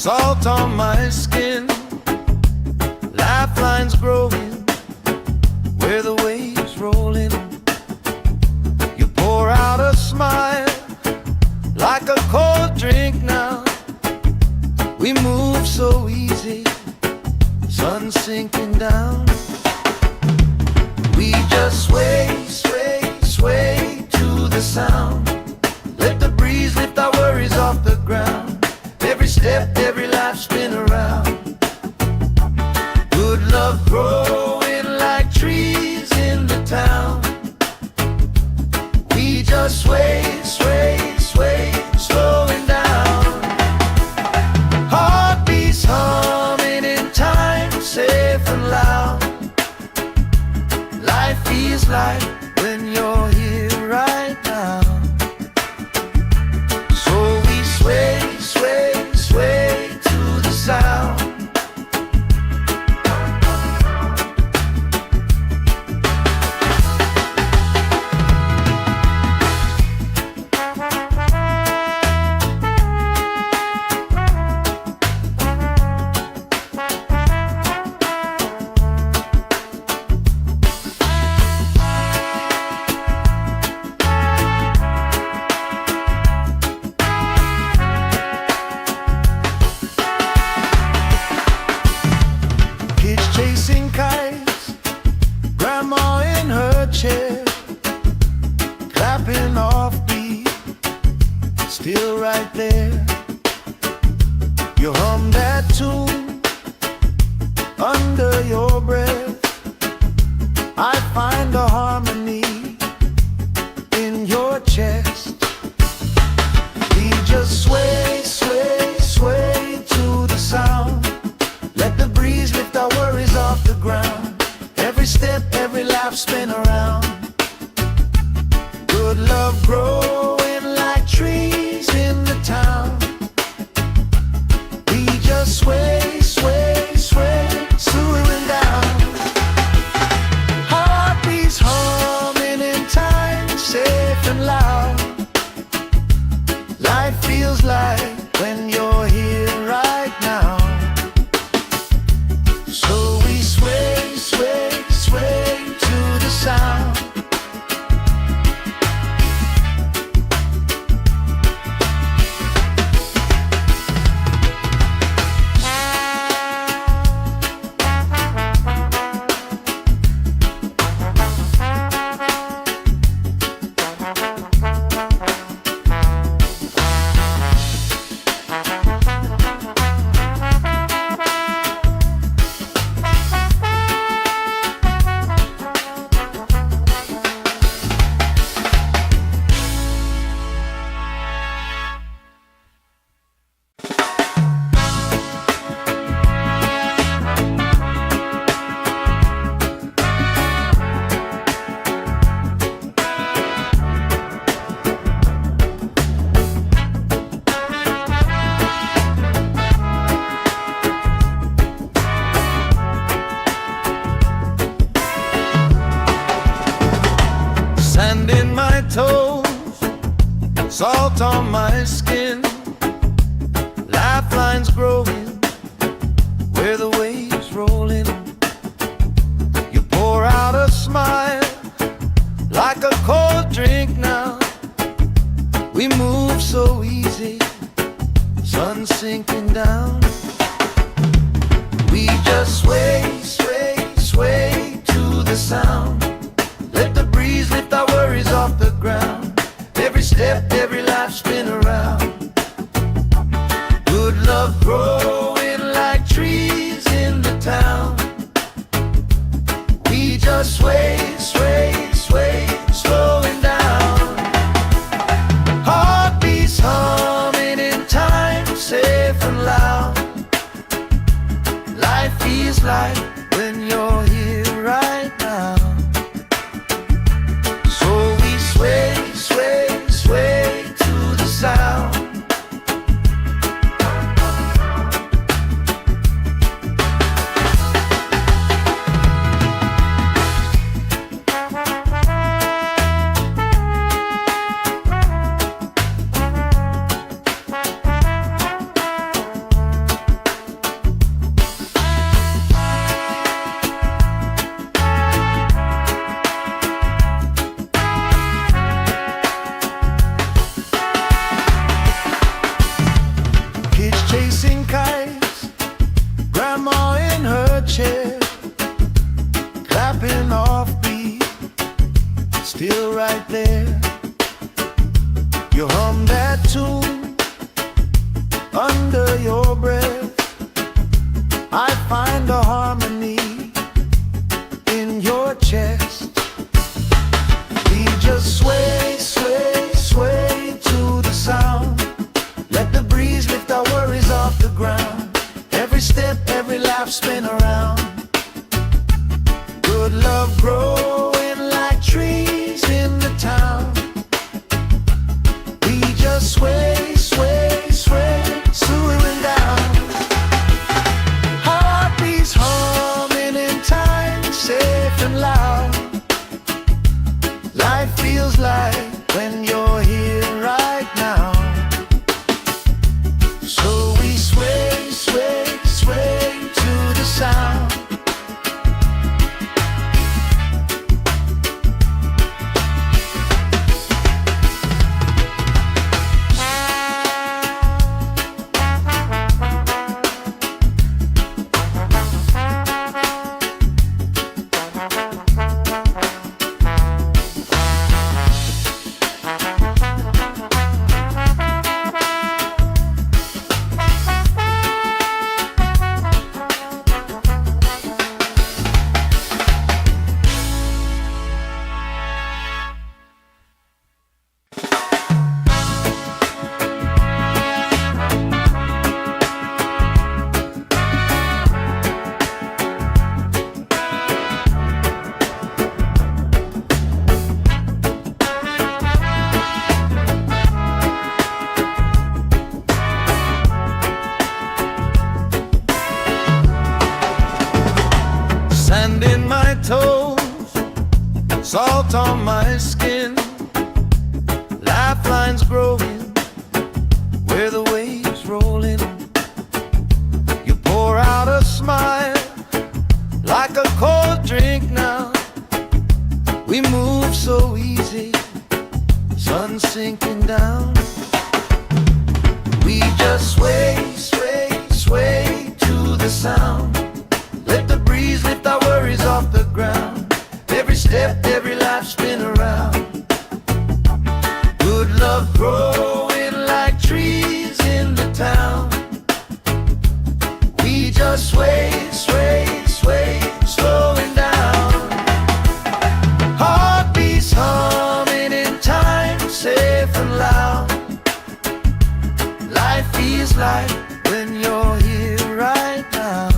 salt on my skin, lifelines growing where the waves rolling. You pour out a smile like a cold drink now. We move so easy, sun sinking down. We just sway, sway, sway to the sound. Let the breeze lift our worries off the ground. Every step, every life spin around. Good love growing like trees in the town. We just sway, sway, sway, slowing down. Heartbeats humming in time, safe and loud. Life feels like when you're here right now. So we sway, sway, sway to the sound. Chasing kites, grandma in her chair, clapping off beat, still right there. You hum that tune under your breath. I find a harmony in your chest. We just sway, sway, sway to the sound. Let the breeze lift our worries off the ground. Every step, every life spin around. Good love growing like trees in the town. We just sway, sway, sway, slowing down. Heartbeats humming in time, safe and loud. Life feels like when you're here right now. So we sway, sway, sway to the sound. Sand in my toes, salt on my skin, lifelines growing where the waves rolling. You pour out a smile like a cold drink now. We move so easy, sun sinking down. We just sway, sway, sway to the sound. Let the breeze lift our worries off the ground. Every step, every life spin around. Good love grows still right there. You hum that tune under your breath. I find a harmony in your chest. We just sway, sway, sway to the sound. Let the breeze lift our worries off the ground. Every step, every laugh, spin around. Good love growing like trees in the town. We just sway, sway, sway, swaying down. Heartbeats humming in time, safe and loud. Life feels like when you're here right now. So we sway, sway, sway to the sound. Sand in my toes, salt on my skin, lifelines growing where the waves roll in. You pour out a smile like a cold drink now. We move so easy, sun sinking down. We just sway, sway, sway to the sound. Let the breeze lift our worries off the ground. Every step, every life, spin around. Good love growing like trees in the town. We just sway, sway, sway, slowing down. Heartbeats humming in time, safe and loud. Life feels like when you're here right now.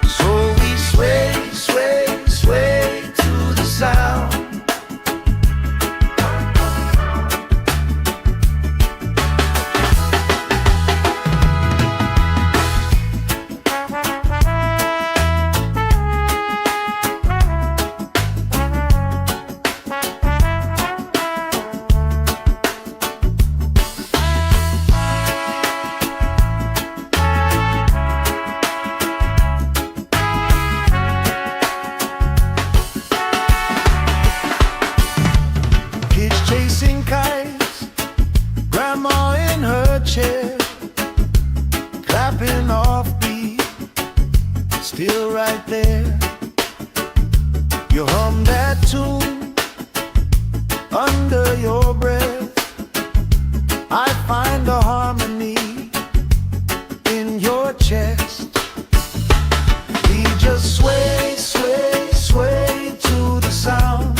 Sway, sway, sway to the sound. Chasing kites, grandma in her chair, clapping off beat, still right there. You hum that tune under your breath. I find a harmony in your chest. We just sway, sway, sway to the sound.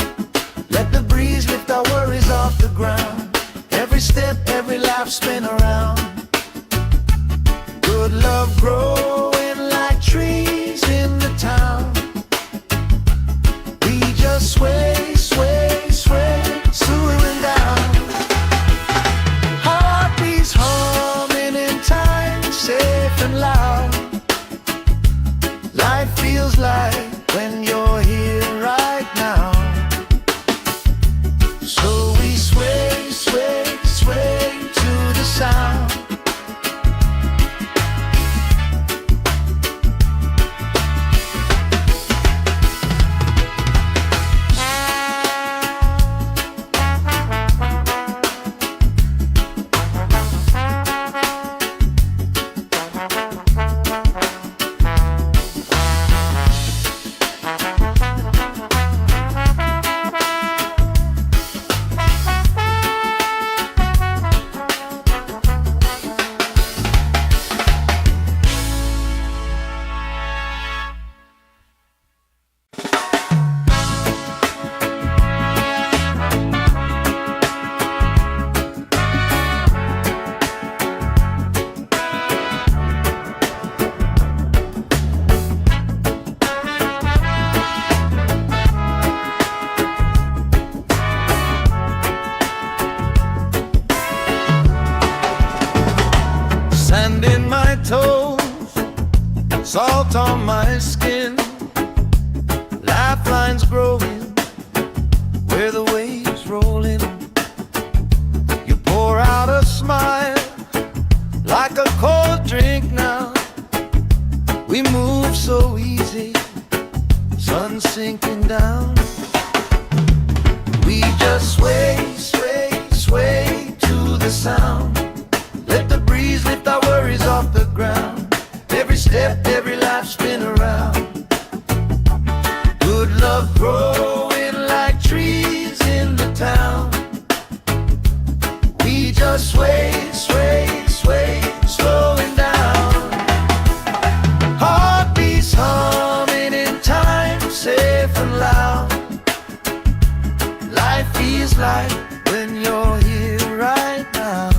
Let the breeze lift our worries off the ground. Every step, every laugh, spin around. Good love growing like trees in the town. We just sway, sway, sway, swaying down. Heartbeats humming in time, safe and loud. Life feels like when you're here right now. So we sway, sway, sway to the salt on my skin, lifelines growing where the waves rolling. You pour out a smile like a cold drink now. We move so easy, sun sinking down. We just sway, sway, sway to the sound. Let the breeze lift our worries off the ground. Every step, every life spin around. Good love growing like trees in the town. We just sway, sway, sway, slowing down. Heartbeats humming in time, safe and loud. Life feels like when you're here right now.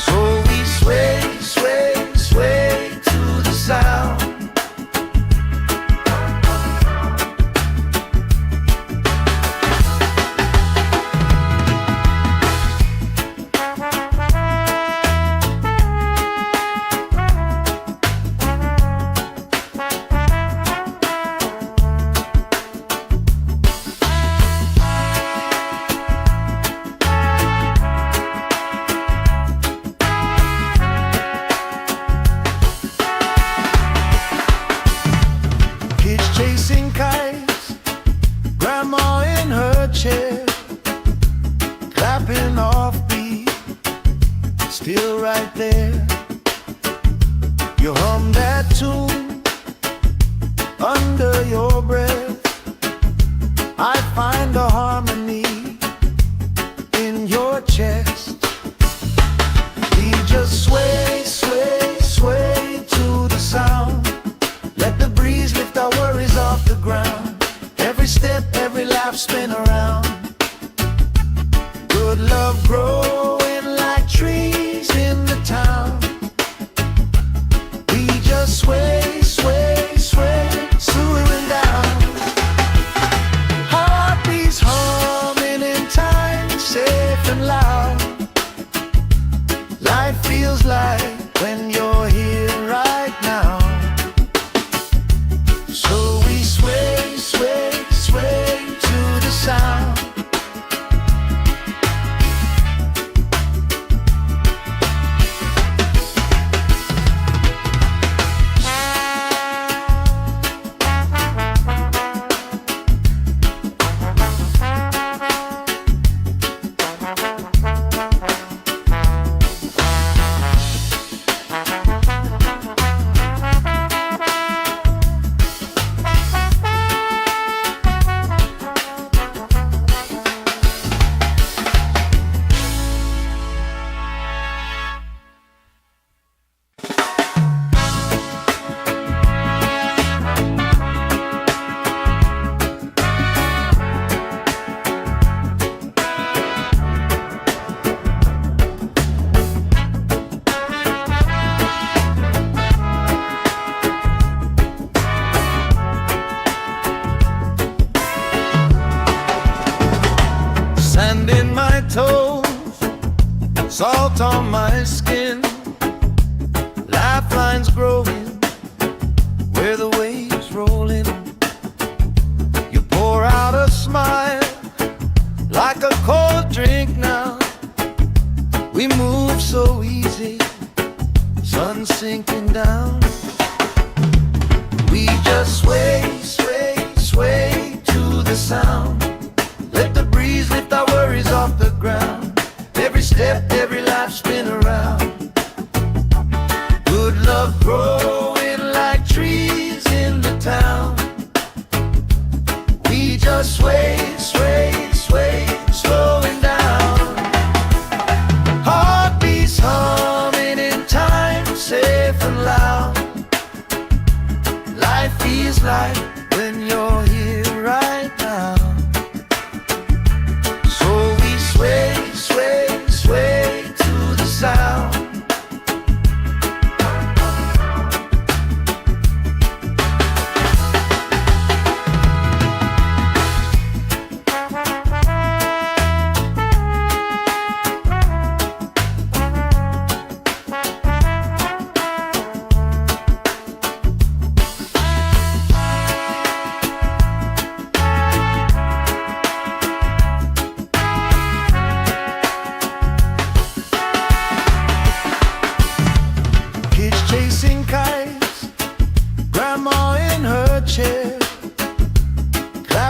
So we sway, sway, sway to the sound. Chasing kites, grandma in her chair, clapping off beat, still right there. You hum that tune under your breath. I find a harmony in your chest. We just sway, sway, sway to the sound. Let the breeze lift our worries off the ground. Every step, every laugh spin around. Good love growing like trees in the town. We just sway, sway, sway, slowing down. Heartbeats humming in time, safe and loud. Life feels like when you're here right now. So we sway, sway, sway to the sound. Sand in my toes, salt on my skin, lifelines growing where the waves rolling. You pour out a smile like a cold drink now. We move so easy, sun sinking down. We just sway, sway, sway to the sound. Let the breeze lift our worries off the ground. Every step, every life spin around. Good love growing like trees in the town. We just sway, sway, sway, slowing down. Heartbeats humming in time, safe and loud. Life feels like when you're here right now. So we sway, sway, sway to the sound.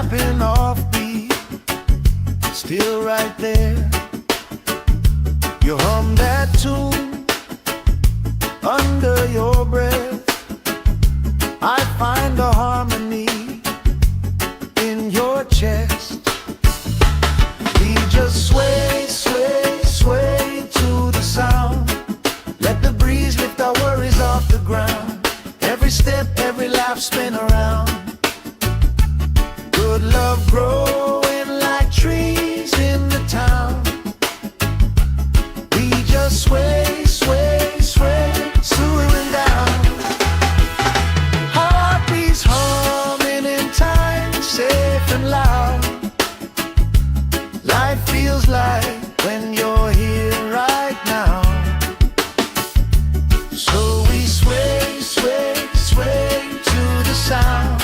clapping off beat, still right there. You hum that tune under your breath. I find a harmony in your chest. We just sway, sway, sway to the sound. Let the breeze lift our worries off the ground. Every step, every laugh, spin around. Good love growing like trees in the town. We just sway, sway, sway, slowing down. Heartbeats humming in time, safe and loud. Life feels like when you're here right now. So we sway, sway, sway to the sound.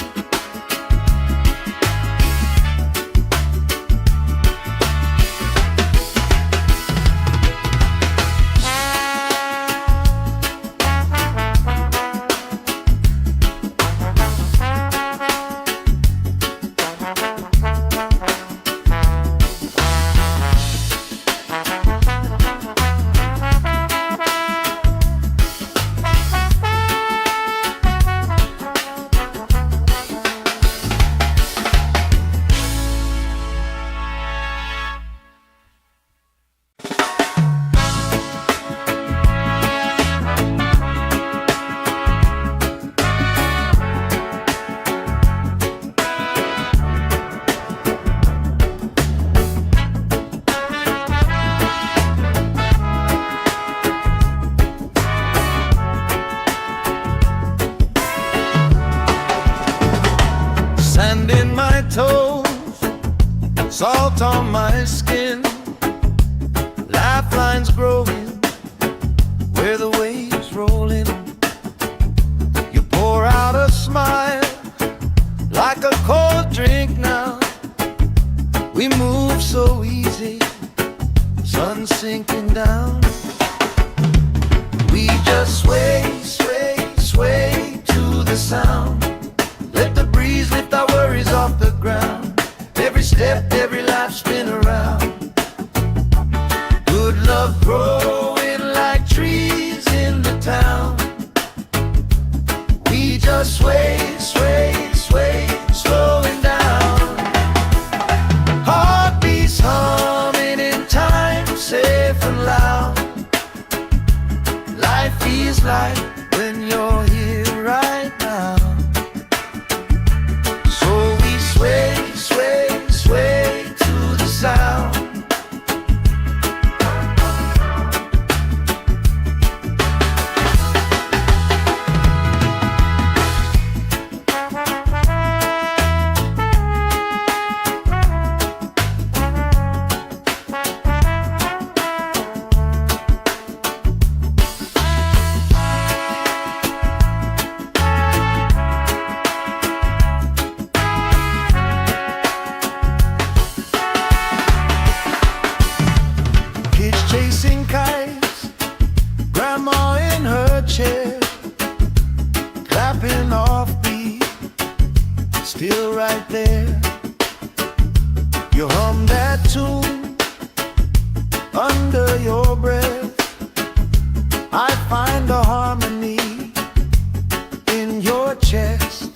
Sand in my toes, salt on my skin, lifelines growing where the waves rolling. You pour out a smile like a cold drink now. We move so easy, sun sinking down. We just sway, sway, sway to the sound. Let the breeze lift our worries off the ground. Every step, every laugh, spin around. Good love growing like trees in the town. We just sway, sway, sway, slowing down. Heartbeats humming in time, safe and loud. Life feels like when you're here right now. Sway, sway, sway to the sound. Chasing kites, grandma in her chair, clapping off beat, still right there. You hum that tune under your breath. I find a harmony in your chest.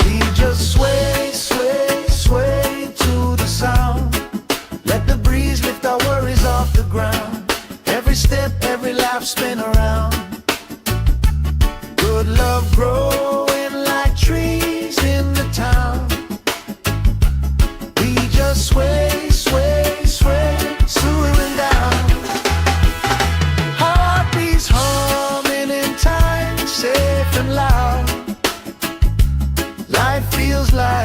We just sway, sway, sway to the sound. Let the breeze lift our worries off the ground. Every step, every laugh, spin around. Good love growing like trees in the town. We just sway, sway, sway, slowing down. Heartbeats humming in time, safe and loud. Life feels like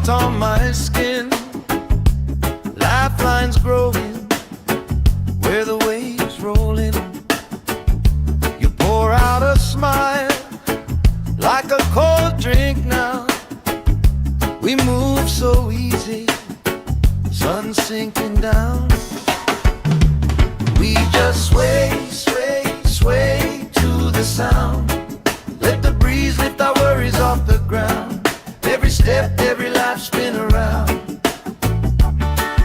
salt on my skin, lifelines growing where the waves roll in. You pour out a smile like a cold drink now. We move so easy, sun sinking down. We just sway, sway, sway to the sound. Let the breeze lift our worries off the ground. Every step, every life spin around.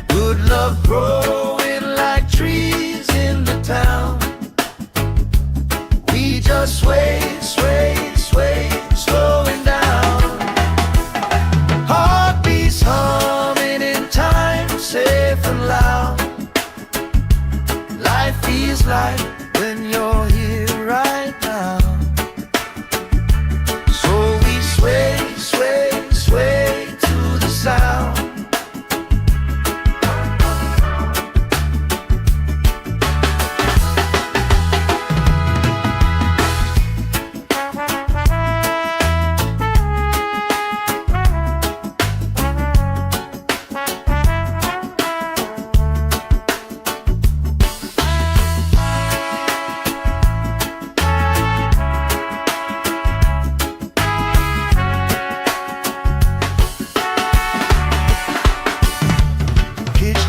Good love growing like trees in the town. We just sway, sway, sway, slowing down. Heartbeats humming in time, safe and loud. Life feels like when you're here right now. So we sway, sway, sway to the sound.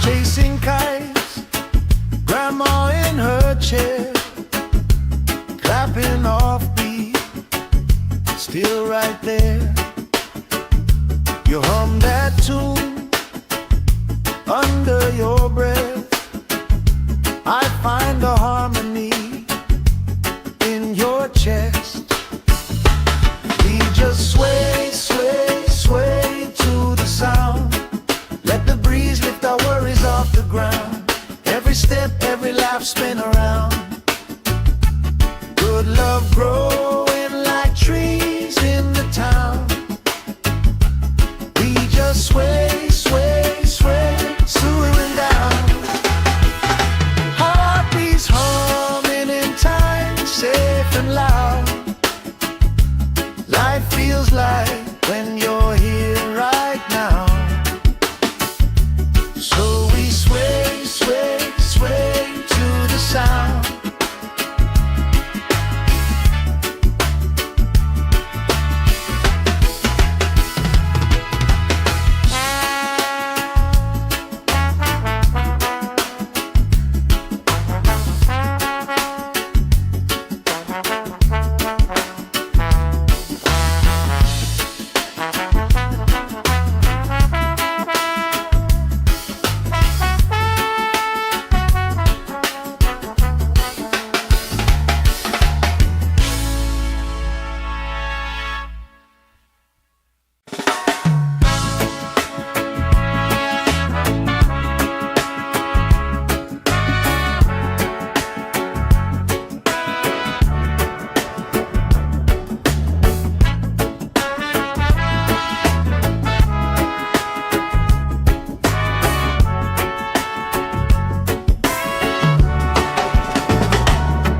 Chasing kites, grandma in her chair, clapping off beat, still right there. You hum that tune under your breath. I find a harmony in your chest. We just sway, sway, sway to the sound. Let the breeze lift our worries off the ground. Every step, every laugh spin around. Good love growing like trees in the town. We just sway, sway, sway, slowing down. Heartbeats humming in time, safe and loud. Life feels like when you're here right now. So we sway, sway, sway to the sound.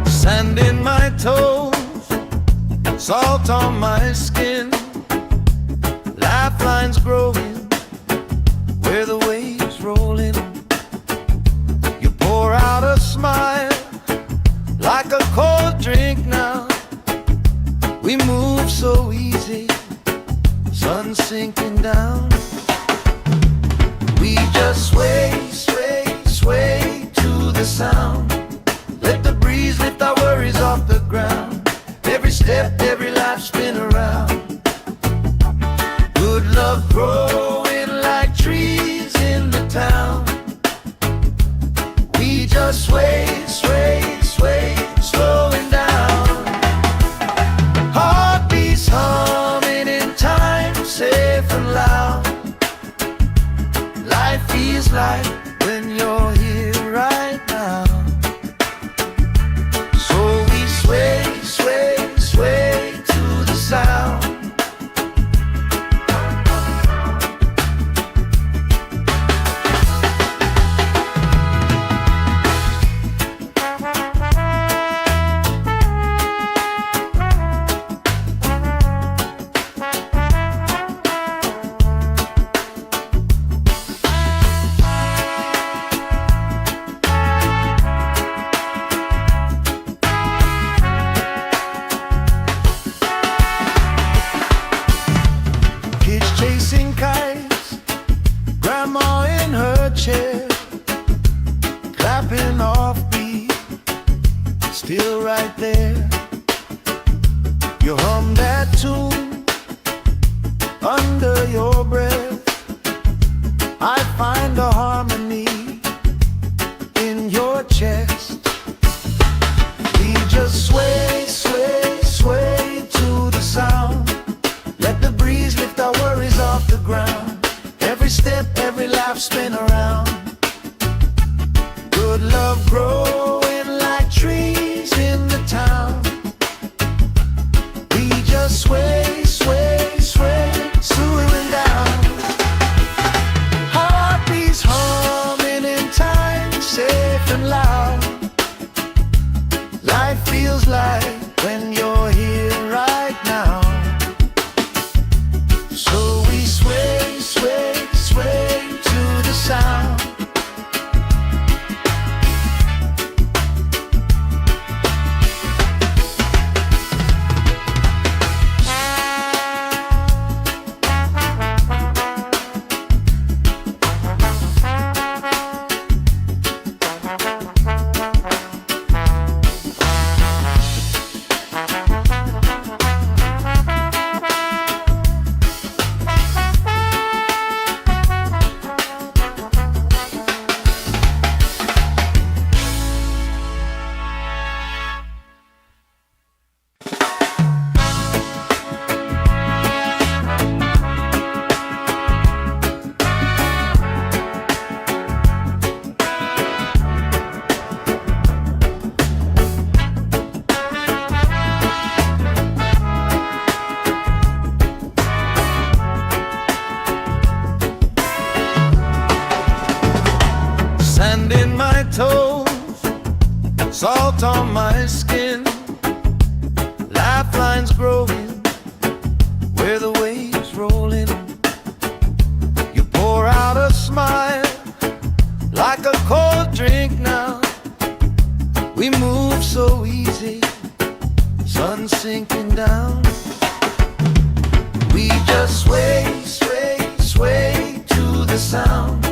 Sand in my toes, salt on my skin, lifelines growing where the waves roll in. You pour out a smile like a cold drink now. We move so easy, sun sinking down. We just sway, sway, sway to the sound. Let the breeze lift our worries off the ground. Every step, every life spin around. Good love growing like trees in the town. We just sway, sway, sway, slowing down. Heartbeats humming in time, safe and loud. Life feels like when you're here right now. So we sway, sway, sway to the sound. chair, clapping off beat, still right there. You hum that tune under your breath. I find a harmony in your chest. We just sway, sway, sway to the sound. Let the breeze lift our worries off the ground. Every step, every laugh, spin around. Good love growing like trees in the town. We just sway, sway, sway, swooing down. Heartbeats humming in time, safe and loud. Life feels like when you're here right now. So we sway, sway, sway to the sound. Sand in my toes, salt on my skin, lifelines growing where the waves roll in. You pour out a smile like a cold drink now. We move so easy, sun sinking down. We just sway, sway, sway to the sound.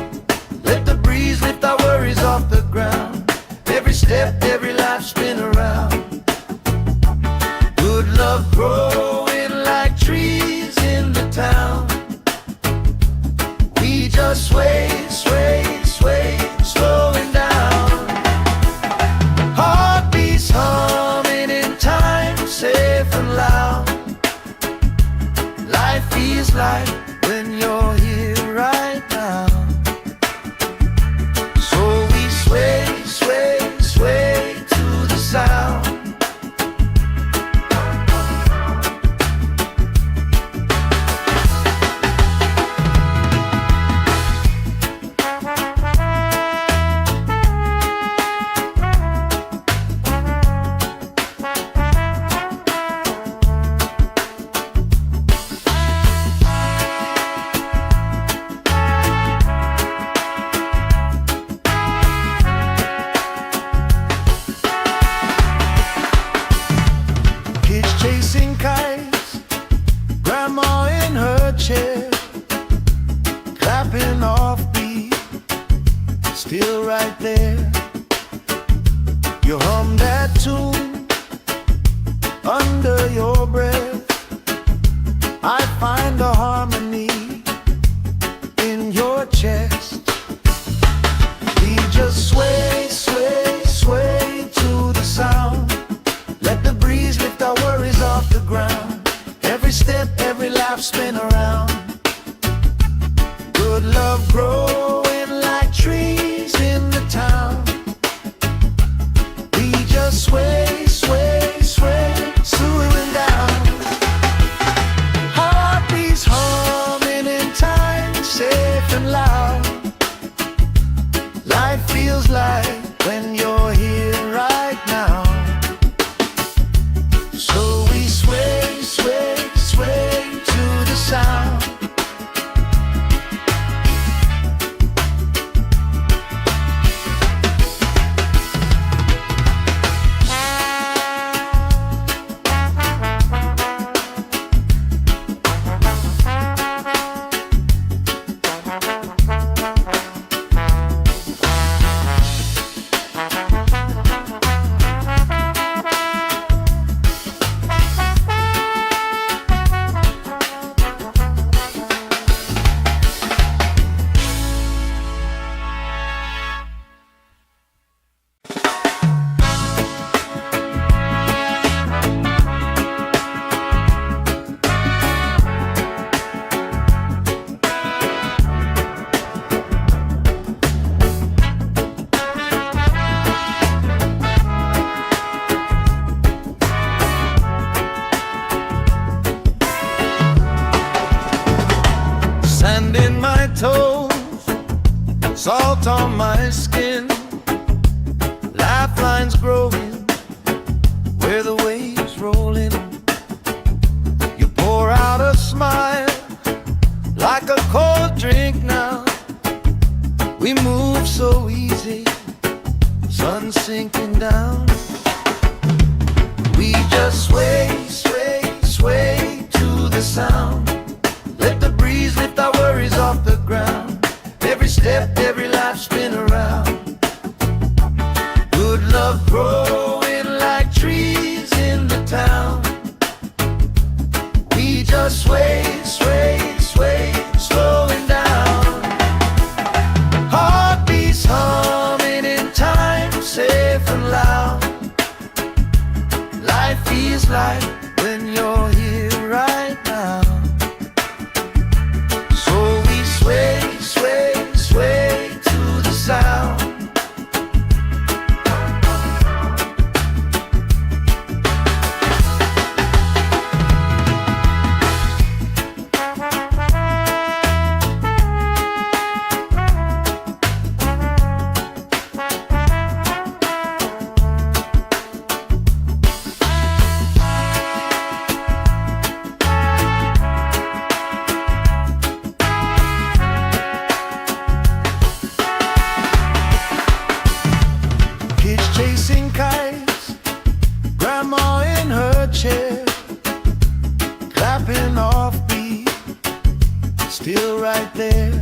Let the breeze lift our worries off the ground. Every step, every life, spin around. Good love growing like trees in the town. We just sway, sway, sway, slowing down. Heartbeats humming in time, safe and loud. Life feels like when you're here right now. Sway, sway, sway to the sound. Chasing kites, grandma in her chair, clapping off beat, still right there. You hum that tune under your breath. I find a harmony in your chest. We just sway, sway, sway to the sound. Let the breeze lift our worries off the ground. Every step, every laugh, spin around. Good love growing like trees in the town. We just sway, sway, sway, swooing down. Heartbeats humming in time, safe and loud. Life feels like when you're here right now. So we sway, sway, sway to the sound. salt on my skin, lifelines growing where the waves roll in. You pour out a smile like a cold drink now. We move so easy, sun sinking down. We just sway, sway, sway to the sound. Let the breeze lift our worries off the ground. Every step, every life spin around. Good love growing like trees in the town. We just sway, sway, sway, slowing down. Heartbeats humming in time, safe and loud. Life feels like when you're here right now. So we sway, sway, sway to the sound. Chasing kites, grandma in her chair, clapping off beat, still right there.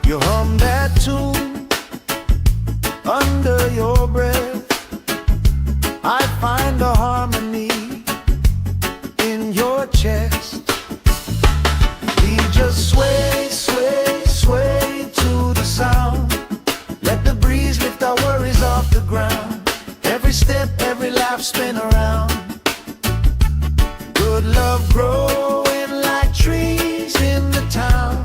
You hum that tune under your breath. I find a harmony in your chest. We just sway, sway, sway to the sound. Let the breeze lift our worries off the ground. Every step, every life spin around. Good love growing like trees in the town.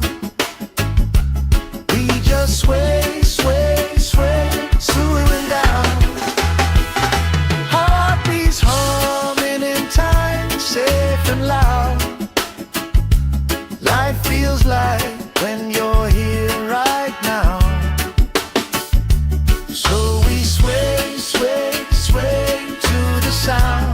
We just sway, sway, sway, slowing down. Heartbeats humming in time, safe and loud. Life feels like when you're here right now. So we sway, sway, sway to the sound.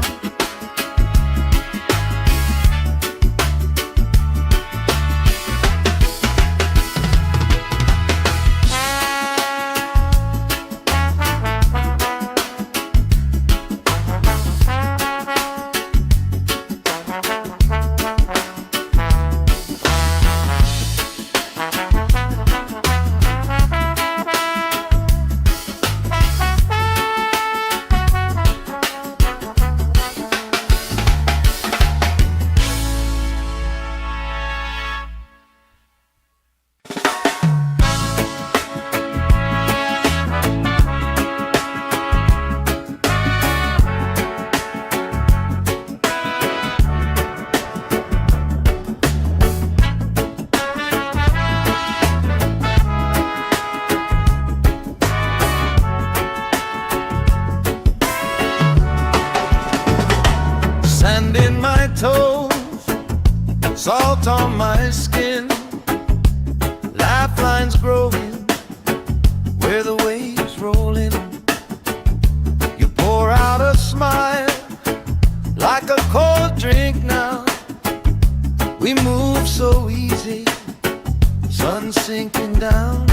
Sand in my toes, salt on my skin, lifelines growing where the waves roll in. You pour out a smile like a cold drink now. We move so easy, sun sinking down.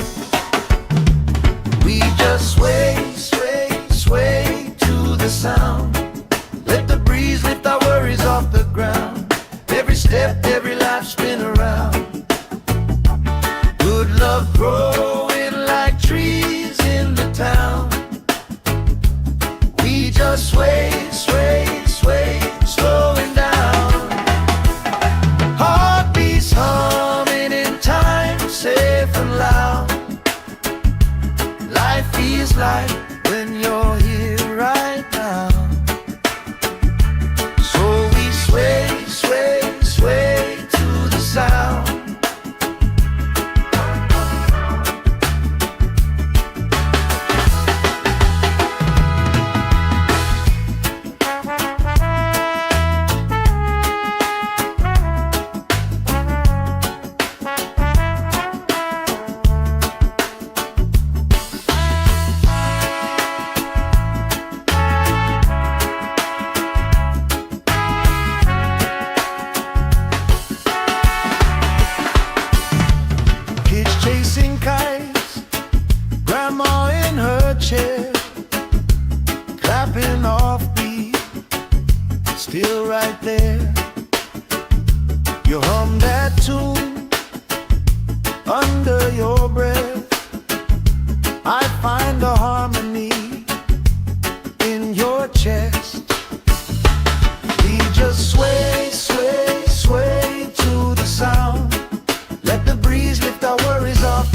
We just sway, sway, sway to the sound. Let the breeze lift our worries off the ground. Every step, every life spin around. Good love growing like trees in the town. We just sway, sway, sway, slowing down. Heartbeats humming in time, safe and loud. Life feels like when you're here right now. So we sway, sway, sway to the sound.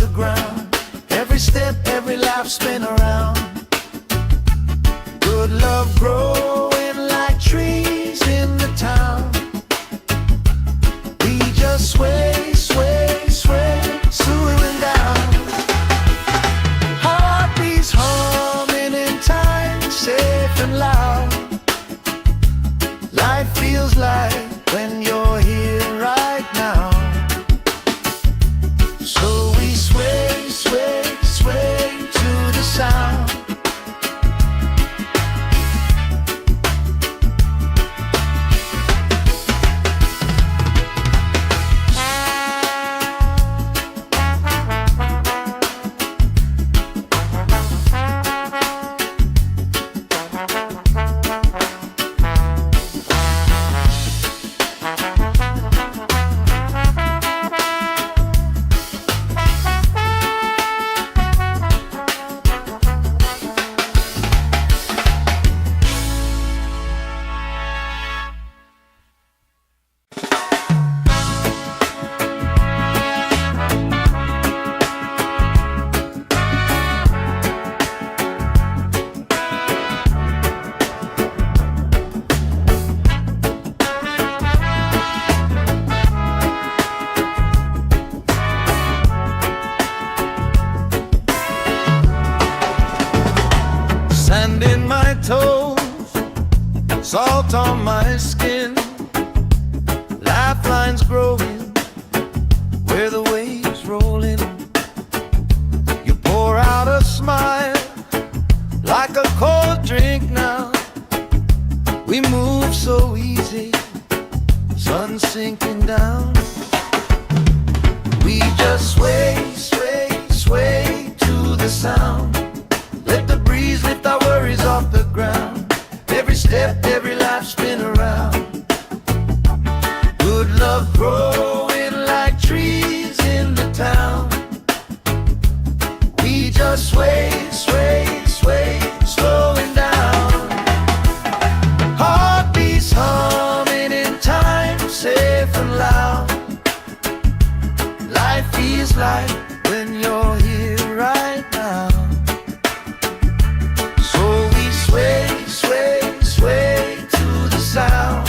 the ground. Every step, every laugh, spin around. Good love growing like trees in the town. We just sway, sway, sway, swooing down. Heartbeats humming in time, safe and loud. Life feels like when you're here right now. So we sway, sway, sway to the sound. Sand in my toes, salt on my skin, lifelines growing where the waves roll in. You pour out a smile like a cold drink now. We move so easy, sun sinking down. We just sway, sway, sway to the sound. Let the breeze lift our worries off the ground. Every step, every life spin around. Good love growing like trees in the town. We just sway, sway, sway, slowing down. Heartbeats humming in time, safe and loud. Life feels like when you're here right now. Sway, sway, sway to the sound.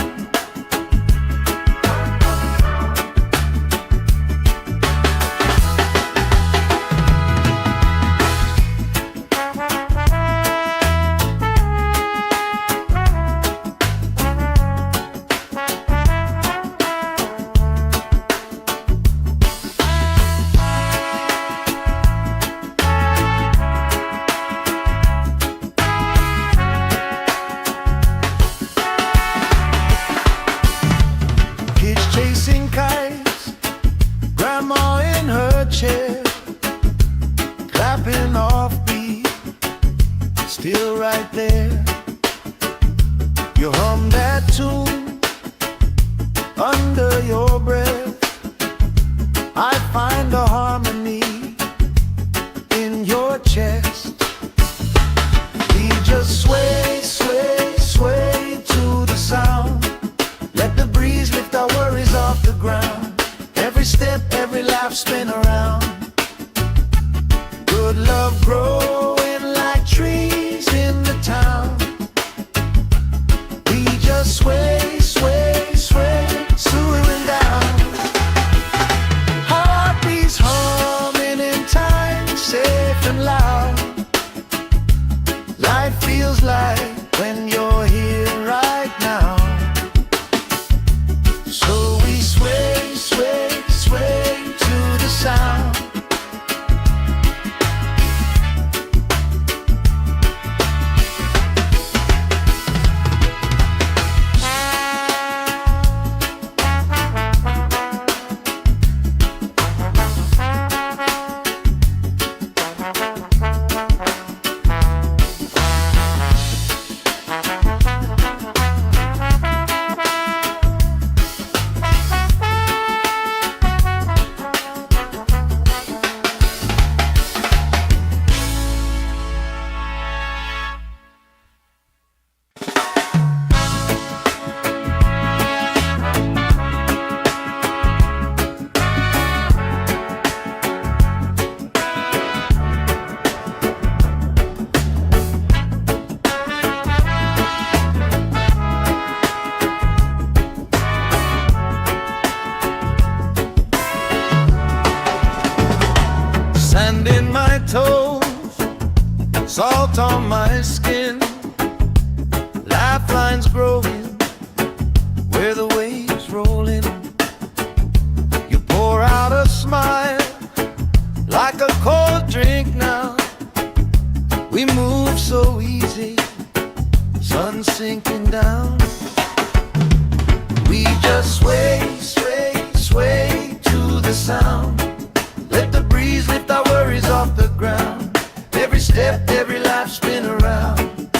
Chasing kites, grandma in her chair, clapping off beat, still right there. You hum that tune under your breath. I find a harmony in your chest. We just sway, sway, sway to the sound. Let the breeze lift our worries off the ground. Every step, every laugh spin around. Good love growing like trees in the town. We just sway, sway, sway, swooing down. Heartbeats humming in time, safe and loud. Life feels like when you're here right now. So we sway, sway, sway to the sound. Sand in my toes, salt on my skin, lifelines growing where the waves rolling. You pour out a smile like a cold drink now. We move so easy, sun sinking down. We just sway, sway, sway to the sound. Let the breeze lift our worries off the ground. Every step, every life spin around.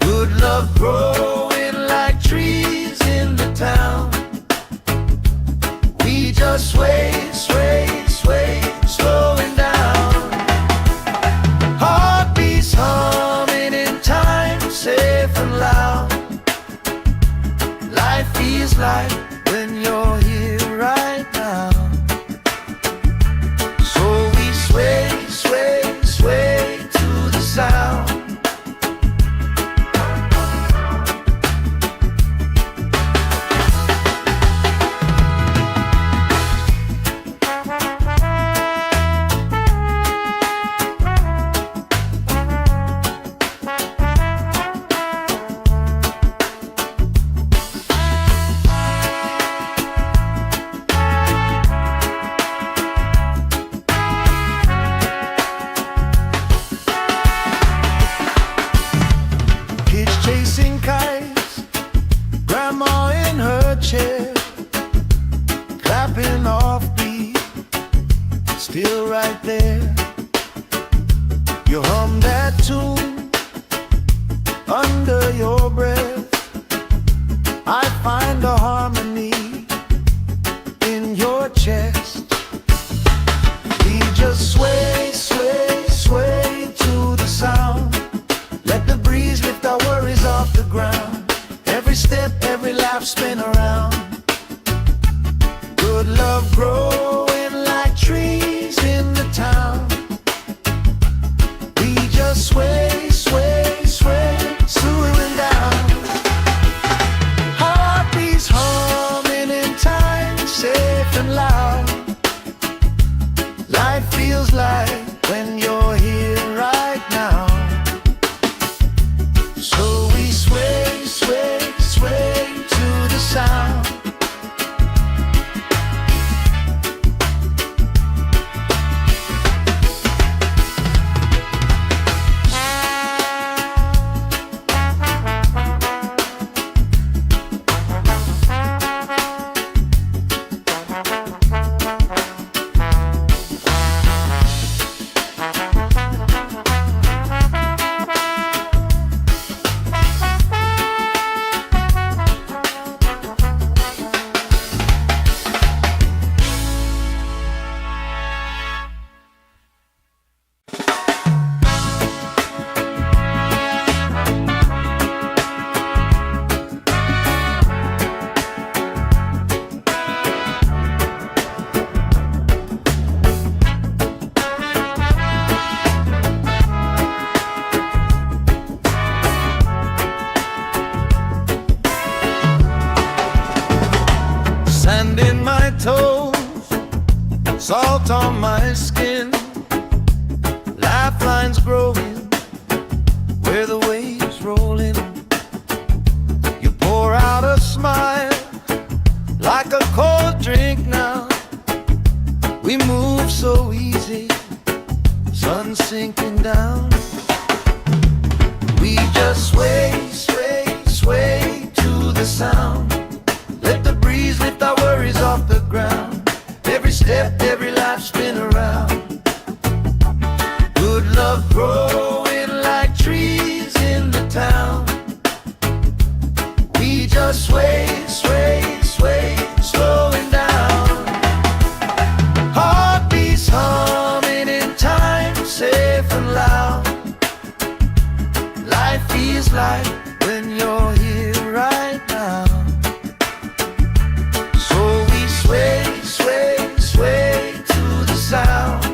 Good love growing like trees in the town. We just sway, sway, sway, slowing down. Heartbeats humming in time, safe and loud. Life feels like when you're here right now. So we sway, sway, sway to the sound. Chasing kites, grandma in her chair, clapping off beat, still right there. You hum that tune under your breath. I find a harmony in your chest. We just sway, sway, sway to the sound. Let the breeze lift our worries off the ground. Every step, every life spin around. Good love growing like trees in the town. We just sway, sway, sway, slowing down. Heartbeats humming in time, safe and loud. Life feels like when you're here right now. So we sway, sway, sway to the sound. Sand in my toes, salt on my skin, lifelines growing where the waves rolling. You pour out a smile like a cold drink now. We move so easy, sun sinking down. We just sway, sway, sway to the sound. Let the breeze lift our worries off the ground. Every step, every life spin around. Good love growing like trees in the town. We just sway, sway, sway, slowing down. Heartbeats humming in time, safe and loud. Life feels like when you're here right now. So we sway, sway, sway to the sound.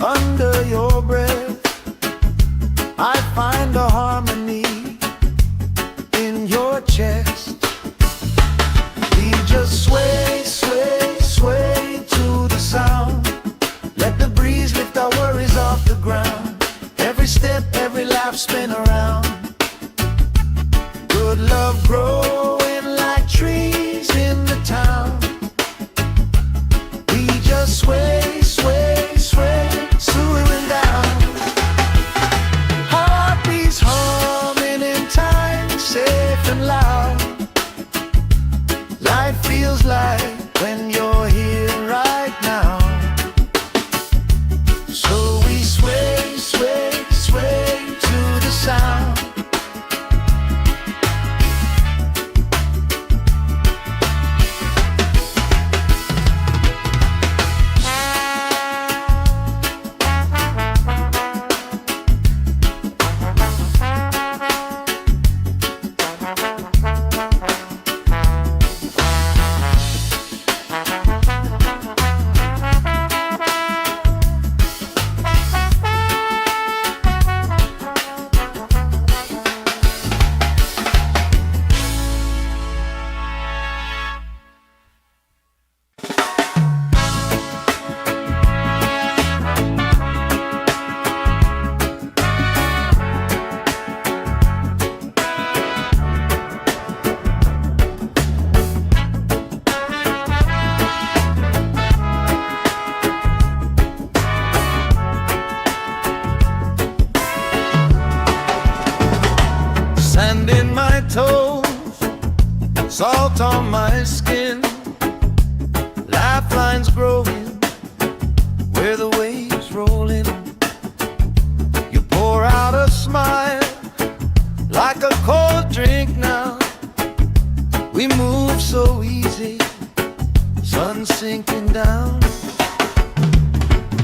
under your breath. I find a harmony in your chest. We just sway, sway, sway to the sound. Let the breeze lift our worries off the ground. Every step, every laugh, spin around. Good love growing like trees in the town. We just sway, sway, sway, swaying down. Heartbeats humming in time, safe and loud. Life feels like when you're here right now. So we sway, sway, sway to the sound. Sand in my toes, salt on my skin, lifelines growing where the waves roll in. You pour out a smile like a cold drink now. We move so easy, sun sinking down.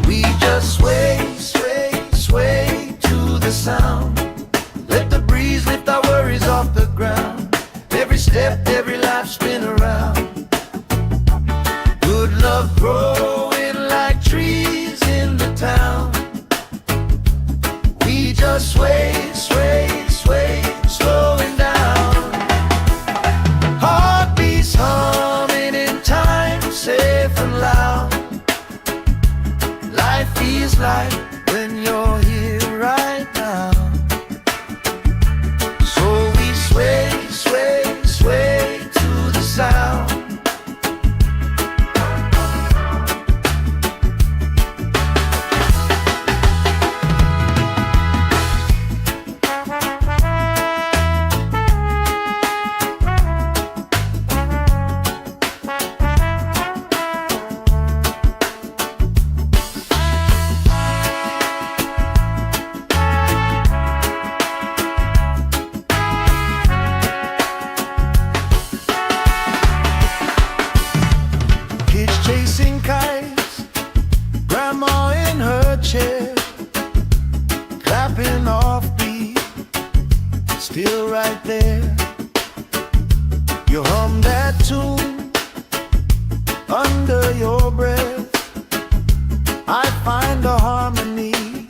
We just sway, sway, sway to the sound. Let the breeze lift our worries off the ground. Every step, every life, spin around. Good love growing like trees in the town. We just sway, sway, sway, slowing down. Heartbeats humming in time, safe and loud. Life feels like when you're here right now. Sway, sway, sway to the sound. Chasing kites, grandma in her chair, clapping off beat, still right there. You hum that tune under your breath. I find a harmony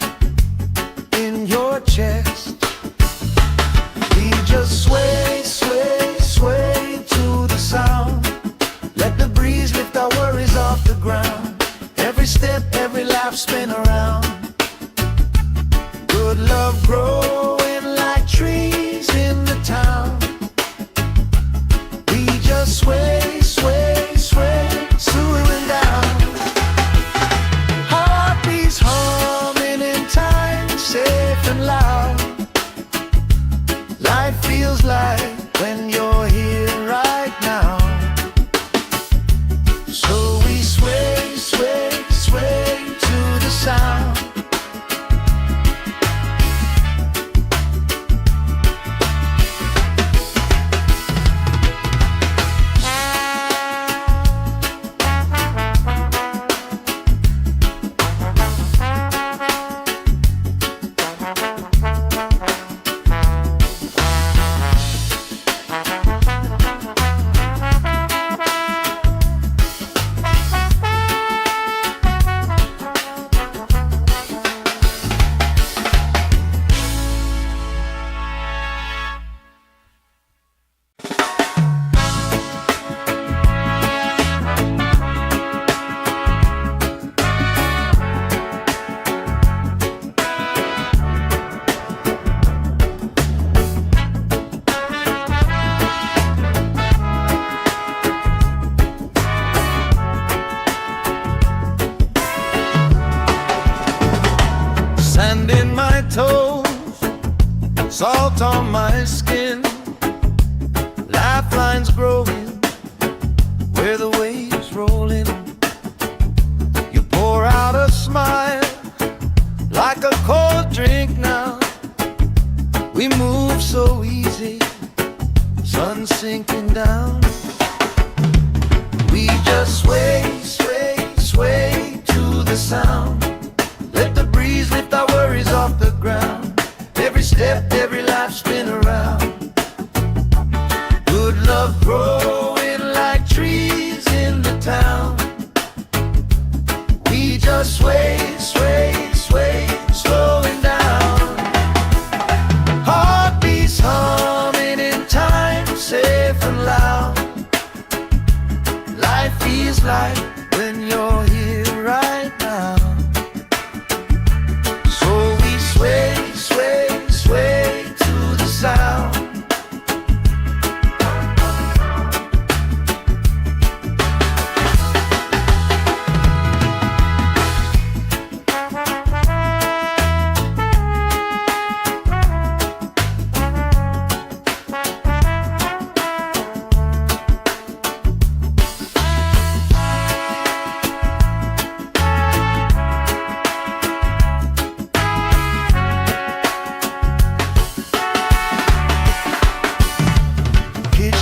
in your chest. We just sway, sway, sway to the sound. Let the breeze lift our worries off the ground. Every step, every laugh, spin around. Good love growing like trees in the town. We just sway, sway, sway, swaying down. Heartbeats humming in time, safe and loud. Life feels like when you're here right now. So we sway, sway, sway to the sound. salt on my skin, lifelines growing where the waves rolling. You pour out a smile like a cold drink now. We move so easy, sun sinking down. We just sway, sway, sway to the sound. Let the breeze lift our worries off the ground. Every step, every life spin around. Good love growing like trees in the town. We just sway, sway, sway, slowing down. Heartbeats humming in time, safe and loud. Life feels like when you're here right now. So we sway, sway, sway to the sound.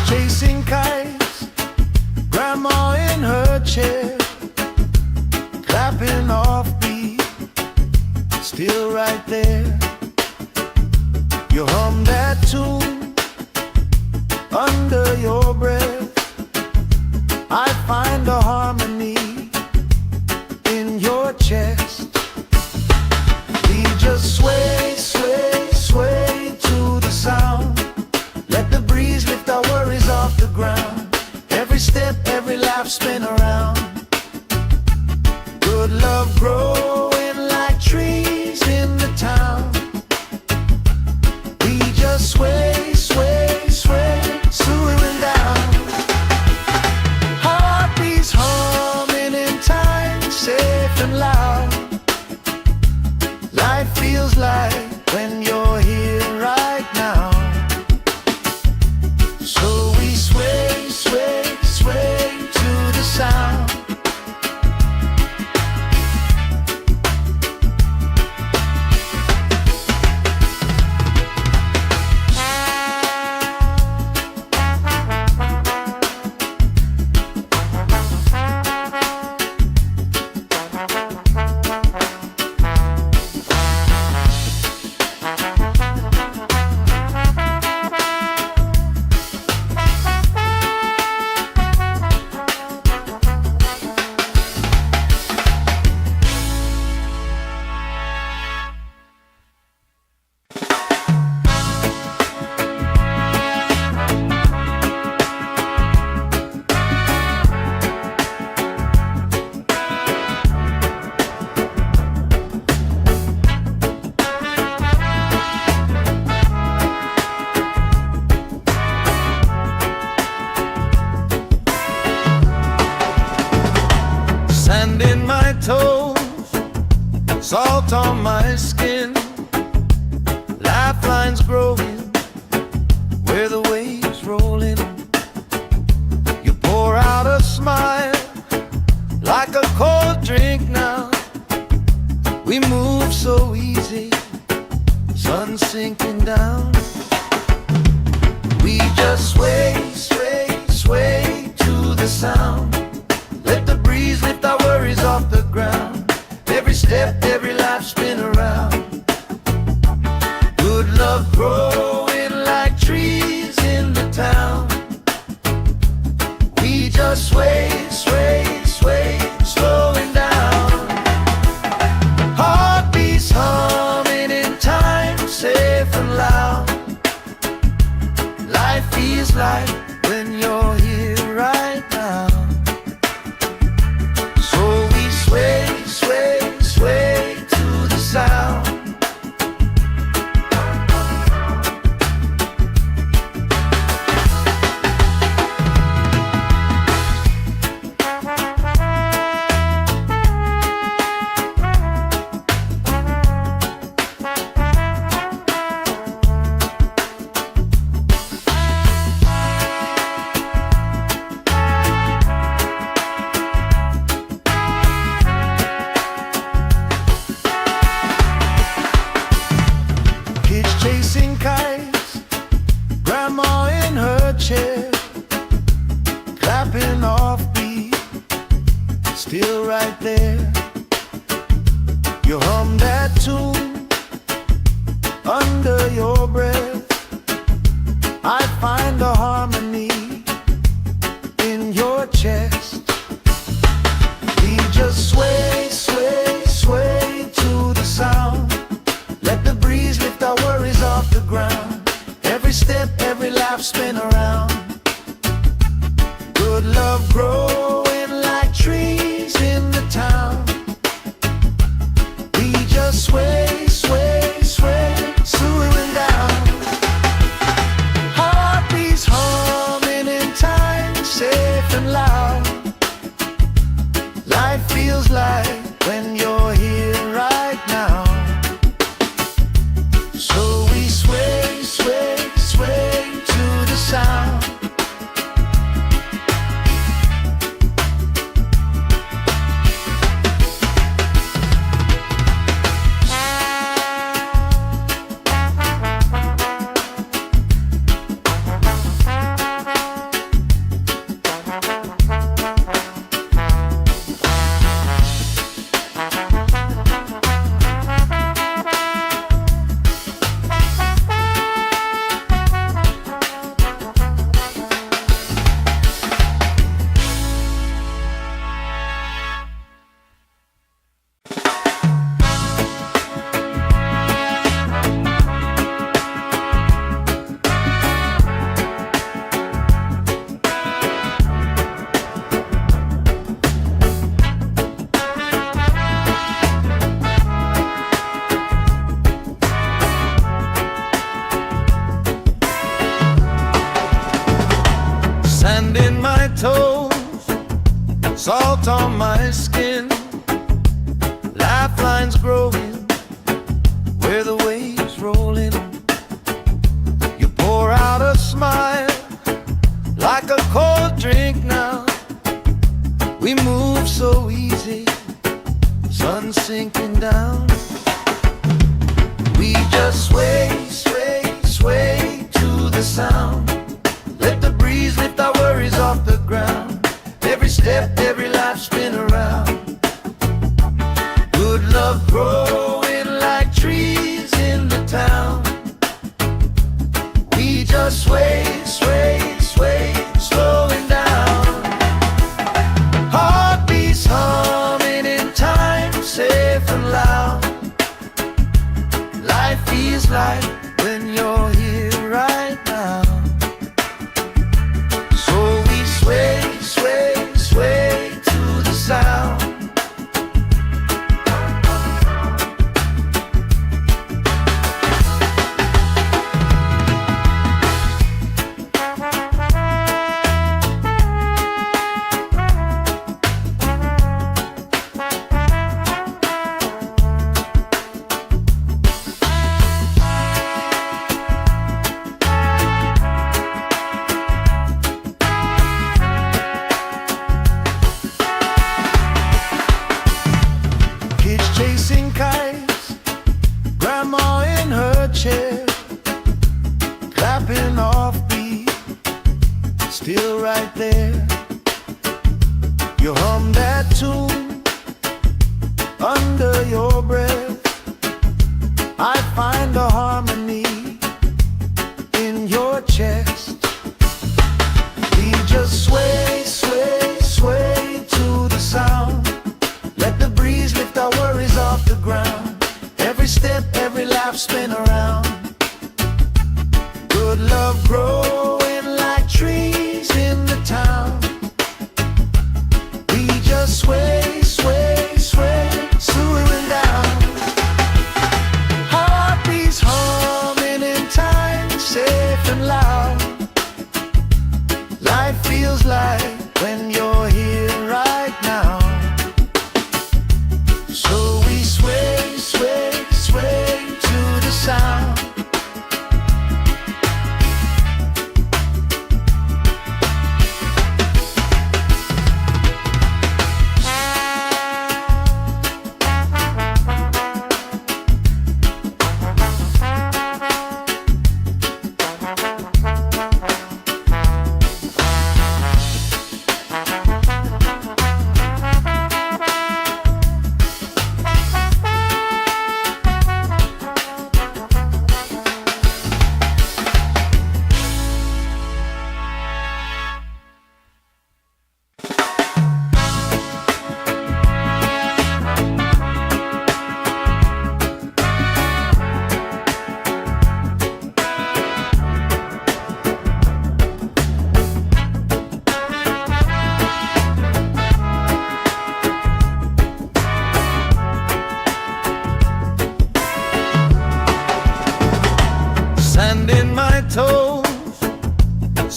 Chasing kites, grandma in her chair, clapping off beat, still right there. You hum that tune under your breath. I find a harmony in your chest. We just sway, sway, sway to the sound. Let the breeze lift our worries off the ground. Every step, every laugh spin around. Good love growing like trees in the town. We just sway, sway, sway, slowing down. Heartbeats humming in time, safe and loud. Life feels like when you're here right now. So we sway, sway, sway to the sound. Sand in my toes, salt on my skin, lifelines growing where the waves rolling. You pour out a smile like a cold drink now. We move so easy, sun sinking down. We just sway, sway, sway to the sound. Let the breeze lift our worries off the ground. Every step, every life spin around. Good love growing like trees in the town. We just sway, sway, sway, slowing down. Heartbeats humming in time, safe and loud. Life feels like when you're here right now. So we sway, sway, sway to the sound. hum that tune under your breath. I find a harmony in your chest. We just sway, sway, sway to the sound. Let the breeze lift our worries off the ground. Every step, every laugh, spin around. Good love growing like trees in the town. We just sway, sway, sway, slowing down. Heartbeats humming in time, safe and loud. Life feels like when you're here right now. So we sway, sway, sway to the sound. Sand in my toes, salt on my skin, lifelines growing where the waves roll in. You pour out a smile like a cold drink now. We move so easy, sun sinking down. We just sway, sway, sway to the sound. Let the breeze lift our worries off the ground. Every step, every life, spin around. Good love growing like trees in the town. We just sway, sway, sway, slowing down. Heartbeats humming in time, safe and loud. Life feels like when you're here right now. So we sway, sway, sway to the sound. Chasing kites, grandma in her chair, clapping off beat, still right there. You hum that tune under your breath. I find a harmony in your chest. We just sway, sway, sway to the sound. Let the breeze lift our worries off the ground. Every step, every laugh, spin around. Good love growing like trees in the town. We just sway, sway, sway, slowing down.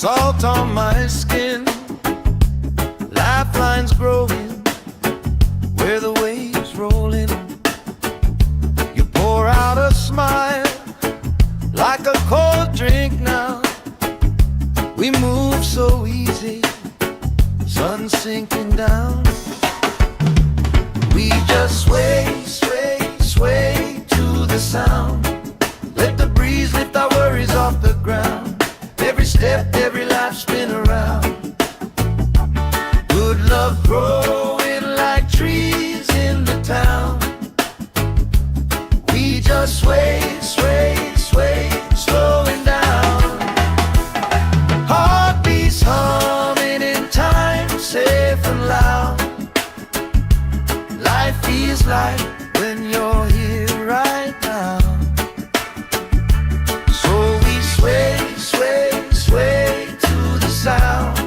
salt on my skin, lifelines growing where the waves roll in. You pour out a smile like a cold drink now. We move so easy, sun sinking down. We just sway, sway, sway to the sound. Let the breeze lift our worries off the ground. Every step, every life spin around. Good love growing like trees in the town. We just sway, sway, sway, slowing down. Heartbeats humming in time, safe and loud. Life feels like when you're here right now. So we sway, sway, sway to the sound.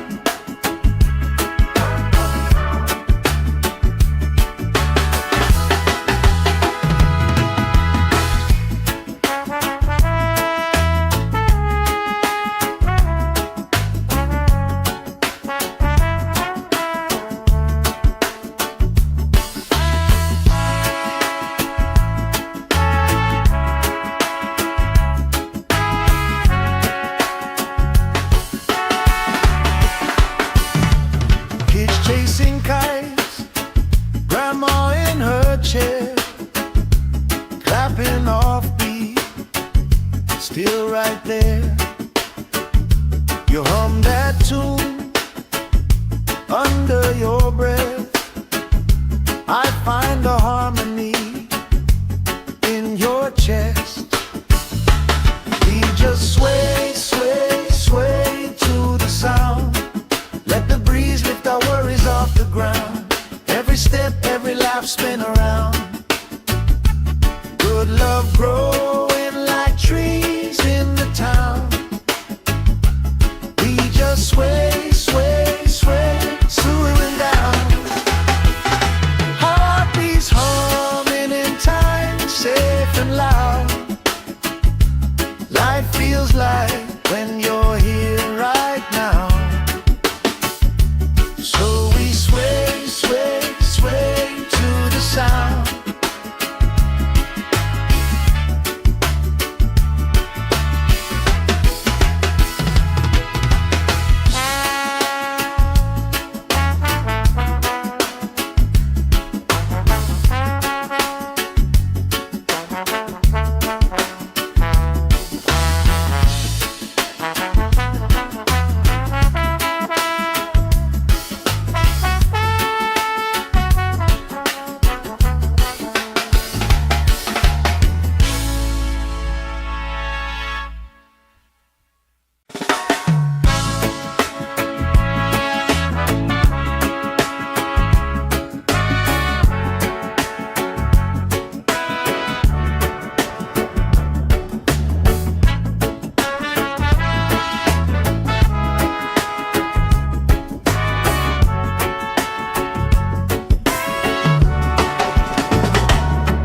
Chasing kites, grandma in her chair, clapping off beat, still right there. You hum that tune under your breath. I find a harmony in your chest. We just sway, sway, sway to the sound. Let the breeze lift our worries off the ground. Every step, every laugh spin around. Good love growing like trees in the town. We just sway, sway, sway, swaying down. Heartbeats humming in time, safe and loud. Life feels like when you're here right now. So we sway, sway, sway to the sound.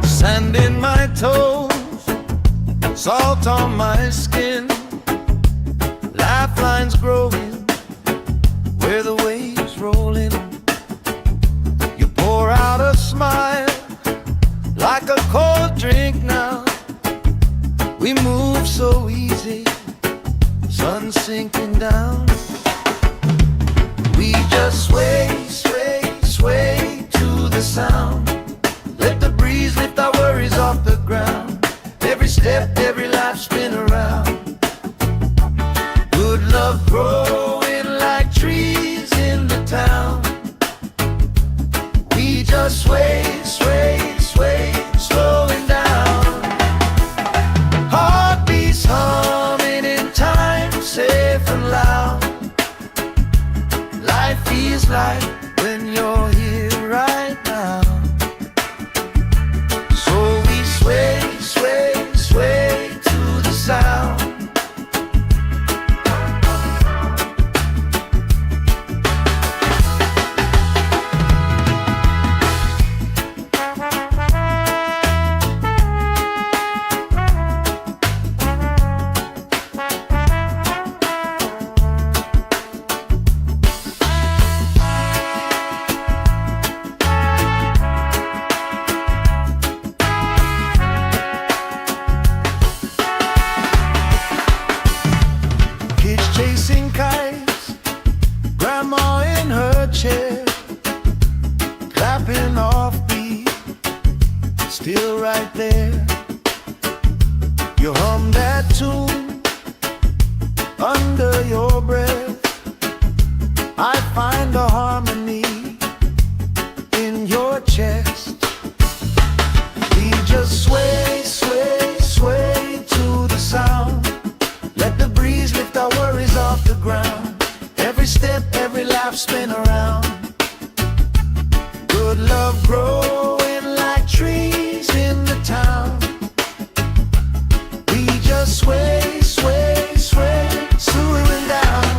Sand in my toes, salt on my skin, lifelines growing where the waves roll in. You pour out a smile like a cold drink now. We move so easy, sun sinking down. We just sway, sway, sway to the sound. Let the breeze lift our worries off the ground. Every step, every life spin around. Good love growing like trees in the town. We just sway, sway, sway, slowing down. Heartbeats humming in time, safe and loud. Life feels like when you're here right now. So we sway, sway, sway to the sound. there. You hum that tune under your breath. I find a harmony in your chest. We just sway, sway, sway to the sound. Let the breeze lift our worries off the ground. Every step, every lap, spin around. Good love growing like trees in the town. We just sway, sway, sway, swooing down.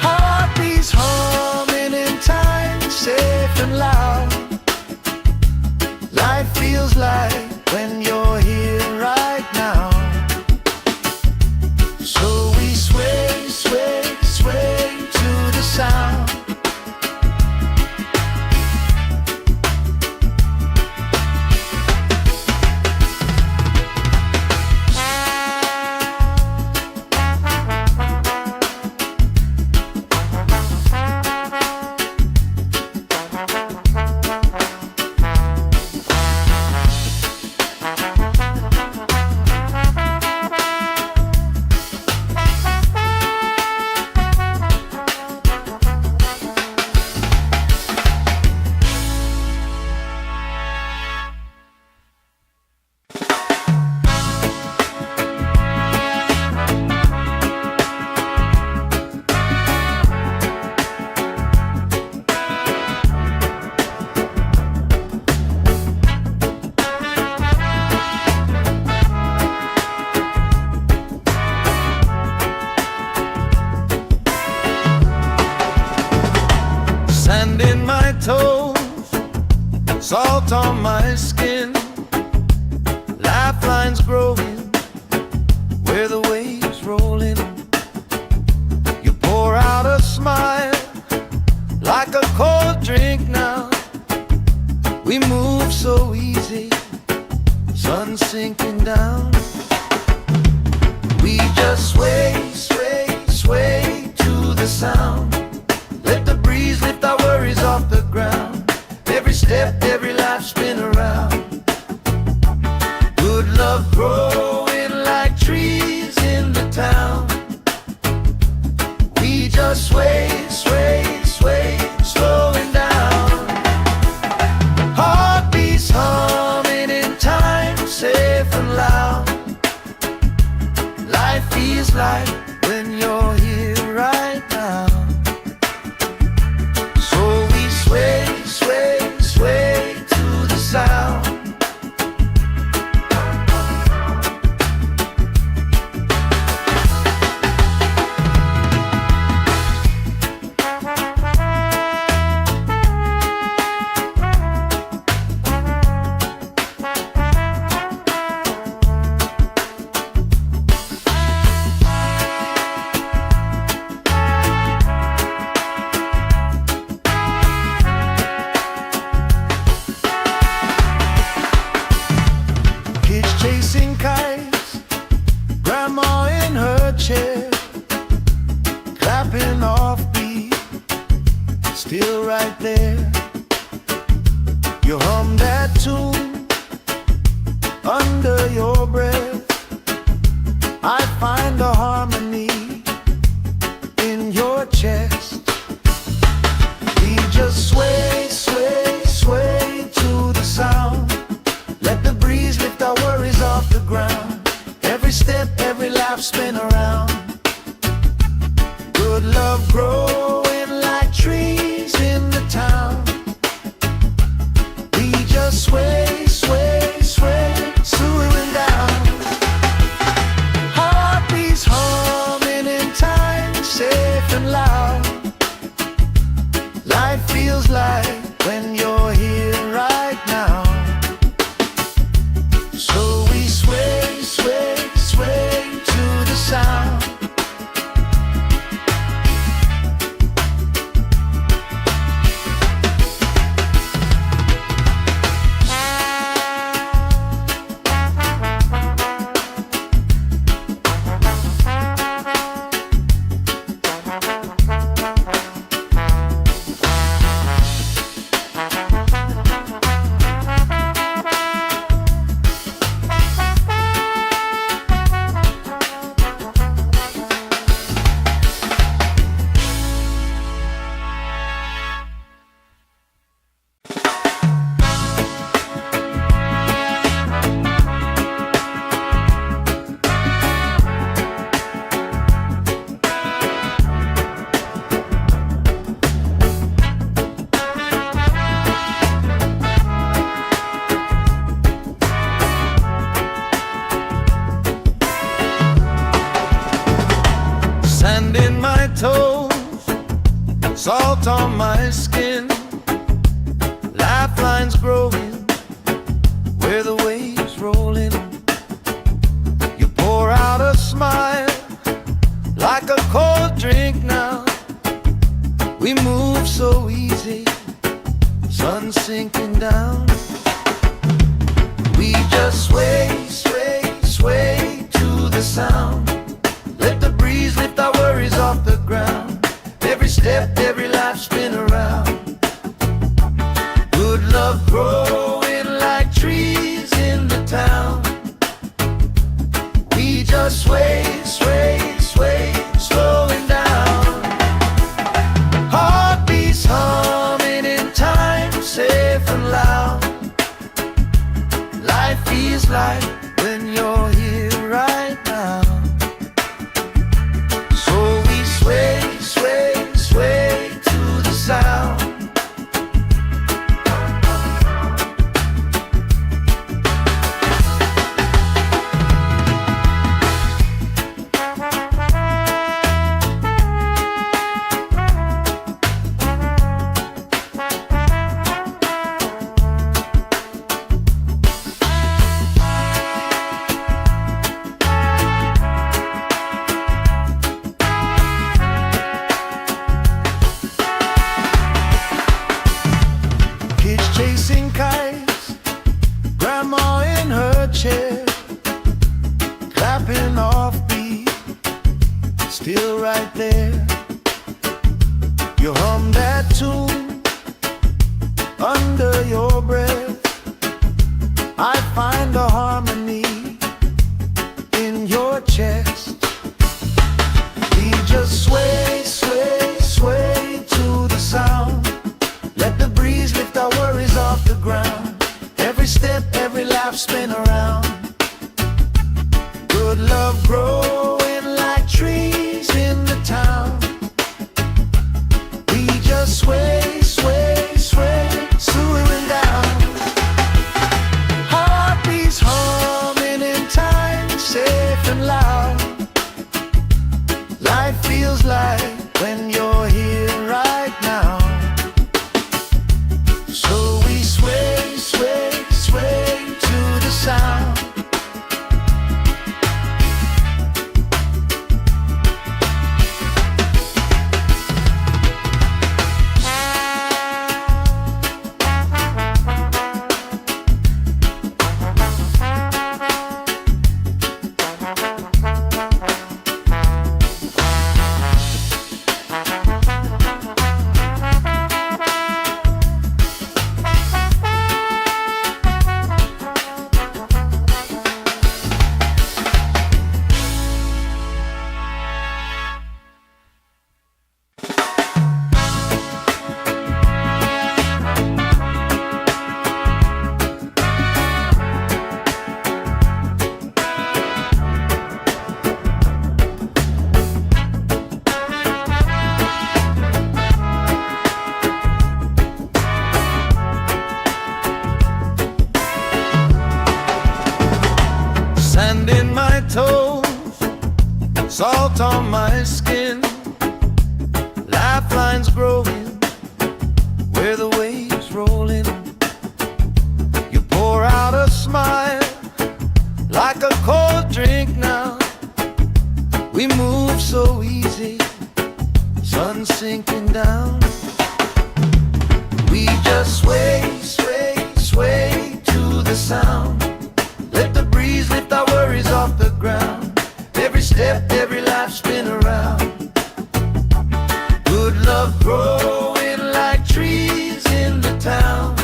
Heartbeats humming in time, safe and loud. Life feels like when you're here right now. So we sway, sway, sway to the sound. Sand in my toes, salt on my skin, lifelines growing where the waves roll in. You pour out a smile like a cold drink now. We move so easy, sun sinking down. We just sway, sway, sway to the sound. Let the breeze lift our worries off the ground. Every step, every life, spin around. Good love growing like trees in the town. We just sway, sway, sway, slowing down. Heartbeats humming in time, safe and loud. Life feels like when you're here right now. Sway, sway, sway to the sound. Chasing kites, grandma in her chair, clapping off beat, still right there. You hum that tune under your breath. I find a harmony in your chest. We just sway, sway, sway to the sound. Let the breeze lift our worries off the ground. Every step, every lap, spin around. Good love growing like trees in the town. We just sway, sway, sway, swooing down. Heartbeats humming in time, safe and loud. Life feels like when you're here right now. So we sway, sway, sway to the sound. salt on my skin, lifelines growing where the waves roll in. You pour out a smile like a cold drink now. We move so easy, sun sinking down. We just sway, sway, sway to the sound. Let the breeze lift our worries off the ground. Every step, every life spin around. Good love growing like trees in the town. We just sway, sway, sway, slowing down. Heartbeats humming in time, safe and loud. Life feels like when you're here right now. So we sway, sway, sway to the sound. Chasing kites, grandma in her chair, clapping off beat, still right there. You hum that tune under your breath. I find a harmony in your chest. We just sway, sway, sway to the sound. Let the breeze lift our worries off the ground. Every step, every laugh spin around. Good love growing like trees in the town. We just sway, sway, sway, swooing down. Heartbeats humming in time, safe and loud. Life feels like when you're here right now. So we sway, sway, sway to the sound. Sand in my toes, salt on my skin, lifelines growing where the waves roll in. You pour out a smile like a cold drink now. We move so easy, sun sinking down. We just sway, sway, sway to the sound. Let the breeze lift our worries off the ground. Every step, every life spin around. Good love growing like trees in the town.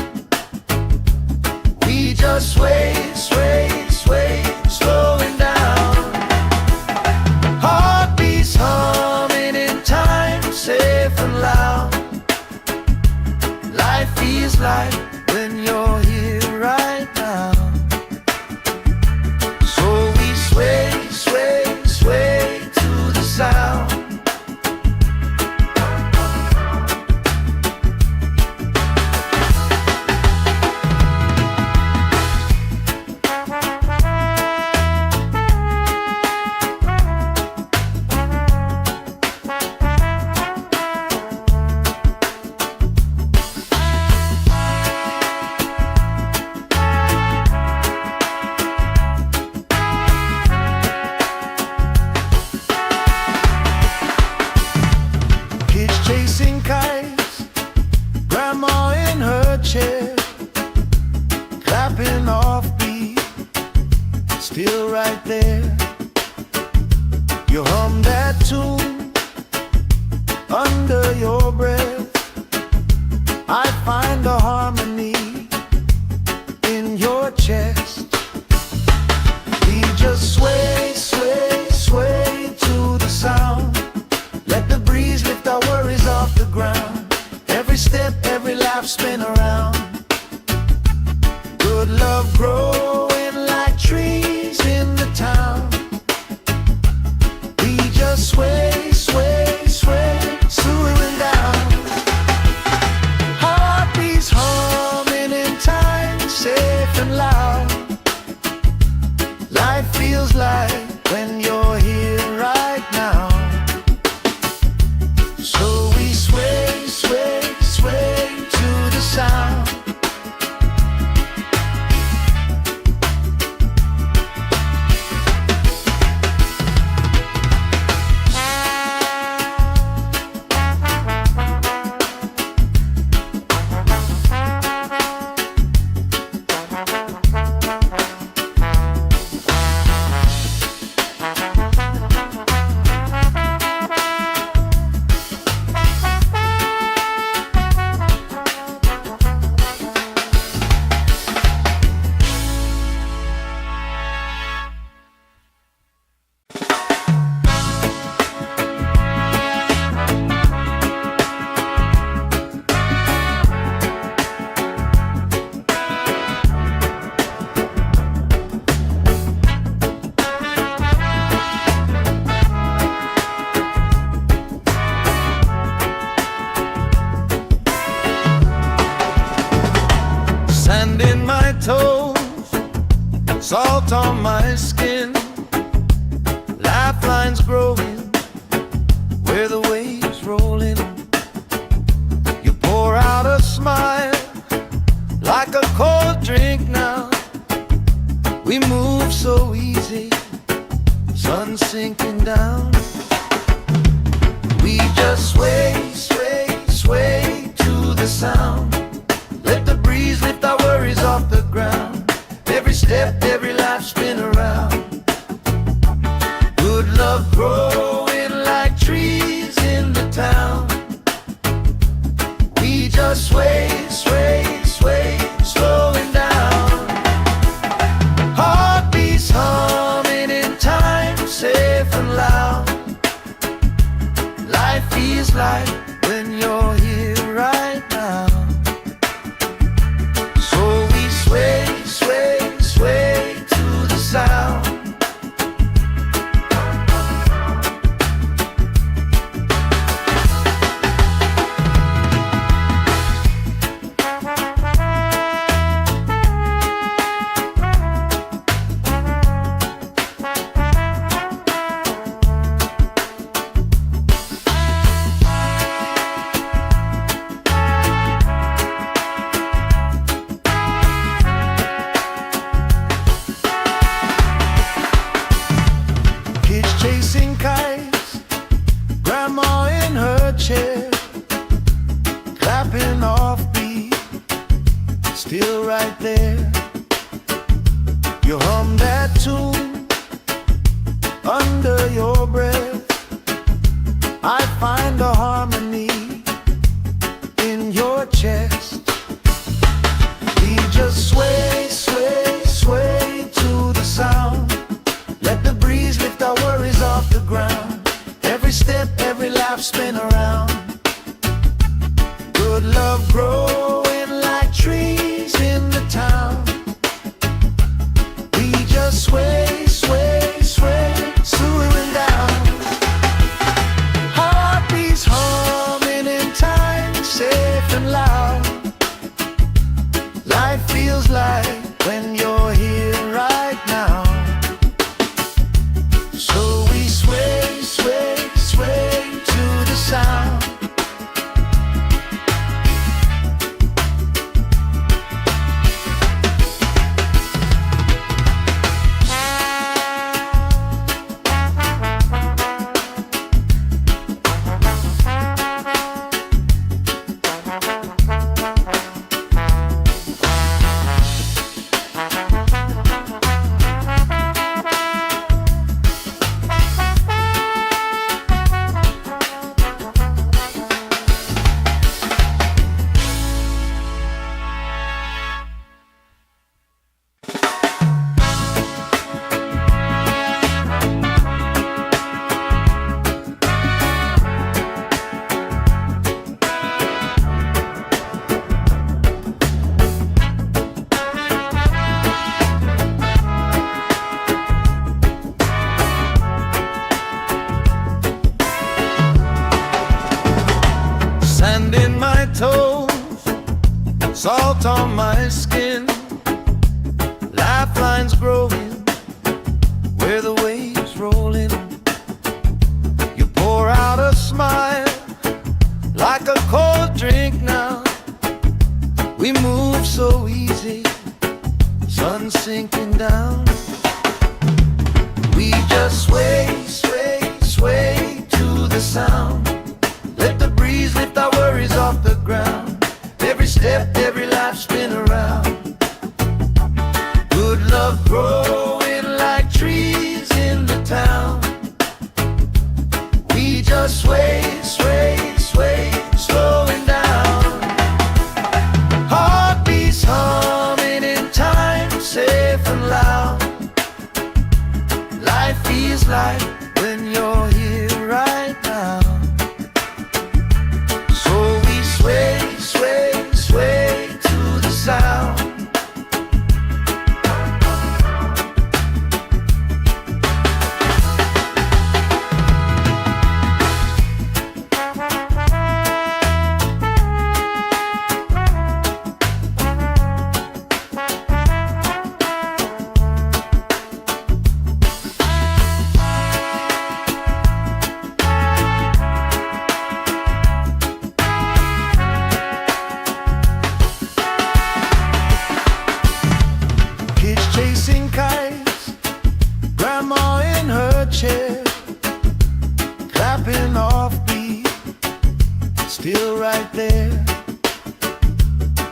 still right there. You hum that tune under your breath. I find the harmony in your chest. We just sway, sway, sway to the sound. Let the breeze lift our worries off the ground. Every step, every laugh, spin around. Good love growing like trees in the town. We just sway, sway, sway, swooing down. Heartbeats humming in time, safe and loud. Life feels like when you're here right now. So we sway, sway, sway to the sound. Sand in my toes, salt on my skin, lifelines growing where the waves roll in. You pour out a smile like a cold drink now. We move so easy, sun sinking down. We just sway, sway, sway to the sound. Let the breeze lift our worries off the ground. Every step, every life, spin around. Good love growing like trees in the town. We just sway, sway, sway, slowing down. Heartbeats humming in time, safe and loud. Life feels like when you're here right now. Sway, sway, sway to the sound. Chasing kites, grandma in her chair, clapping off beat, still right there. You hum that tune under your breath. I find the harmony in your chest. We just sway, sway, sway to the sound. Let the breeze lift our worries off the ground. Every step, every laugh, spin around. Good love growing like trees in the town. We just sway, sway, sway, swooing down. Heartbeats humming in time, safe and loud. salt on my skin, lifelines growing where the waves rolling. You pour out a smile like a cold drink now. We move so easy, sun sinking down. We just sway, sway, sway to the sound. Let the breeze lift our worries off the ground. Every step, every life spin around. Good love growing like trees in the town. We just sway, sway, sway, slowing down. Heartbeats humming in time, safe and loud. Life feels like when you're here right now. So we sway, sway, sway to the sound. Chasing kites, grandma in her chair, clapping off beat, still right there.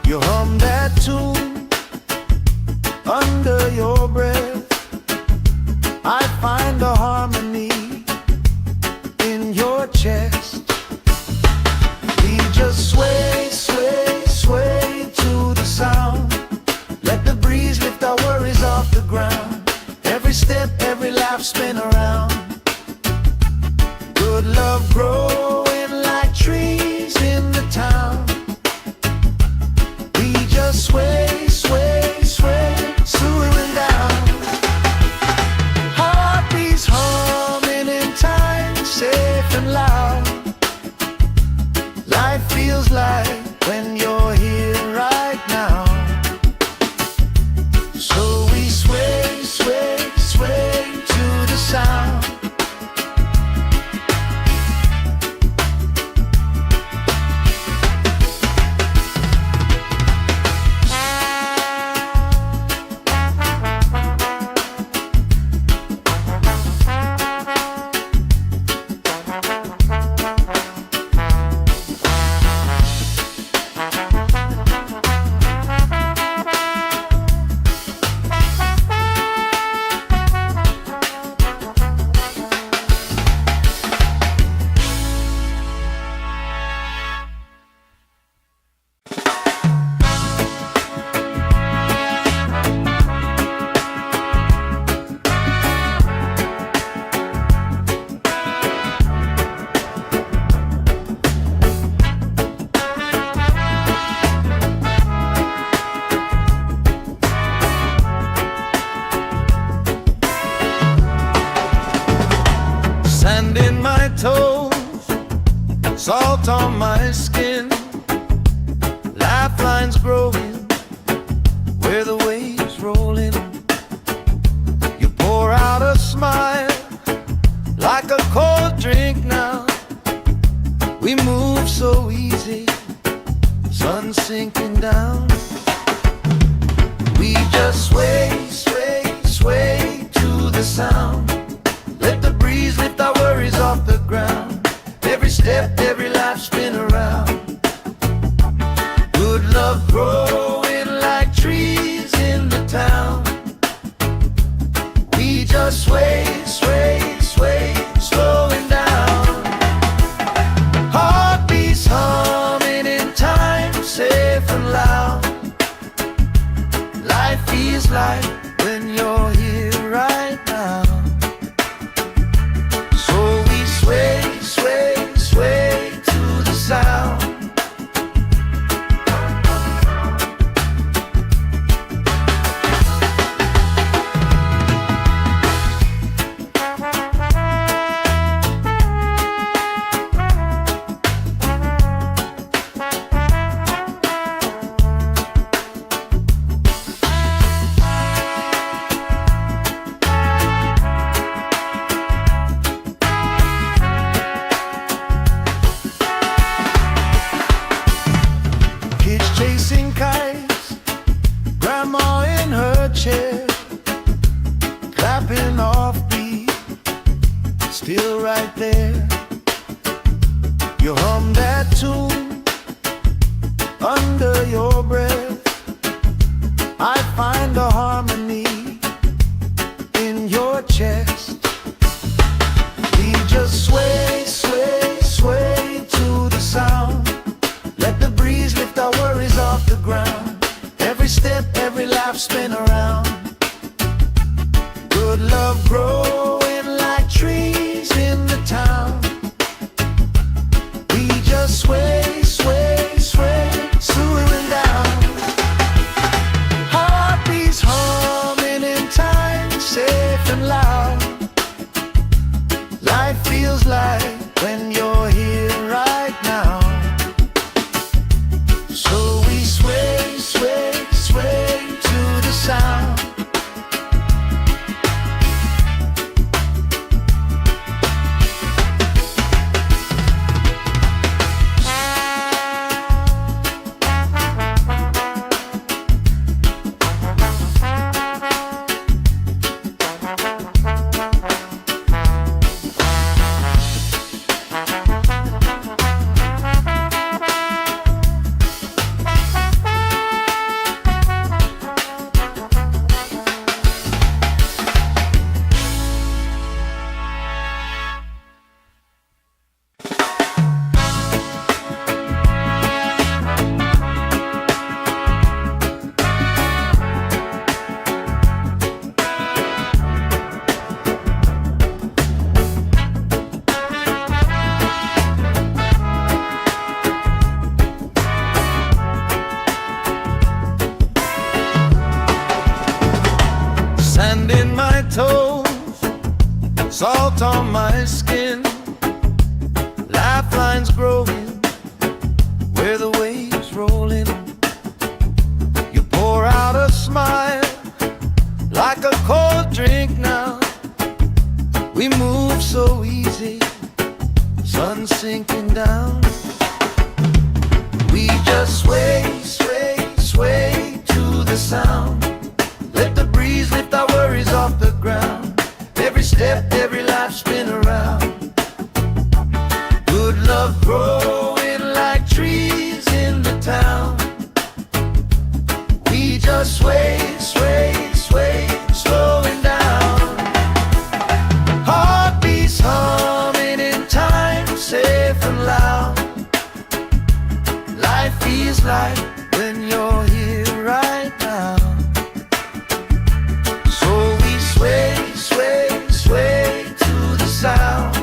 You hum that tune under your breath. I find a harmony in your chest. We just sway, sway, sway to the sound. Let the breeze lift our worries off the ground. Every step, every life spin around. Good love growing like trees in the town. We just sway, sway, sway, slowing down. Heartbeats humming in time, safe and loud. Life feels like when you're here right now. So we sway, sway, sway to the sound. Sand in my toes, salt on my skin, lifelines growing where the waves rolling. You pour out a smile like a cold drink now. We move so easy, sun sinking down. We just sway, sway, sway to the sound. Let the breeze lift our worries off the ground. Every step, every life spin around. Good love growing like trees in the town. We just sway, sway, sway, slowing down. Heartbeats humming in time, safe and loud. Life feels like when you're here right now. So we sway, sway, sway to the sound. still right there. You hum that tune under your breath. I find a harmony in your chest. We just sway, sway, sway to the sound. Let the breeze lift our worries off the ground. Every step, every laugh, spin around. Good love growing like trees in the town. We just sway, sway, sway, swooing down. Heartbeats humming in time, safe and loud. Life feels like when you're here right now. So we sway, sway, sway to the sound. Sand in my toes, salt on my skin, lifelines growing where the waves roll in. You pour out a smile like a cold drink now. We move so easy, sun sinking down. We just sway, sway, sway to the sound. Let the breeze lift our worries off the ground. Every step, every life, spin around. Good love growing like trees in the town. We just sway, sway, sway, slowing down. Heartbeats humming in time, safe and loud. Life feels like when you're here right now. Sway, sway, sway to the sound.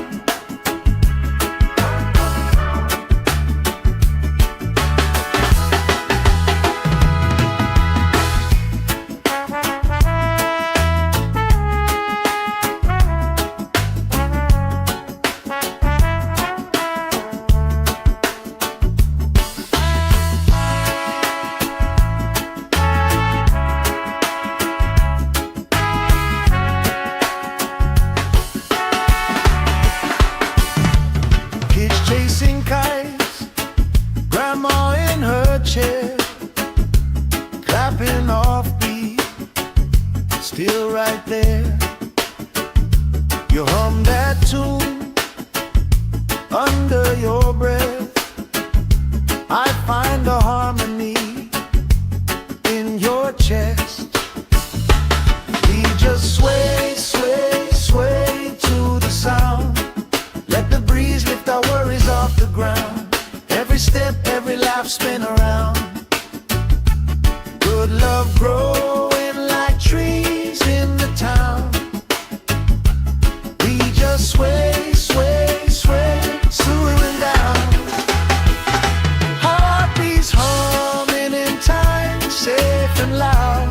Chasing kites, grandma in her chair, clapping off beat, still right there. You hum that tune under your breath. I find a harmony in your chest. We just sway, sway, sway to the sound. Let the breeze lift our worries off the ground. Every step, every laugh, spin around. Good love growing like trees in the town. We just sway, sway, sway, swooing down. Heartbeats humming in time, safe and loud.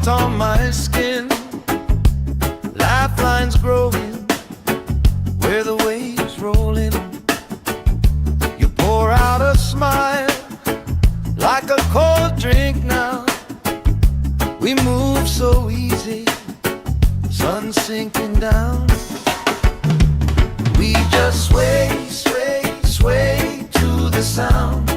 salt on my skin, lifelines growing where the waves rolling. You pour out a smile like a cold drink now. We move so easy, sun sinking down. We just sway, sway, sway to the sound.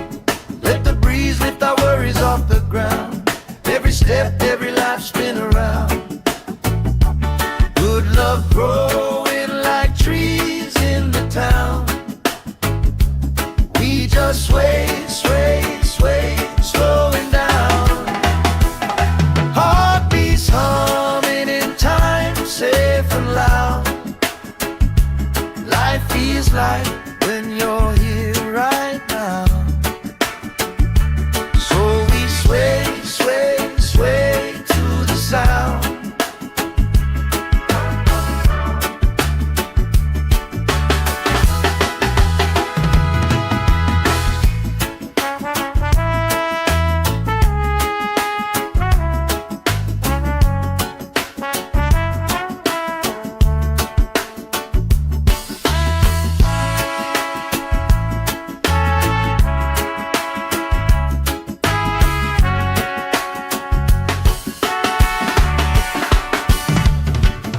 Let the breeze lift our worries off the ground. Every step, every life spin around. Good love growing like trees in the town. We just sway, sway, sway, slowing down. Heartbeats humming in time, safe and loud. Life feels like when you're here right now. So we sway, sway, sway to the sound.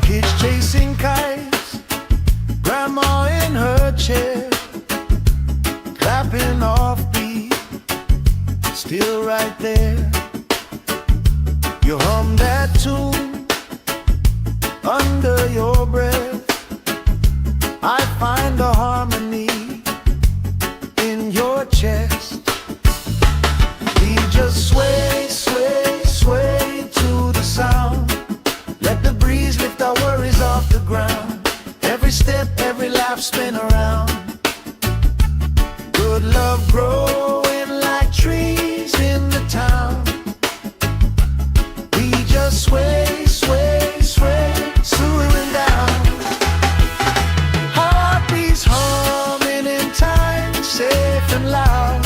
Kids chasing kites, grandma in her chair, clapping off beat, still right there. You hum that tune under your breath. I find a harmony in your chest. We just sway, sway, sway to the sound. Let the breeze lift our worries off the ground. Every step, every life spin around. Good love growing like trees in the town. We just sway, sway, sway, slowing down. Heartbeats humming in time, safe and loud.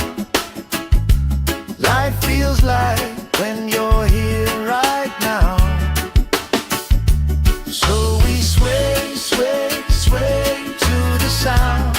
Life feels like when you're here right now. So we sway, sway, sway to the sound.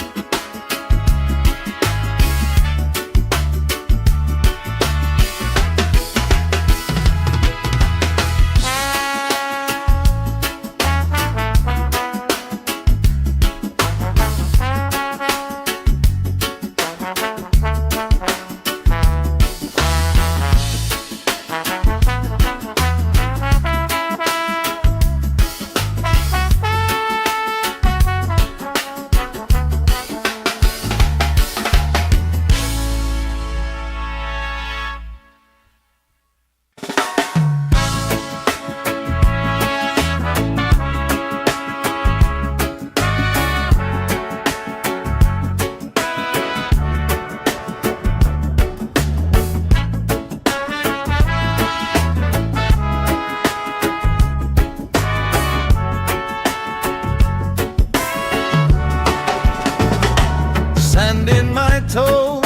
Sand in my toes,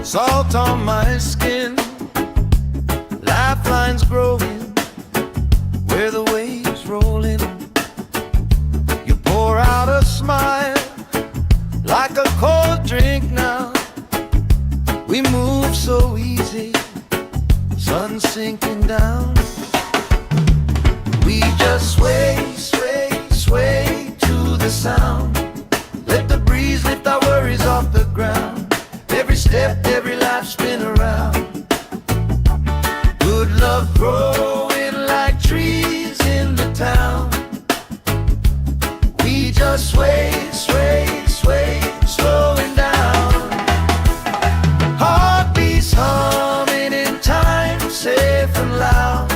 salt on my skin, lifelines growing where the waves rolling. You pour out a smile like a cold drink now. We move so easy, sun sinking down. We just sway, sway, sway to the sound. Let the breeze lift our worries off the ground. Every step, every life spin around. Good love growing like trees in the town. We just sway, sway, sway, slowing down. Heartbeats humming in time, safe and loud.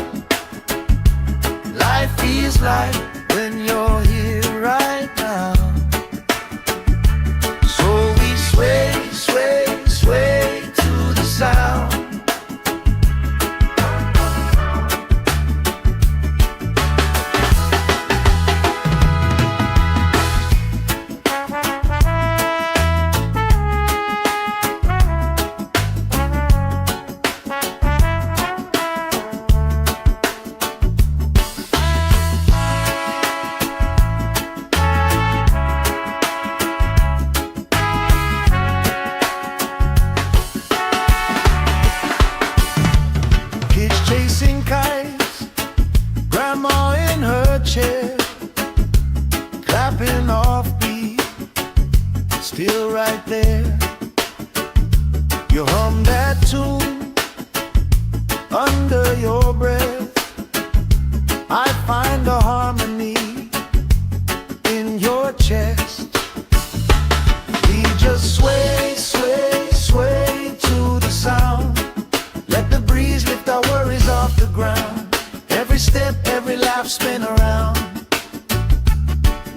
Life feels like when you're here right now. So we sway, sway, sway to the sound. Grandma in her chair, clapping off beat, still right there. You hum that tune under your breath. I find a harmony in your chest. We just sway, sway, sway to the sound. Let the breeze lift our worries off the ground. Every step, every laugh, spin around.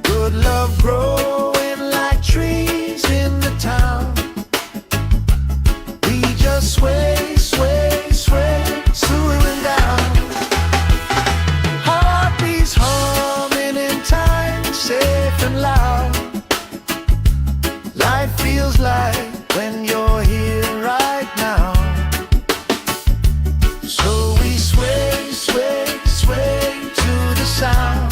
Good love growing like trees in the town. We just sway, sway, sway, swaying down. Heartbeats humming in time, safe and loud. Life feels like when you're here right now. So we sway, sway, sway to the sound.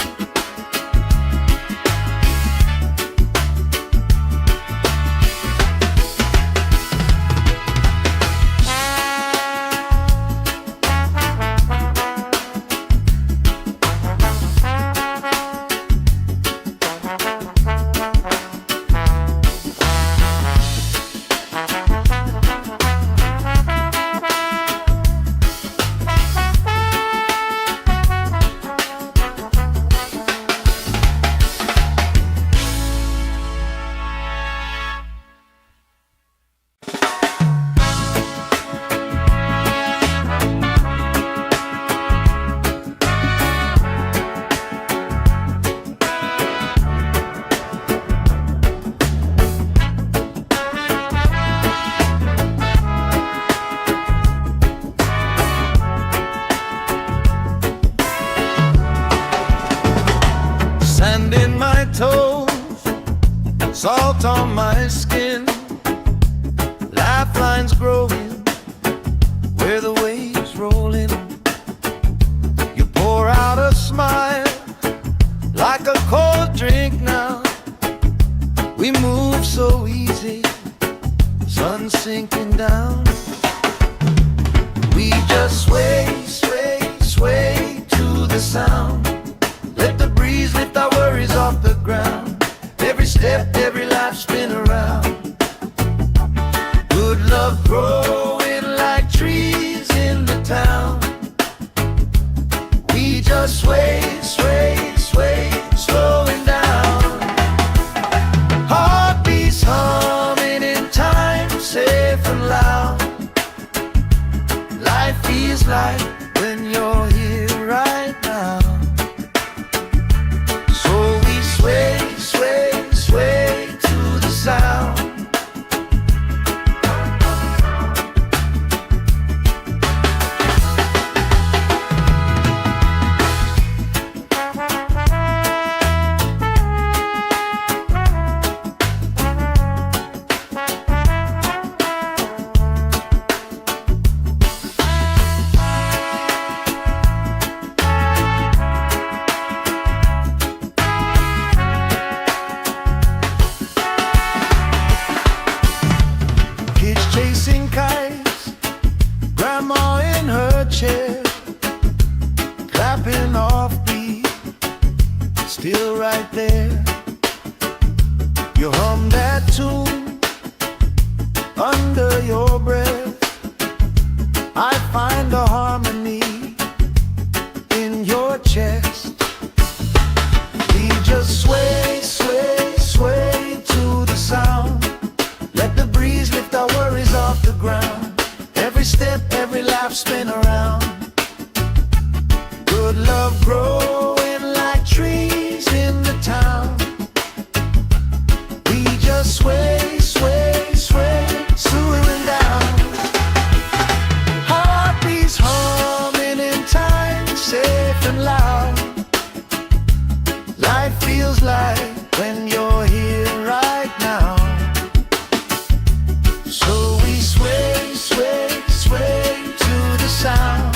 Sand in my toes, salt on my skin, lifelines growing where the waves rolling. You pour out a smile like a cold drink now. We move so easy, sun sinking down. We just sway, sway, sway to the sound. Let the breeze lift our worries off the ground. Every step, every life, spin around. Good love growing like trees in the town. We just sway, sway, sway, slowing down. Heartbeats humming in time, safe and loud. Life feels like when you're here right now. Sway, sway, sway to the sound. Chasing kites, grandma in her chair, clapping off beat, still right there. You hum that tune under your breath. I find a harmony in your chest. We just sway, sway, sway to the sound. Let the breeze lift our worries off the ground. Every step, every laugh, spin around. Good love growing like trees in the town. We just sway, sway, sway, swaying down. Heartbeats humming in time, safe and loud. Life feels like when you're here right now. So we sway, sway, sway to the sound.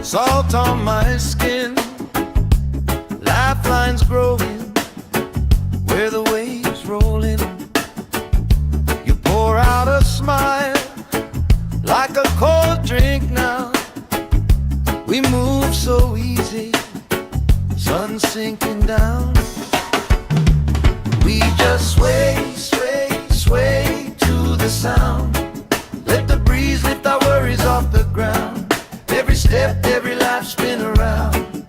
Salt on my skin, lifelines growing where the waves rolling. You pour out a smile like a cold drink now. We move so easy, sun sinking down. We just sway, sway, sway to the sound. Let the breeze lift our worries off the ground. Every step, every life spin around.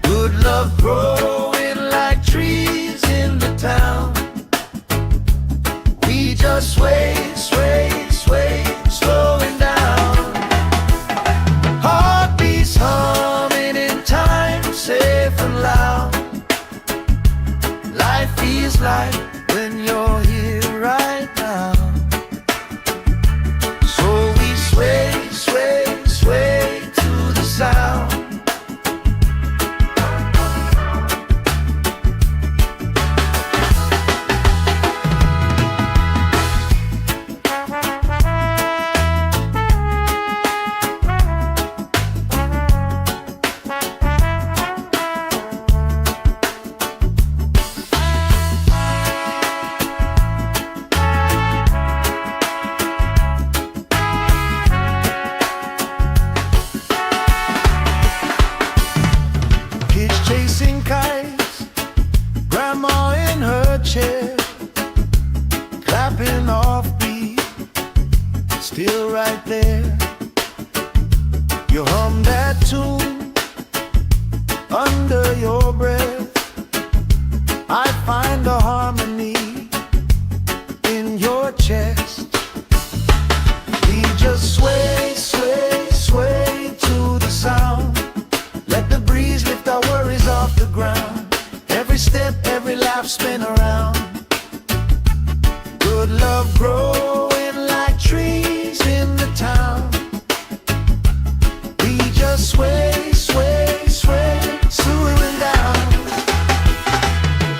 Good love growing like trees in the town. We just sway, sway, sway, slowing down. Heartbeats humming in time, safe and loud. Life feels like when you're here right now. So we sway, sway, sway to the sound. Chasing kites, grandma in her chair, clapping off beat, still right there. You hum that tune under your breath. I find a harmony in your chest. We just sway, sway, sway to the sound. Let the breeze lift our worries off the ground. Every step, every laugh spin around. Good love growing like trees in the town. We just sway, sway, sway, slowing down.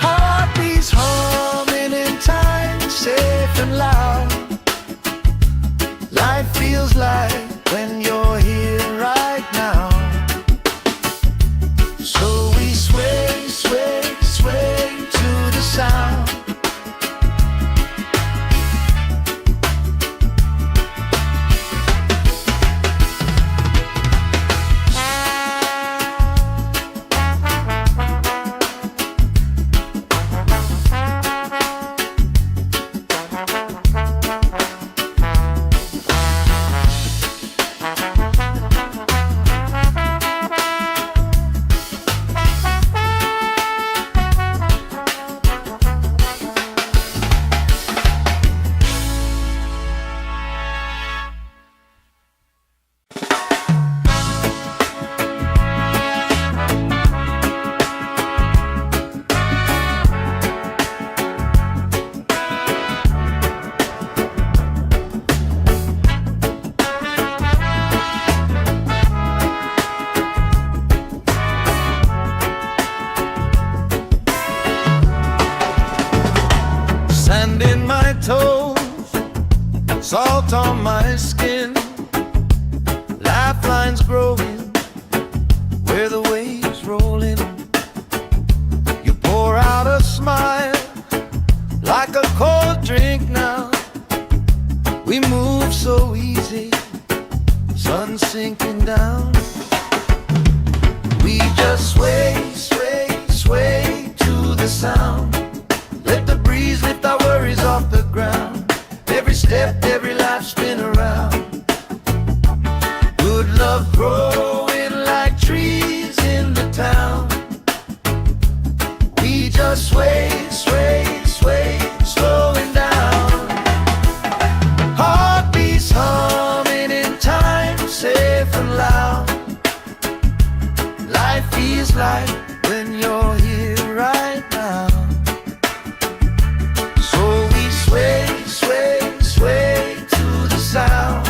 Heartbeats humming in time, safe and loud. Life feels like when you're here right now. So we sway, sway, sway to the sound. Sand in my toes, salt on my skin, lifelines growing where the waves rolling. You pour out a smile like a cold drink now. We move so easy, sun sinking down. We just sway, sway, sway to the sound. Let the breeze lift our worries off the ground. Every step, every life spin around. Good love growing like trees in the town. We just sway, sway, sway, slowing down. Heartbeats humming in time, safe and loud. Life feels like when you're here right now. So we sway, sway, sway to the sound.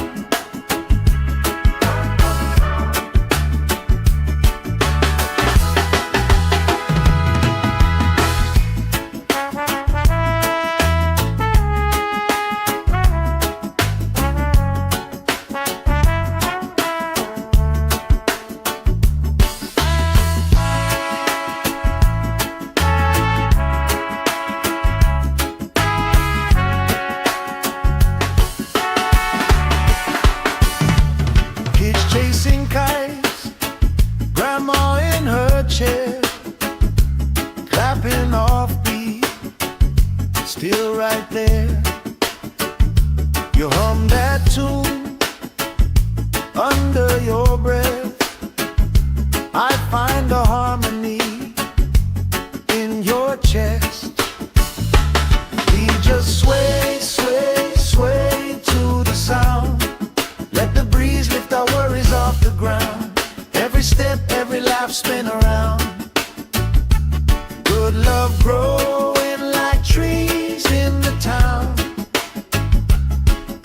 under your breath. I find a harmony in your chest. We just sway, sway, sway to the sound. Let the breeze lift our worries off the ground. Every step, every laugh, spin around. Good love growing like trees in the town.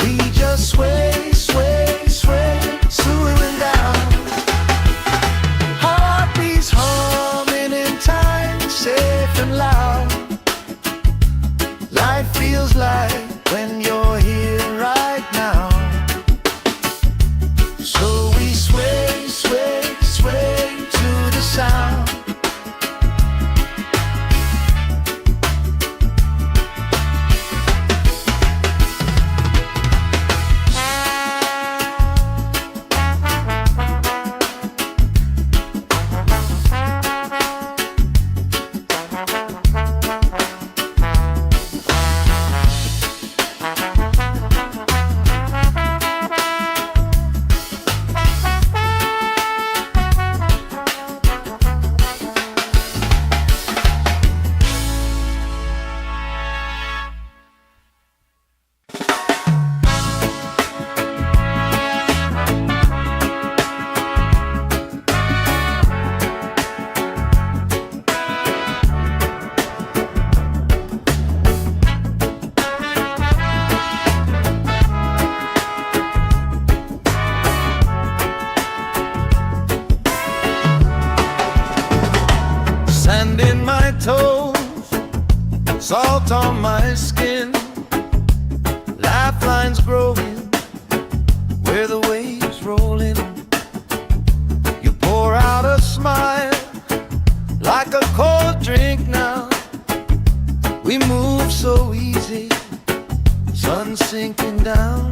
We just sway, sway, sway, swooing down. Heartbeats humming in time, safe and loud. Life feels like when you're here right now. So we sway, sway, sway to the sound. Sand in my toes, salt on my skin, lifelines growing where the waves rolling. You pour out a smile like a cold drink now. We move so easy, sun sinking down.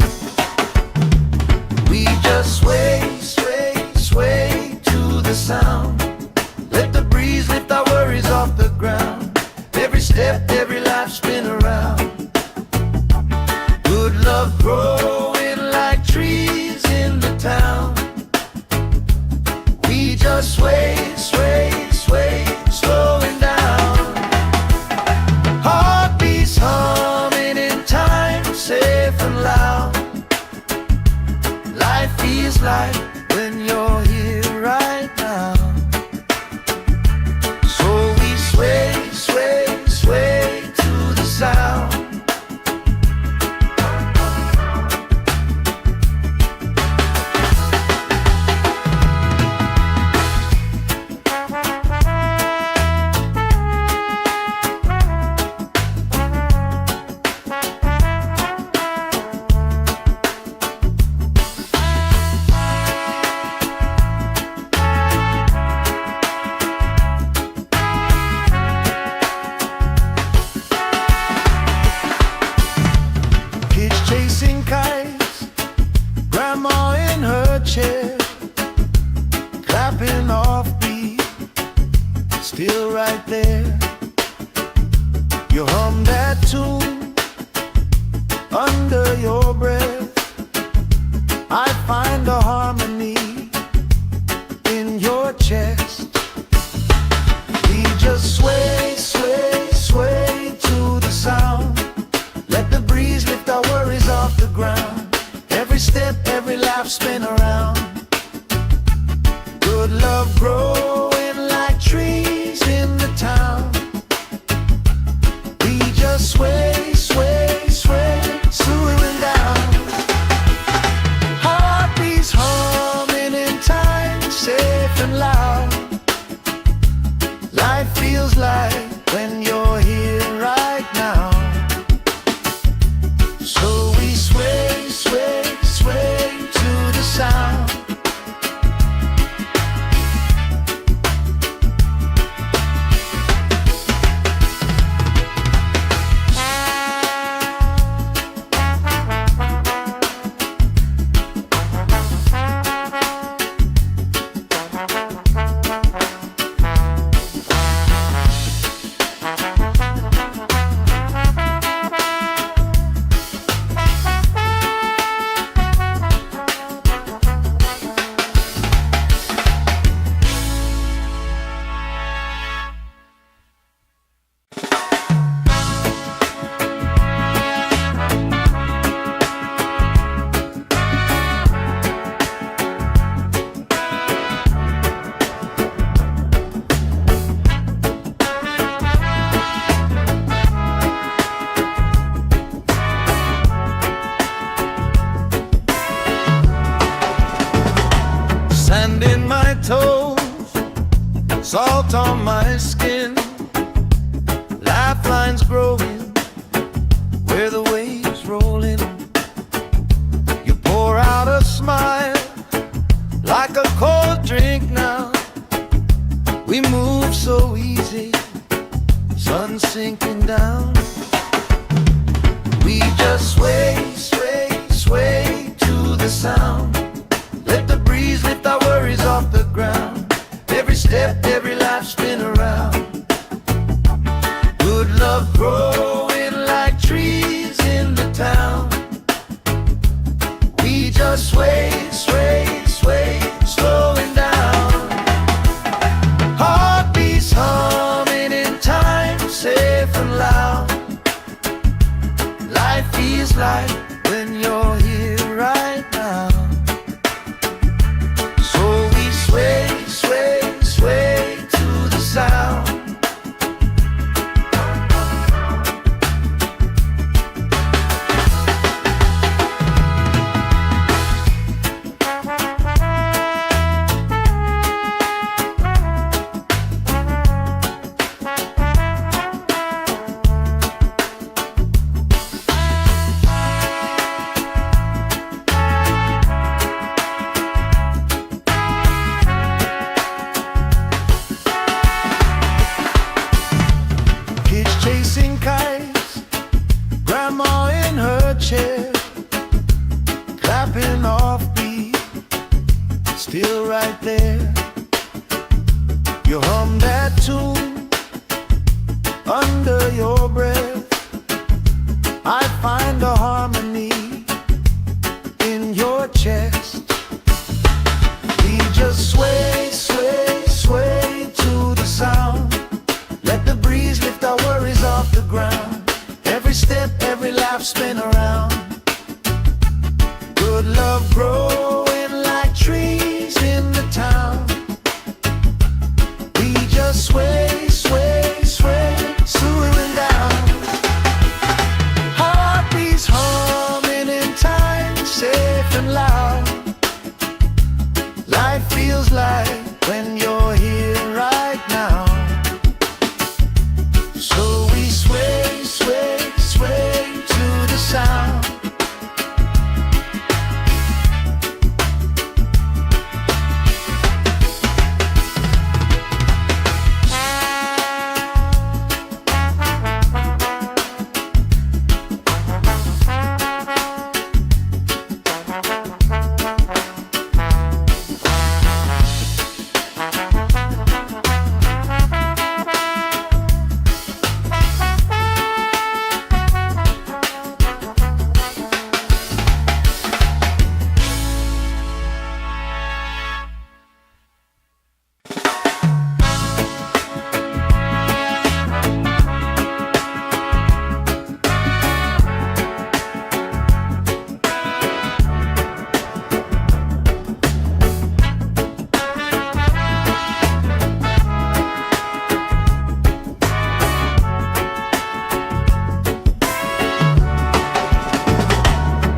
We just sway, sway, sway to the sound. Let the breeze lift our worries off the ground. Every step, every life, spin around. Good love growing like trees in the town. We just sway, sway, sway, slowing down. Heartbeats humming in time, safe and loud. Life feels like when you're here right now. Sway, sway, sway to the sound. Chasing kites, grandma in her chair, clapping off beat, still right there. You hum that tune under your breath. I find a harmony in your chest. We just sway, sway, sway to the sound. Let the breeze lift our worries off the ground. Every step, every laugh, spin around. Good love growing like trees in the town. We just sway, sway, sway, swooing down. Heartbeats humming Sand in my toes, salt on my skin, lifelines growing where the waves roll in. You pour out a smile like a cold drink now. We move so easy, sun sinking down. We just sway, sway, sway to the sound. Let the breeze lift our worries off the ground. Every step, every life spin around. Good love growing like trees in the town. We just sway, sway, sway, slowing down. Heartbeats humming in time, safe and loud. Life feels like when you're here right now. So we sway, sway, sway to the sound. Chasing kites, grandma in her chair, clapping off beat, still right there. You hum that tune under your breath. I find a harmony in your chest. We just sway, sway, sway to the sound. Let the breeze lift our worries off the ground. Every step, every life spin around. Good love growing like trees in the town. We just sway, sway, sway, slowing down. Heartbeats humming in time, safe and loud. Life feels like when you're here right now. So we sway, sway, sway to the sound.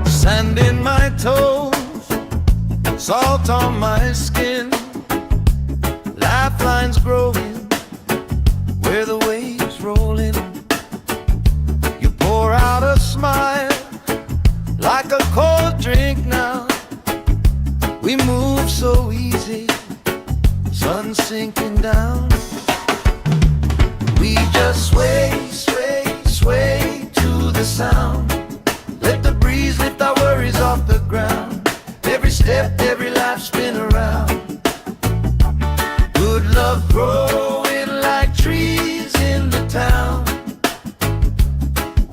Sand in my toes, salt on my skin, lifelines growing where the waves roll in. You pour out a smile like a cold drink now. We move so easy, sun sinking down. We just sway, sway, sway to the sound. Let the breeze lift our worries off the ground. Every step, every life spin around. Good love growing like trees in the town.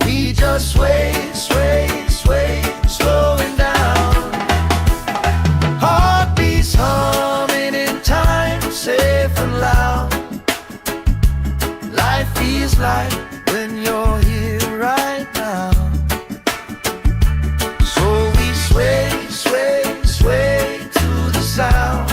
We just sway, sway, sway, slowing down. Heartbeats humming in time, safe and loud. Life feels like when you're here right now. So we sway, sway, sway to the sound.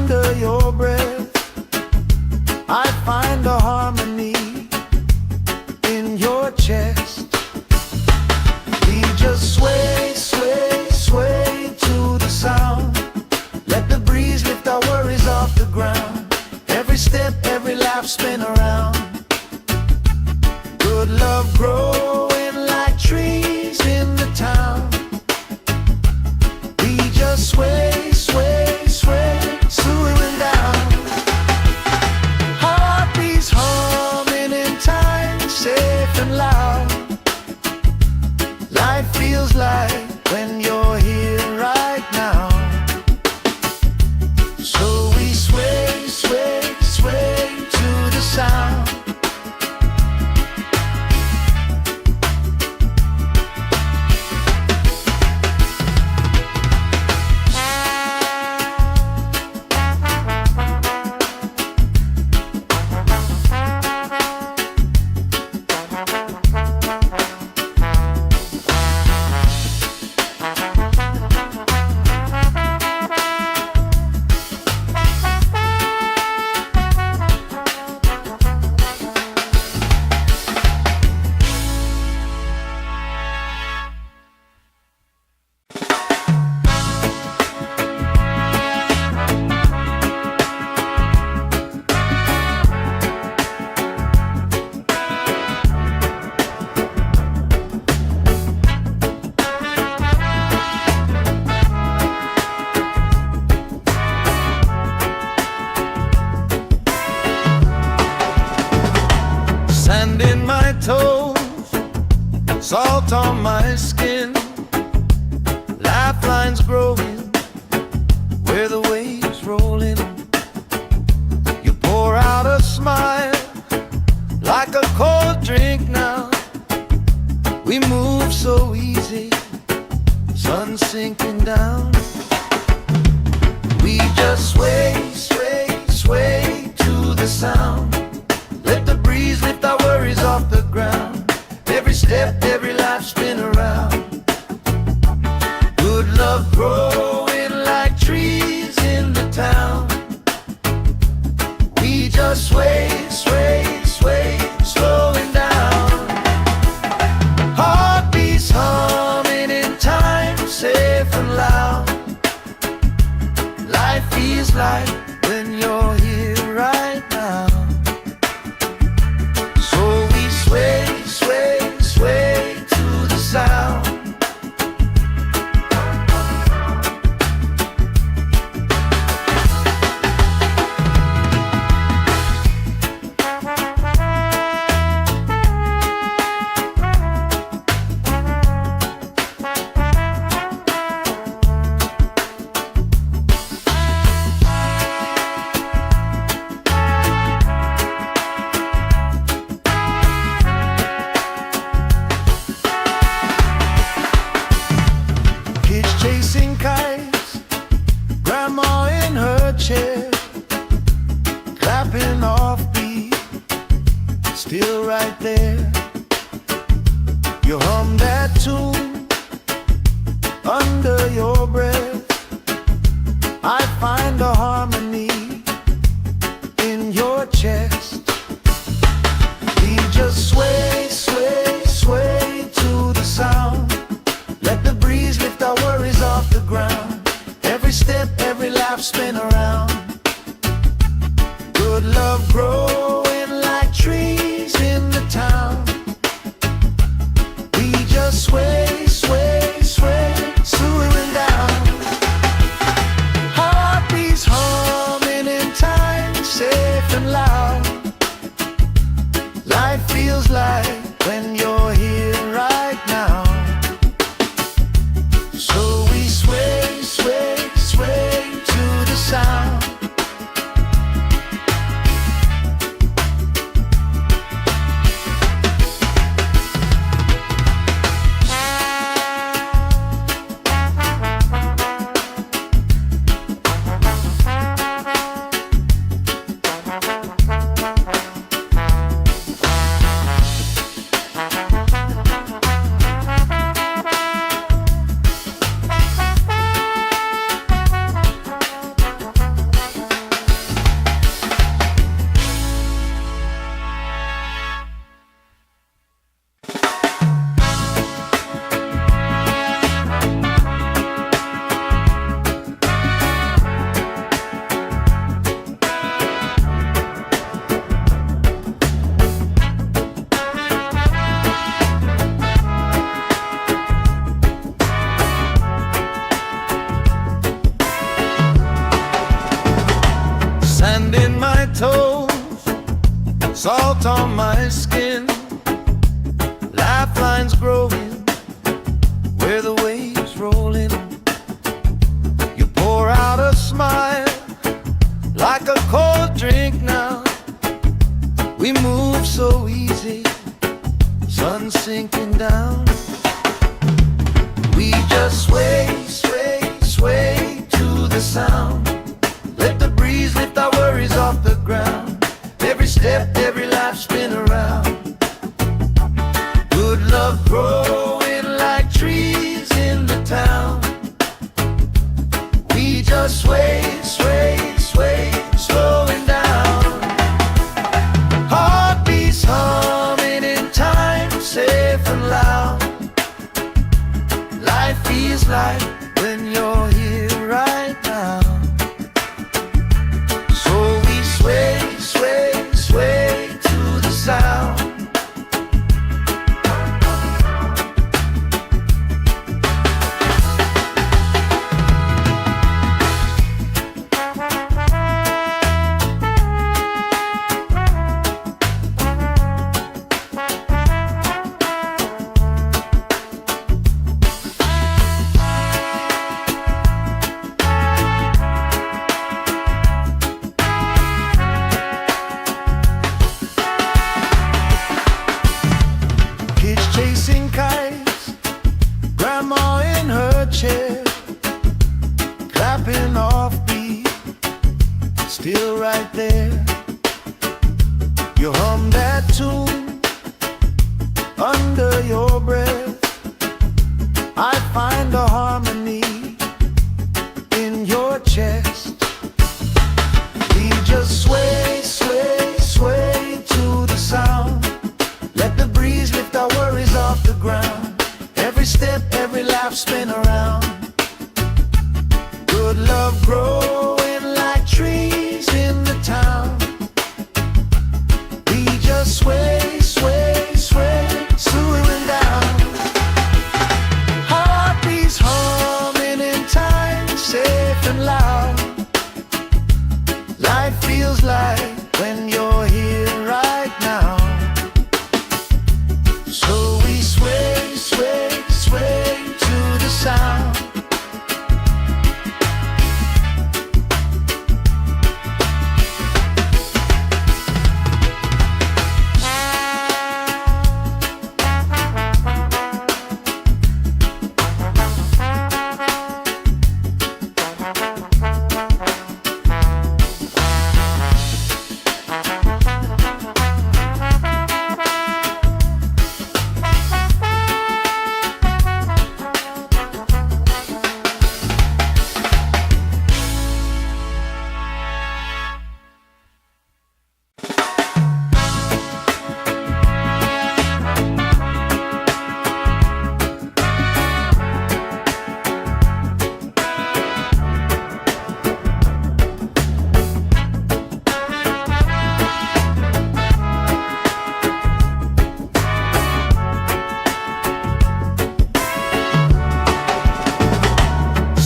under your breath. I find a harmony in your chest. We just sway, sway, sway to the sound. Let the breeze lift our worries off the ground. Every step, every laugh, spin around. Good love growing like trees in the town. We just sway, sway, sway, swooing down. Heartbeats humming in time, safe and loud. Life feels like when you're here right now. So we sway, sway, sway to the sound. Sand in my toes, salt on my skin, lifelines growing where the waves roll in. You pour out a smile like a cold drink now. We move so easy, sun sinking down. We just sway, sway, sway to the sound. Let the breeze lift our worries off the ground. Every step, every life, spin around. Good love growing like trees in the town. We just sway, sway, sway, slowing down. Heartbeats humming in time, safe and loud. Life feels like when you're here right now. So we sway, sway, sway to the sound. Chasing kites, grandma in her chair, clapping off beat, still right there. You hum that tune under your breath. I find a harmony in your chest. We just sway, sway, sway to the sound. Let the breeze lift our worries off the ground. Every step, every laugh, spin around. Good love growing like trees in the town. We just sway, sway, sway, swooing down. Heartbeats humming in time, safe and loud. Life feels like when you're here right now. So we sway, sway, sway to the sound. Sand in my toes, salt on my skin, lifelines growing where the waves roll in. You pour out a smile like a cold drink now. We move so easy, sun sinking down. We just sway, sway, sway to the sound. Let the breeze lift our worries off the ground. Every step, every life spin around. Good love growing like trees in the town. We just sway, sway, sway, slowing down. Heartbeats humming in time, safe and loud. Life feels like when you're here right now. So we sway, sway, sway to the sound. Chasing kites, grandma in her chair, clapping off beat, still right there. You hum that tune under your breath. I find a harmony in your chest. We just sway, sway, sway to the sound. Let the breeze lift our worries off the ground. Every step, every life spin around. Good love growing like trees in the town. We just sway, sway, sway, slowing down. Heartbeats humming in time, safe and loud. Life feels like when you're here right now. So we sway, sway, sway to the sound.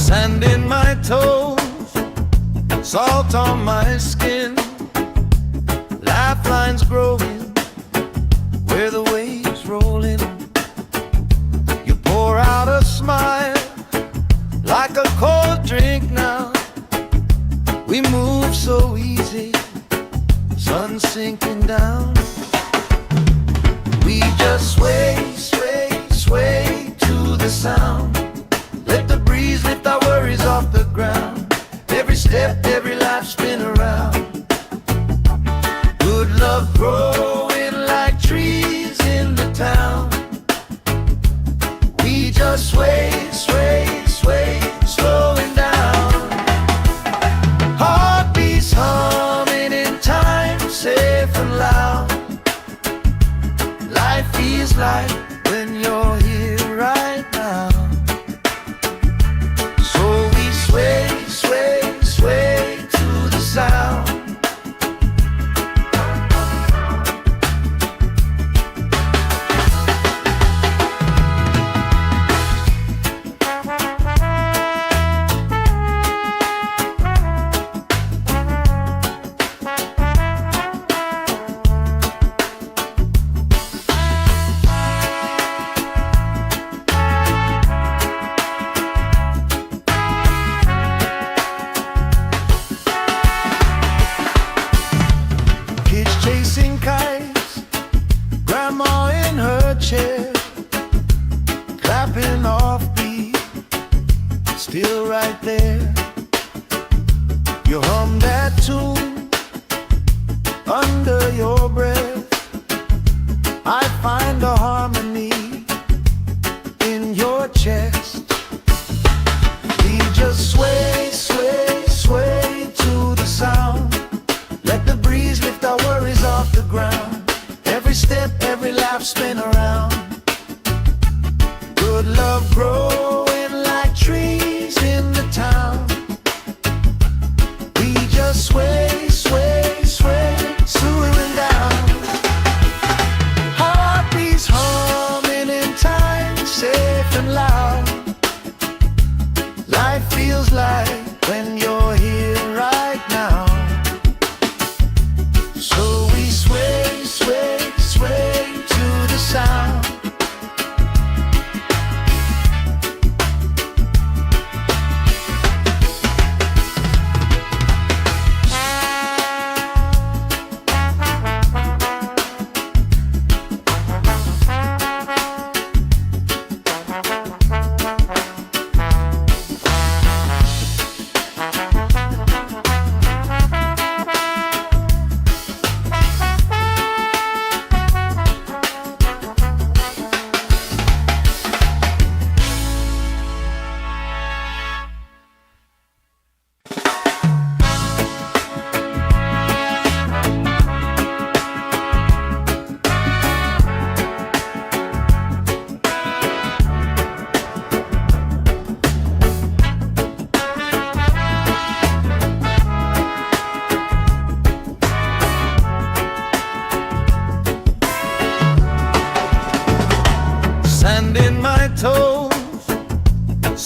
Sand in my toes, salt on my skin, lifelines growing where the waves roll in. You pour out a smile like a cold drink now. We move so easy, sun sinking down. We just sway, sway, sway to the sound. Let the breeze lift our worries off the ground. Every step, every life spin around. Good love growing like trees in the town. We just sway, sway, sway, slowing down. Heartbeats humming in time, safe and loud. Life feels like when you're here right now. So we sway, sway, sway to the sound.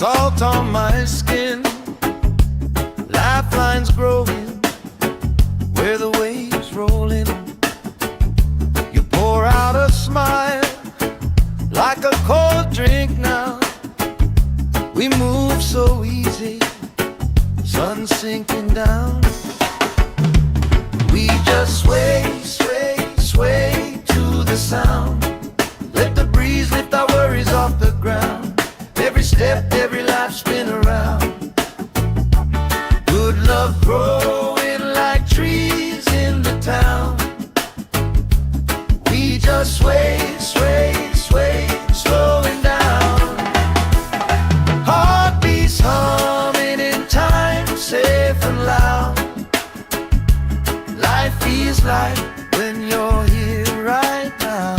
salt on my skin, lifelines growing where the waves roll in. You pour out a smile like a cold drink now. We move so easy, sun sinking down. We just sway, sway, sway to the sound. Let the breeze lift our worries off the ground. Every step, every life spin around. Good love growing like trees in the town. We just sway, sway, sway, slowing down. Heartbeats humming in time, safe and loud. Life feels like when you're here right now.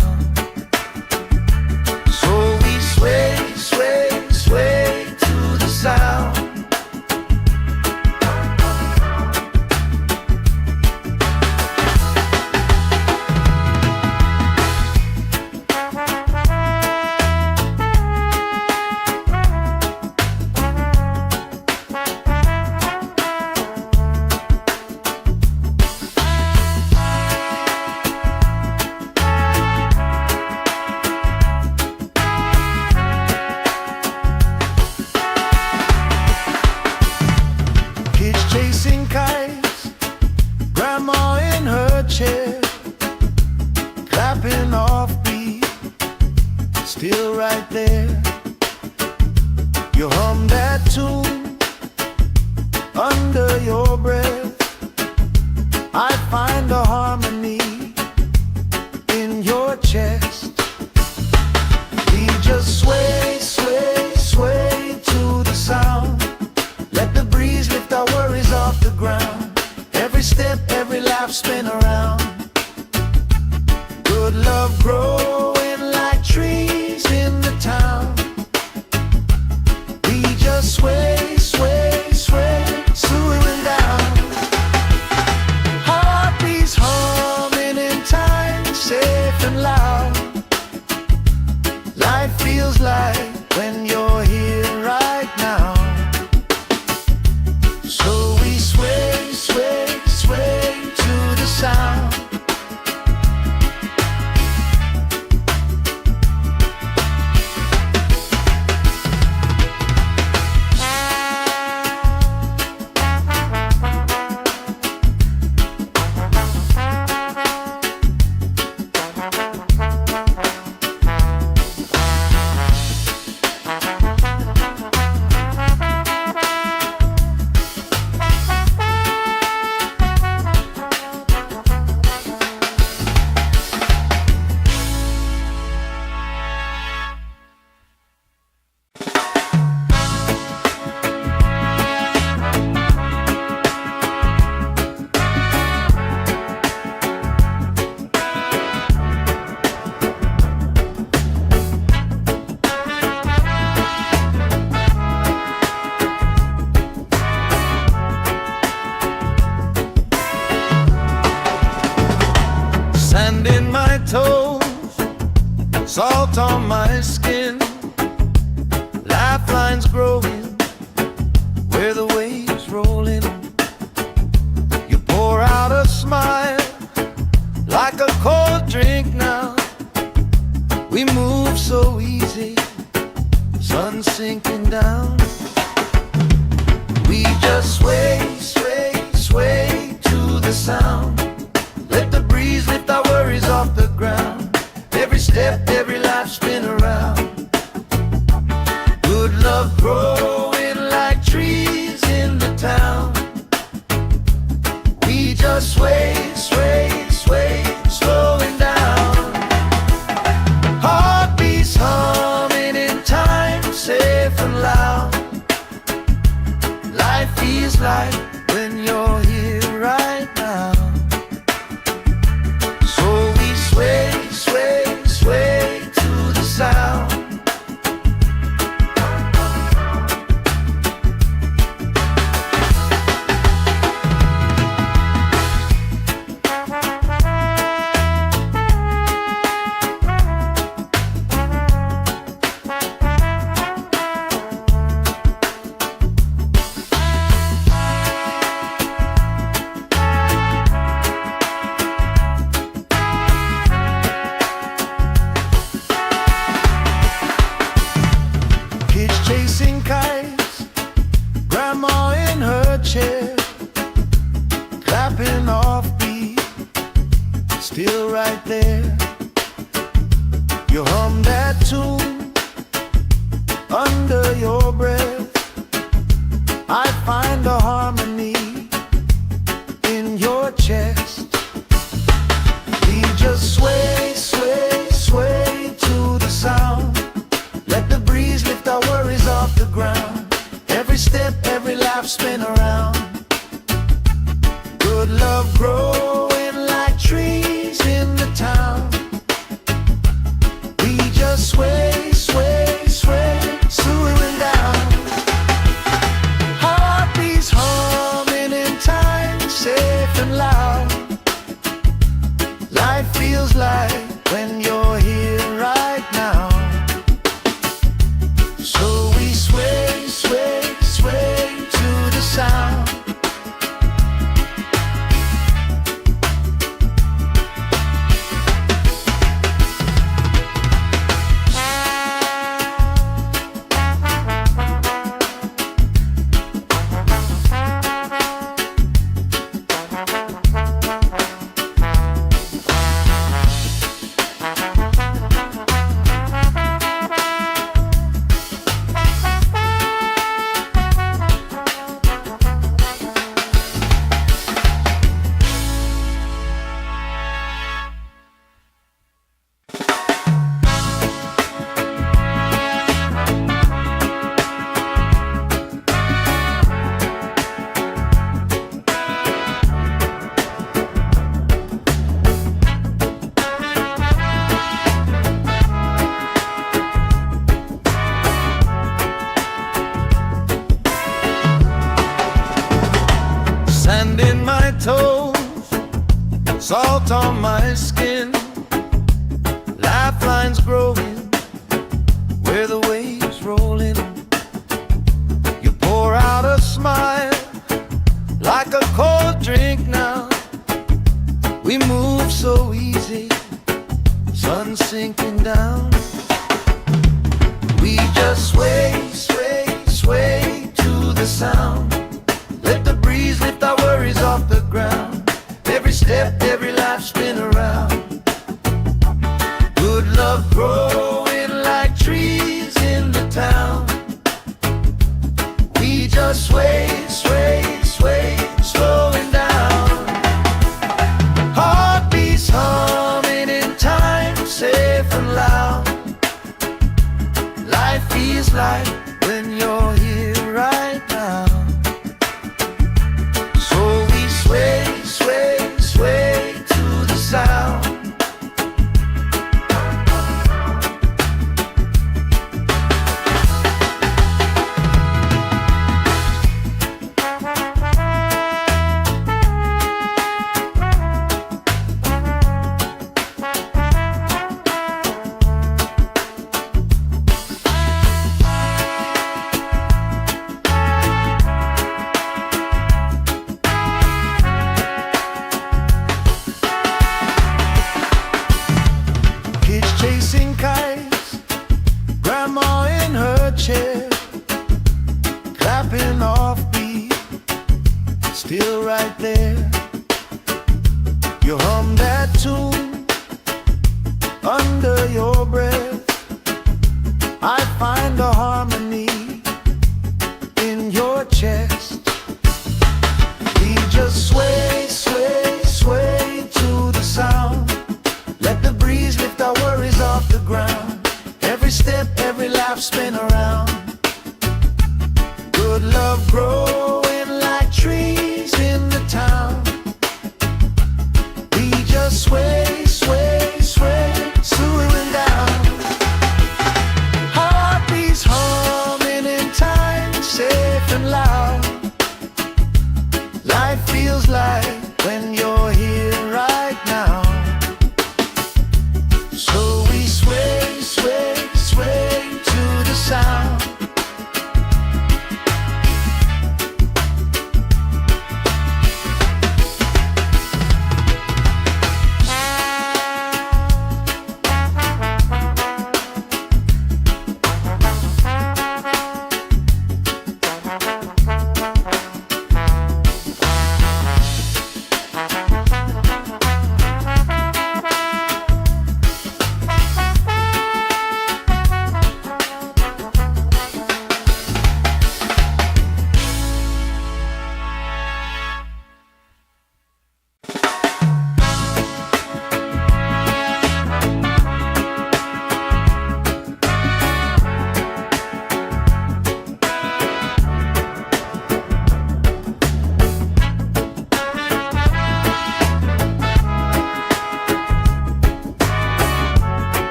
So we sway, sway, sway to the sound. Chasing kites, grandma in her chair, clapping off beat, still right there. You hum that tune under your breath. I find a harmony in your chest. We just sway, sway, sway to the sound. Let the breeze lift our worries off the ground. Every step, every life spin around. Good love growing like trees in the town. We just sway, sway, sway, slowing down. Heartbeats humming in time, safe and loud. Life feels like when you're here right now. So we sway, sway, sway to the sound. Sand in my toes, salt on my skin, lifelines growing where the waves roll in. You pour out a smile like a cold drink now. We move so easy, sun sinking down. We just sway, sway, sway to the sound. Let the breeze lift our worries off the ground. Every step, every life spin around. Good love growing like trees in the town. We just sway, sway, sway, slowing down. Heartbeats humming in time, safe and loud. Life feels like when you're here right now. So we sway, sway, sway to the sound. still right there. You hum that tune under your breath. I find a harmony in your chest. We just sway, sway, sway to the sound. Let the breeze lift our worries off the ground. Every step, every laugh, spin around. Good love growing like trees in the town. We just sway, sway, sway, swooing down. Heartbeats humming in time, safe and loud. Life feels like when you're here right now. So we sway, sway, sway to the sound. Sand in my toes, salt on my skin, lifelines growing where the waves roll in. You pour out a smile like a cold drink now. We move so easy, sun sinking down. We just sway, sway, sway to the sound. Let the breeze lift our worries off the ground. Every step, every laugh, spin around. Good love growing like trees in the town. We just sway, sway, sway, slowing down. Heartbeats humming in time, safe and loud. Life feels like when you're here right now. So we sway, sway, sway to the sound. Chasing kites, grandma in her chair, clapping off beat, still right there. You hum that tune under your breath. I find a harmony in your chest. We just sway, sway, sway to the sound. Let the breeze lift our worries off the ground. Every step, every laugh, spin around. Good love growing like trees in the town. We just sway, sway, sway, swooing down. Heartbeats humming in time, safe and loud. Life feels like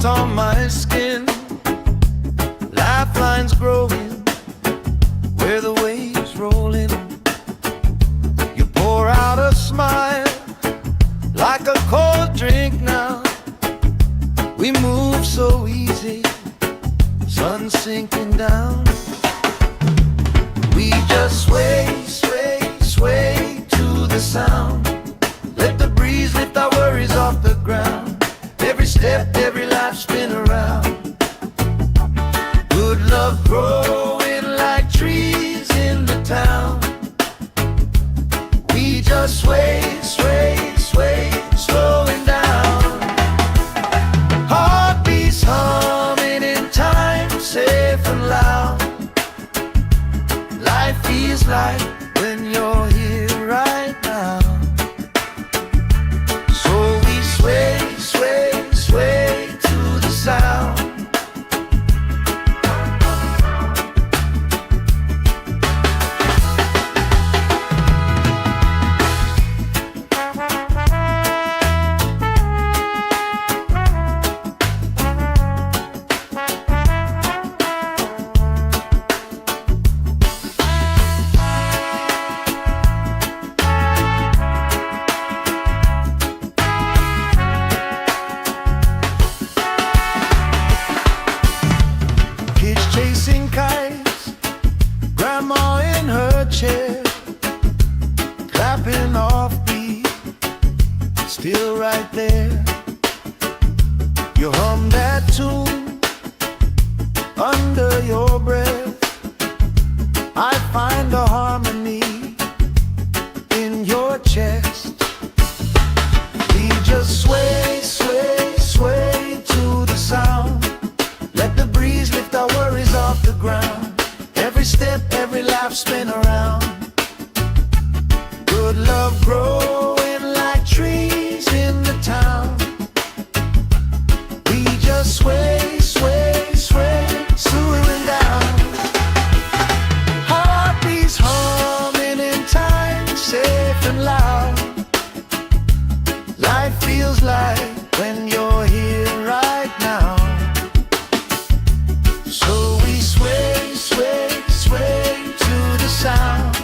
salt on my skin, lifelines growing where the waves rolling. You pour out a smile like a cold drink now. We move so easy, sun sinking down. We just sway, sway, sway to the sound. Let the breeze lift our worries off the ground. Every step, every life spin around. Good love growing like trees in the town. We just sway, sway, sway, slowing down. Heartbeats humming in time, safe and loud. Life feels like when you're here right now. So we sway, sway, sway to the sound. Chasing kites, grandma in her chair, clapping off beat, still right there. You hum that tune under your breath. I find a harmony in your chest. We just sway, sway, sway to the sound. Let the breeze lift our worries off the ground. Every step, every life spin around. Good love growing like trees in the town. We just sway, sway, sway, slowing down. Heartbeats humming in time, safe and loud. Life feels like when you're here right now. So we sway, sway, sway to the sound.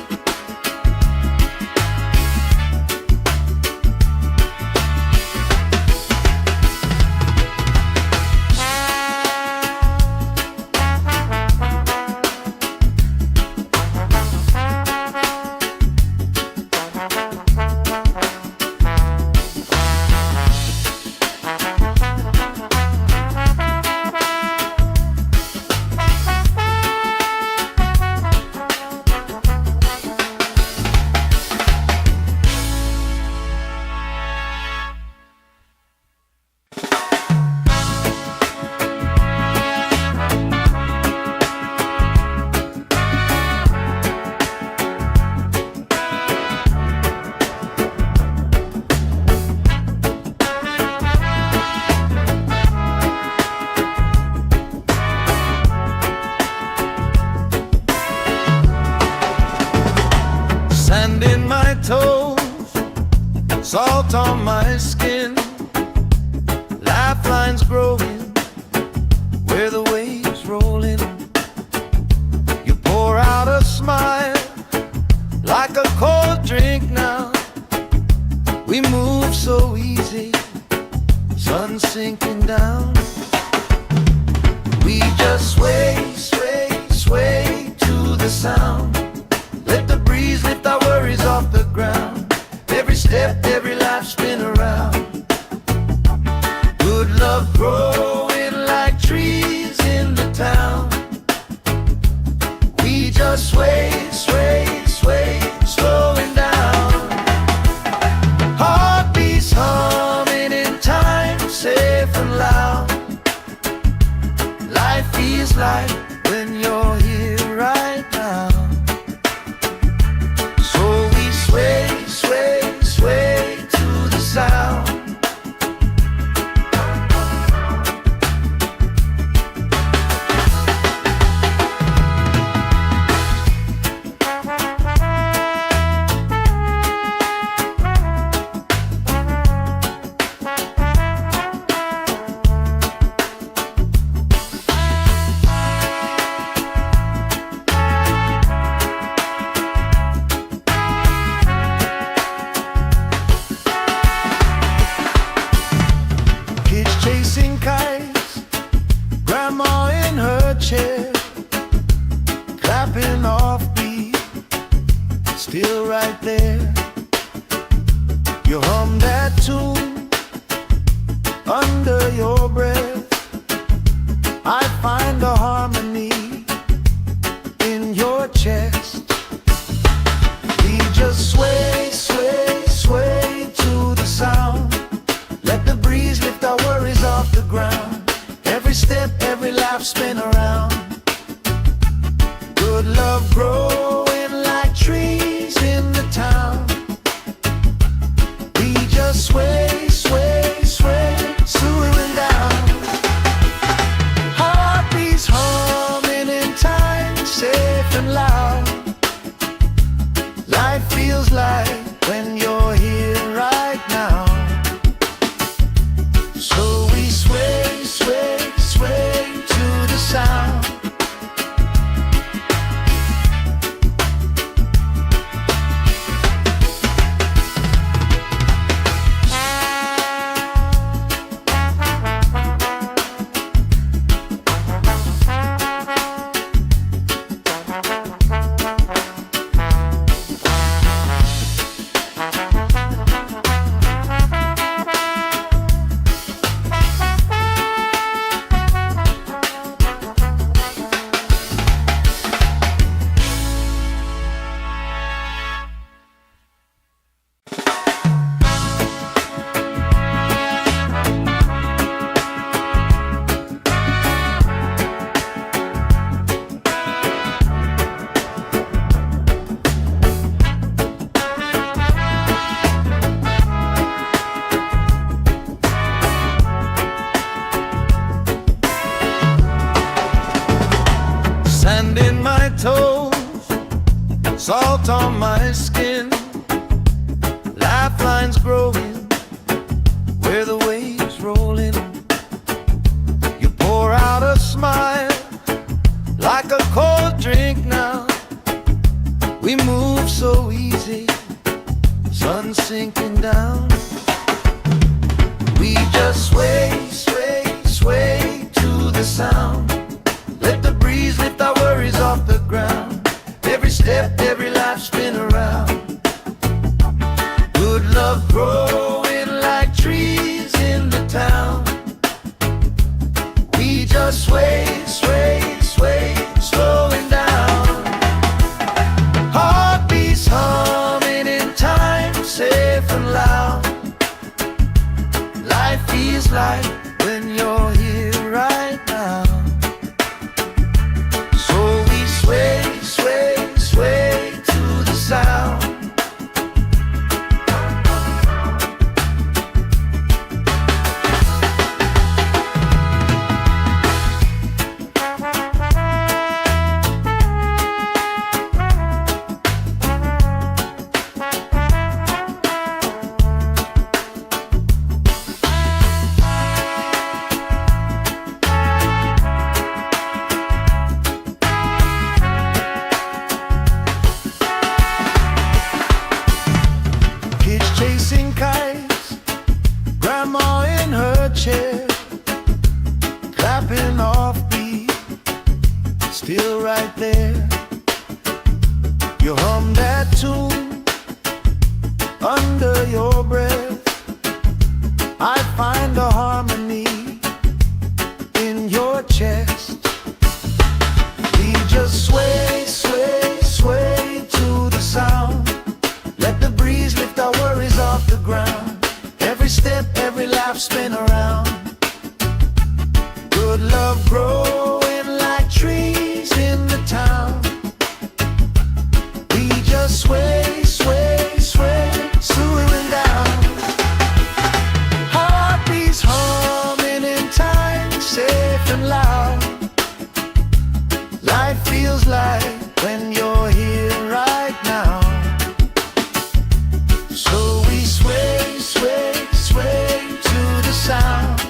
Sand in my toes, salt on my skin, lifelines growing where the waves rolling. You pour out a smile like a cold drink now. We move so easy, sun sinking down. We just sway, sway, sway to the sound. Let the breeze lift our worries off the ground. Every step, every life spin around. Good love growing like trees in the town. We just sway, sway, sway, slowing down. Heartbeats humming in time, safe and loud. Life feels like when you're here right now. So we sway, sway, sway to the sound. Grandma in her chair, clapping off beat, still right there. You hum that tune under your breath. I find a harmony in your chest. We just sway, sway, sway to the sound. Let the breeze lift our worries off the ground. Every step, every laugh spin around. Good love growing like trees in the town. We just sway, sway, sway, swooing down. Heartbeats humming in time, safe and loud. Life feels like when you're here right now. So we sway, sway, sway to the sound. Sand in my toes, salt on my skin, lifelines growing where the waves roll in. You pour out a smile like a cold drink now. We move so easy, sun sinking down. We just sway, sway, sway to the sound. Let the breeze lift our worries off the ground. Every step, every life spin around. Good love growing like trees in the town. We just sway, sway, sway, slowing down. Heartbeats humming in time, safe and loud. Life feels like when you're here right now. Sway, sway, sway to the sound. Chasing kites, grandma in her chair, clapping off beat, still right there. You hum that tune under your breath. I find a harmony in your chest. We just sway, sway, sway to the sound. Let the breeze lift our worries off the ground. Every step, every laugh spin around. Good love growing like trees in the town. We just sway, sway, sway, swooing down. Heartbeats humming in time, safe and loud. Life feels like when you're here right now. So we sway, sway, sway to the sound.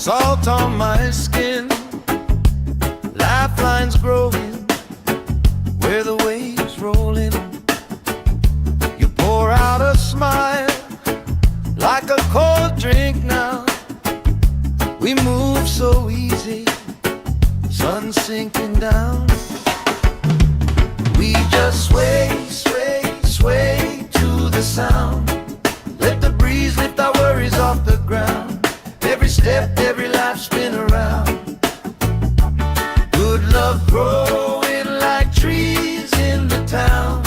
salt on my skin, lifelines growing where the waves rolling. You pour out a smile like a cold drink now. We move so easy, sun sinking down. We just sway, sway, sway to the sound. Let the breeze lift our worries off the ground. Every step, every life spin around. Good love growing like trees in the town.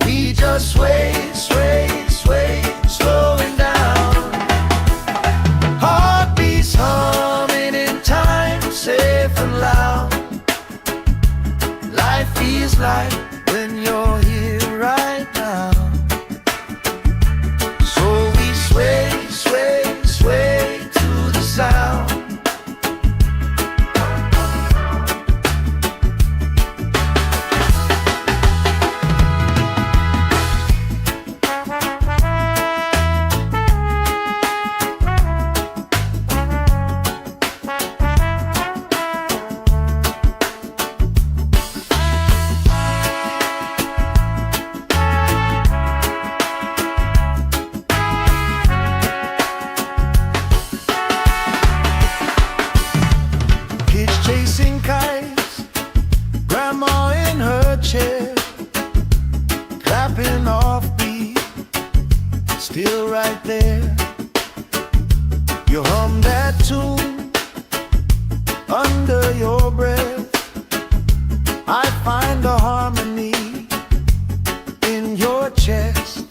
We just sway, sway, sway, slowing down. Heartbeats humming in time, safe and loud. Life feels like when you're here right now. So we sway, sway, sway to the sound. Chasing kites, grandma in her chair, clapping off beat, still right there. You hum that tune under your breath. I find a harmony in your chest.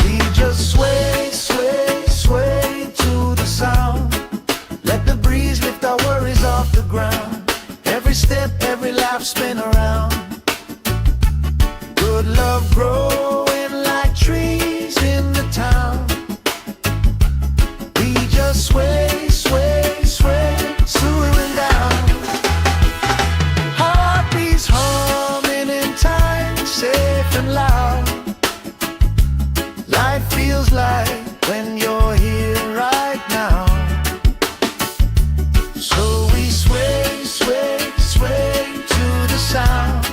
We just sway, sway, sway to the sound. Let the breeze lift our worries off the ground. Every step, every life spin around. Good love growing like trees in the town. We just sway, sway, sway, slowing down. Heartbeats humming in time, safe and loud. Life feels like when you're here right now. So we sway, sway, sway to the sound.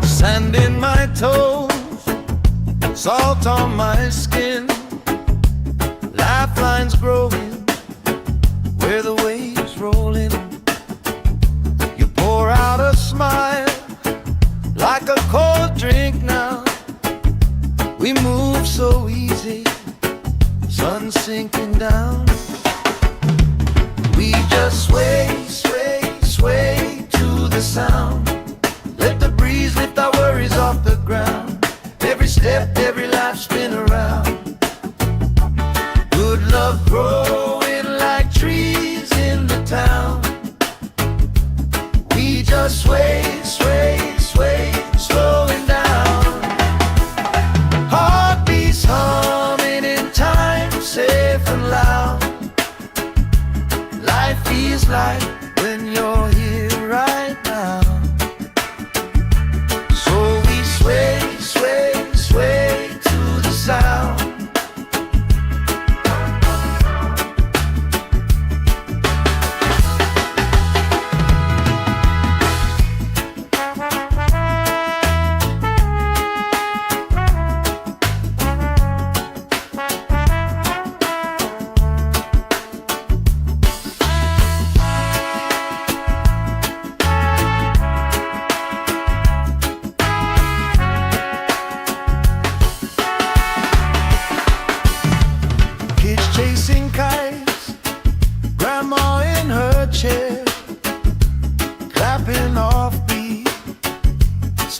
Sand in my toes, salt on my skin, lifelines growing where the waves rolling. You pour out a smile like a cold drink now. We move so easy, sun sinking down. We just sway, sway, sway to the sound. Let the breeze lift our worries off the ground. Every step, every life spin around. Good love growing like trees in the town. We just sway, sway, sway, slowing down. Heartbeats humming in time, safe and loud. Life feels like when you're here right now. So we sway, sway, sway to the sound.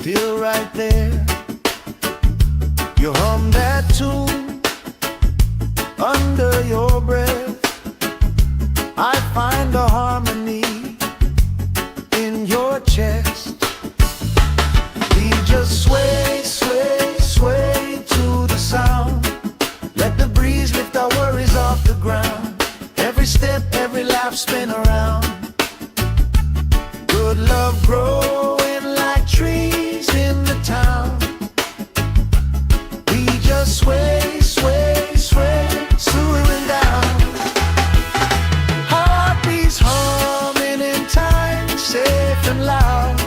still right there. You hum that tune under your breath. I find a harmony in your chest. We just sway, sway, sway to the sound. Let the breeze lift our worries off the ground. Every step, every laugh, spin around. Good love growing like trees in the town. We just sway, sway, sway, swooning down. Heartbeats humming in time, safe and loud.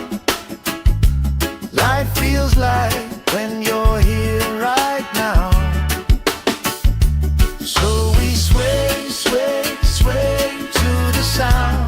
Life feels like when you're here right now. So we sway, sway, sway to the sound.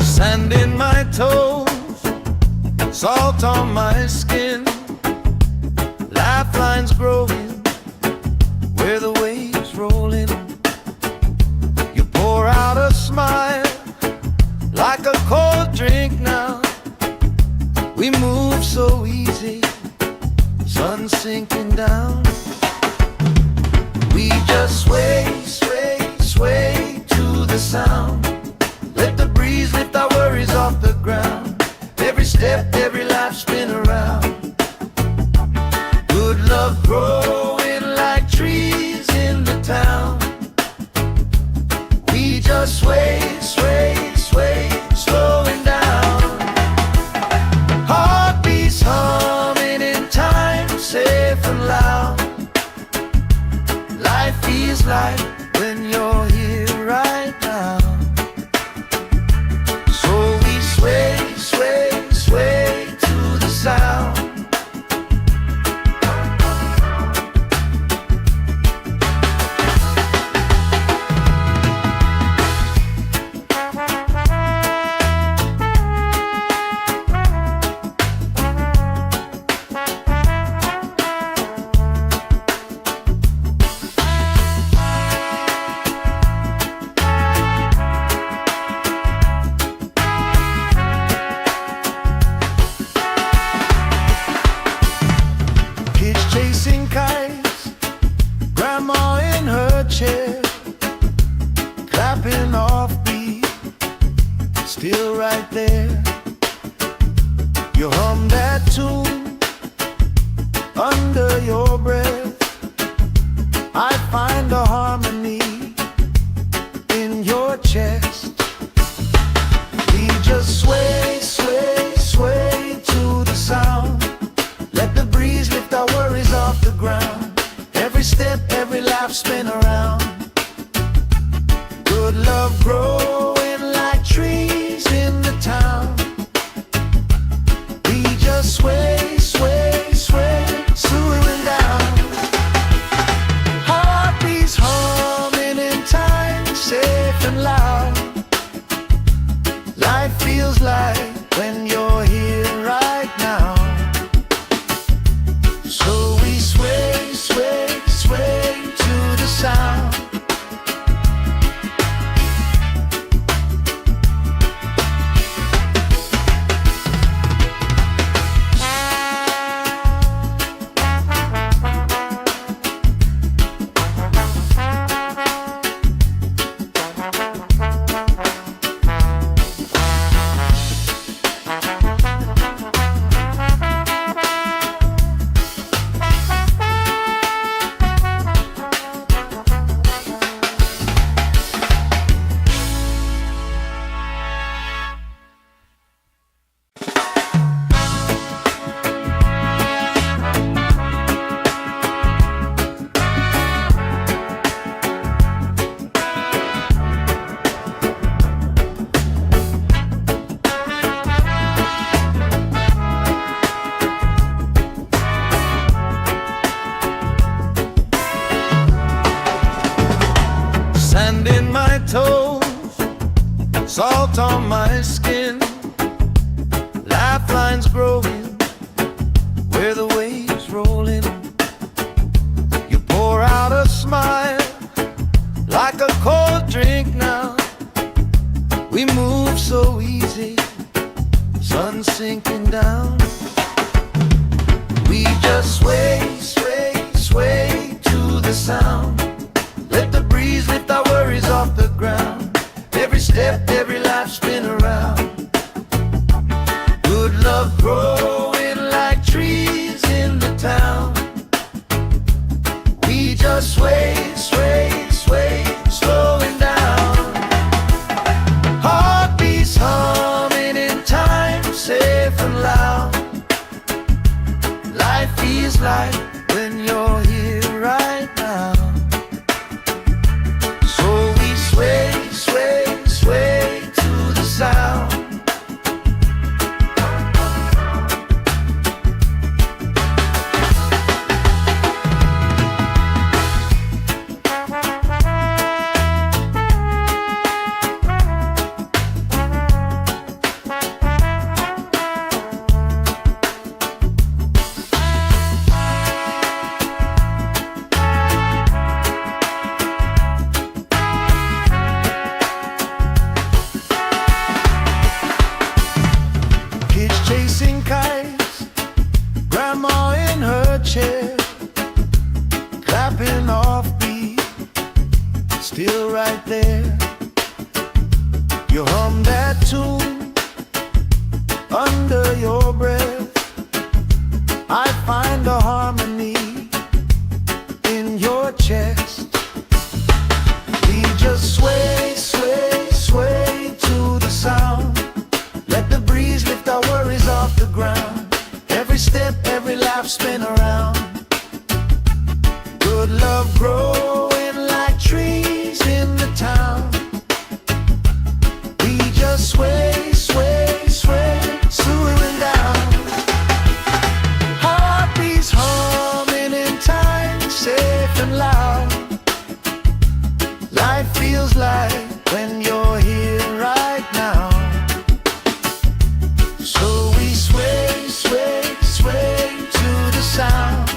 Sand in my toes, salt on my skin, lifelines growing where the waves roll in. You pour out a smile like a cold drink now. We move so easy, sun sinking down. We just sway, sway, sway to the sound. Let the breeze lift our worries off the ground. Every step, every laugh, spin around. Good love growing like trees in the town. We just sway, sway, sway, slowing down. Heartbeats humming in time, safe and loud. Life feels like when you're here right now. Sway, sway, sway to the sound. Chasing kites, grandma in her chair, clapping off beat, still right there. You hum that tune under your breath. I find a harmony in your chest. We just sway, sway, sway to the sound. Let the breeze lift our worries off the ground. Every step, every laugh, spin around. Good love growing like trees in the town. toes, salt on my skin, lifelines growing where the waves roll in. You pour out a smile like a cold drink now. We move so easy, sun sinking down. We just sway, sway, sway to the sound. Let the breeze lift our worries off the ground. Every step, every life spin around. Good love growing like trees in the town. We just sway, sway, sway, slowing down. Heartbeats humming in time, safe and loud. Life feels like when you're here right now. So we sway, sway, sway to the sound. Chasing kites, grandma in her chair, clapping off beat, still right there. You hum that tune under your breath. I find a harmony in your chest. We just sway, sway, sway to the sound. Let the breeze lift our worries off the ground. Every step, every life spin around. Good love growing like trees in the town. We just sway, sway, sway, slowing down. Heartbeats humming in time, safe and loud. Life feels like when you're here right now. So we sway, sway, sway to the sound.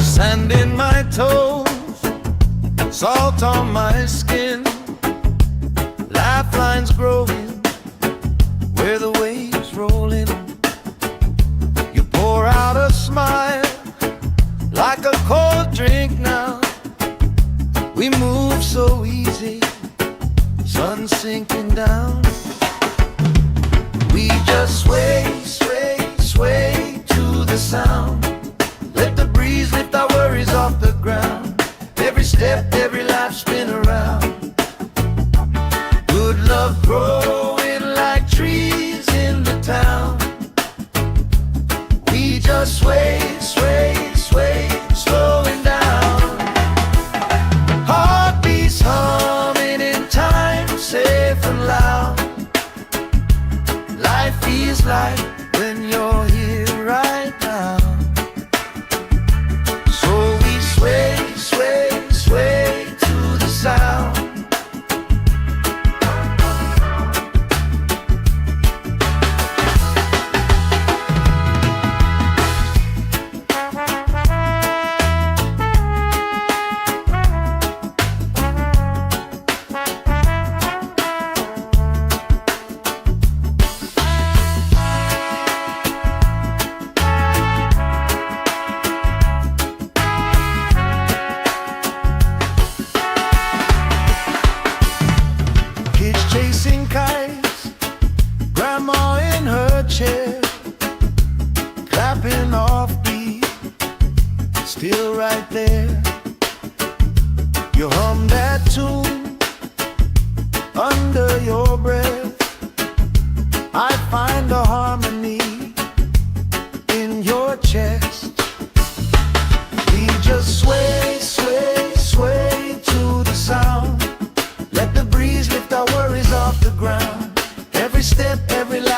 Sand in my toes, salt on my skin, lifelines growing where the waves roll in. You pour out a smile like a cold drink now. We move so easy, sun sinking down. We just sway, sway, sway to the sound. Let the breeze lift our worries off the ground. Every step, every life spin around. Good love growing like trees in the town. We just sway, sway, sway, slowing down. Heartbeats humming in time, safe and loud. Life feels like when you're here right now. So we sway, sway, sway to the sound.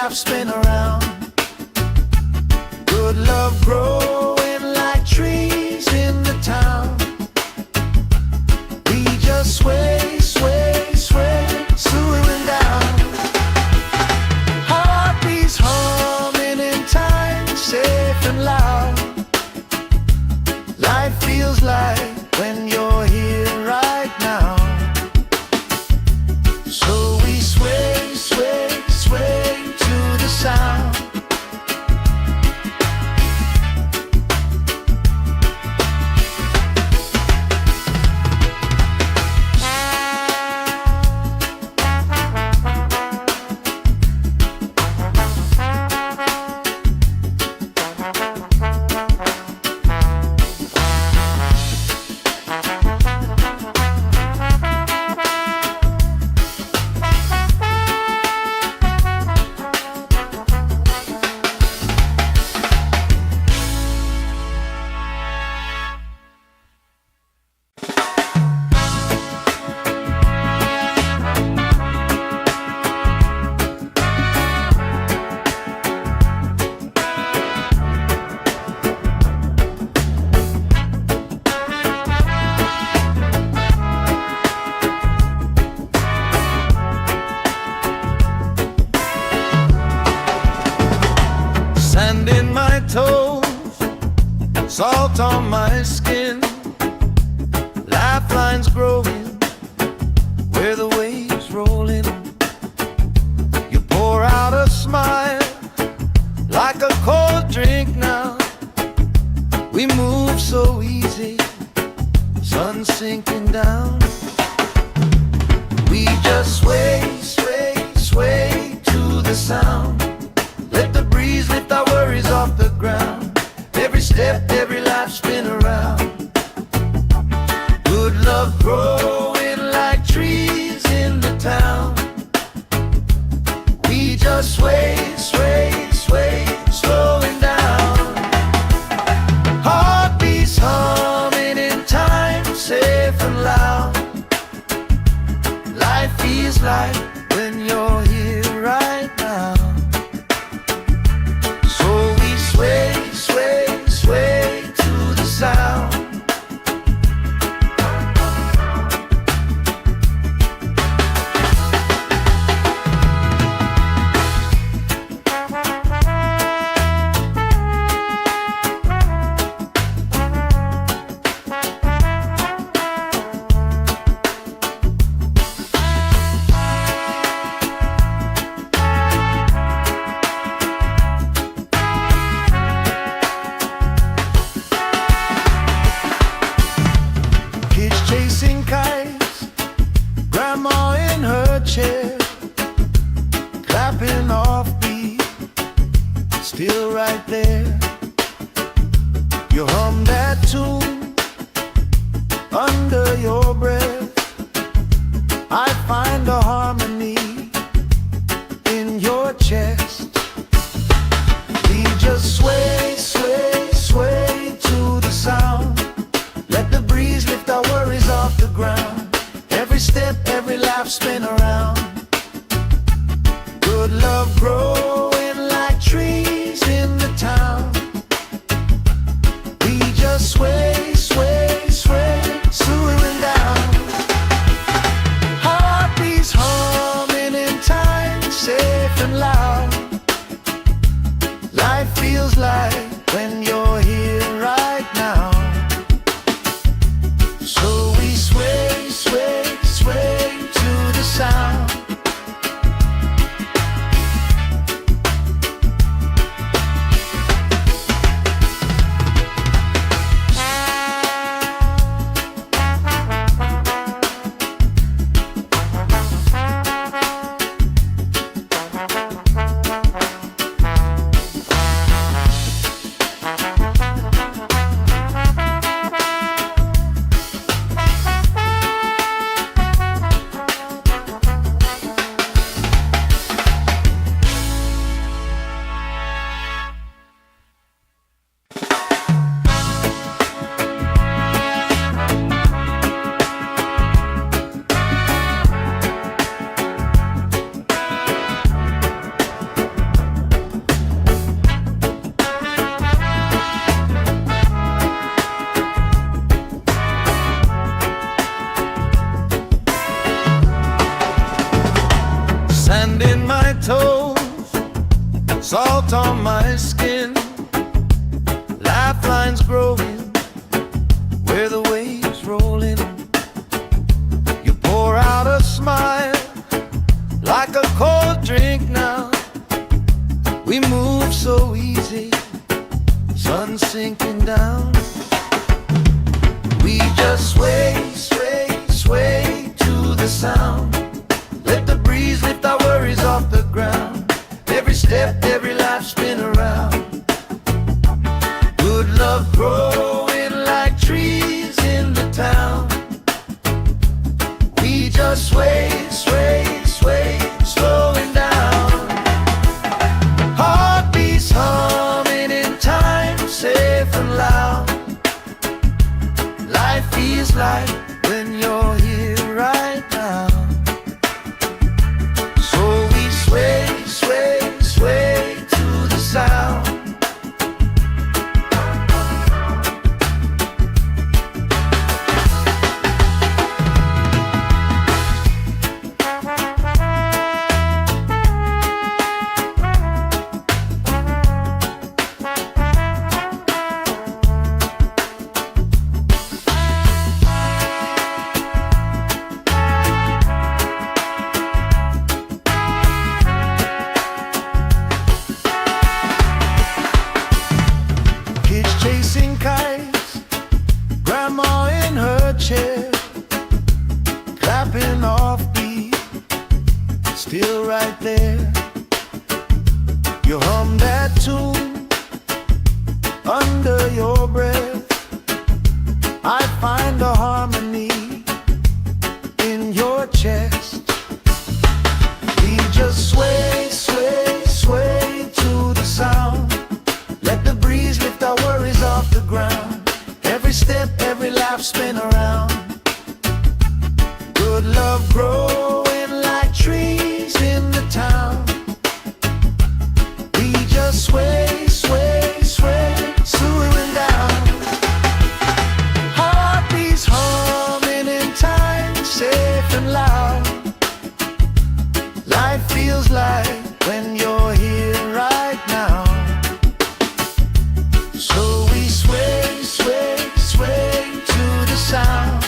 laugh spin around. Good love growing like trees in the town. We just sway, sway, sway, slowing down. Heartbeats humming in time, safe and loud. Life feels like when you're here right now. So we sway, sway, sway to the sound. Sand in my toes, salt on my skin, lifelines growing where the waves roll in. You pour out a smile like a cold drink now. We move so easy, sun sinking down. We just sway, sway, sway to the sound. Let the breeze lift our worries off the ground. Every step, every life spin around. Good love growing like trees in the town. We just sway, sway, sway, slowing down. Heartbeats humming in time, safe and loud. Life feels like when you're here right now. Sway, sway, sway to the sound. Chasing kites, grandma in her chair, clapping off beat, still right there. You hum that tune under your breath. I find a harmony in your chest. We just sway, sway, sway to the sound. Let the breeze lift our worries off the ground. Every step, every laugh spin around. Good love growing like trees in the town. We just sway, sway, sway, slowing down. Heartbeats humming in time, safe and loud. Life feels like when you're here right now. So we sway, sway, sway to the sound. toes, salt on my skin, lifelines growing where the waves roll in. You pour out a smile like a cold drink now. We move so easy, sun sinking down. We just sway, sway, sway to the sound. Let the breeze lift our worries off the ground. Every step, every life spin around. Good love growing like trees in the town. We just sway, sway, sway, slowing down. Heartbeats humming in time, safe and loud. Life feels like when you're here right now. So we sway, sway, sway to the sound. Chasing kites, grandma in her chair, clapping off beat, still right there. You hum that tune under your breath. I find a harmony in your chest. We just sway, sway, sway to the sound. Let the breeze lift our worries off the ground. Every step, every laugh spin around. Good love growing like trees in the town. We just sway, sway, sway, swaying down. Heartbeats humming in time, safe and loud. Life feels like when you're here right now. So we sway, sway, sway to the sound.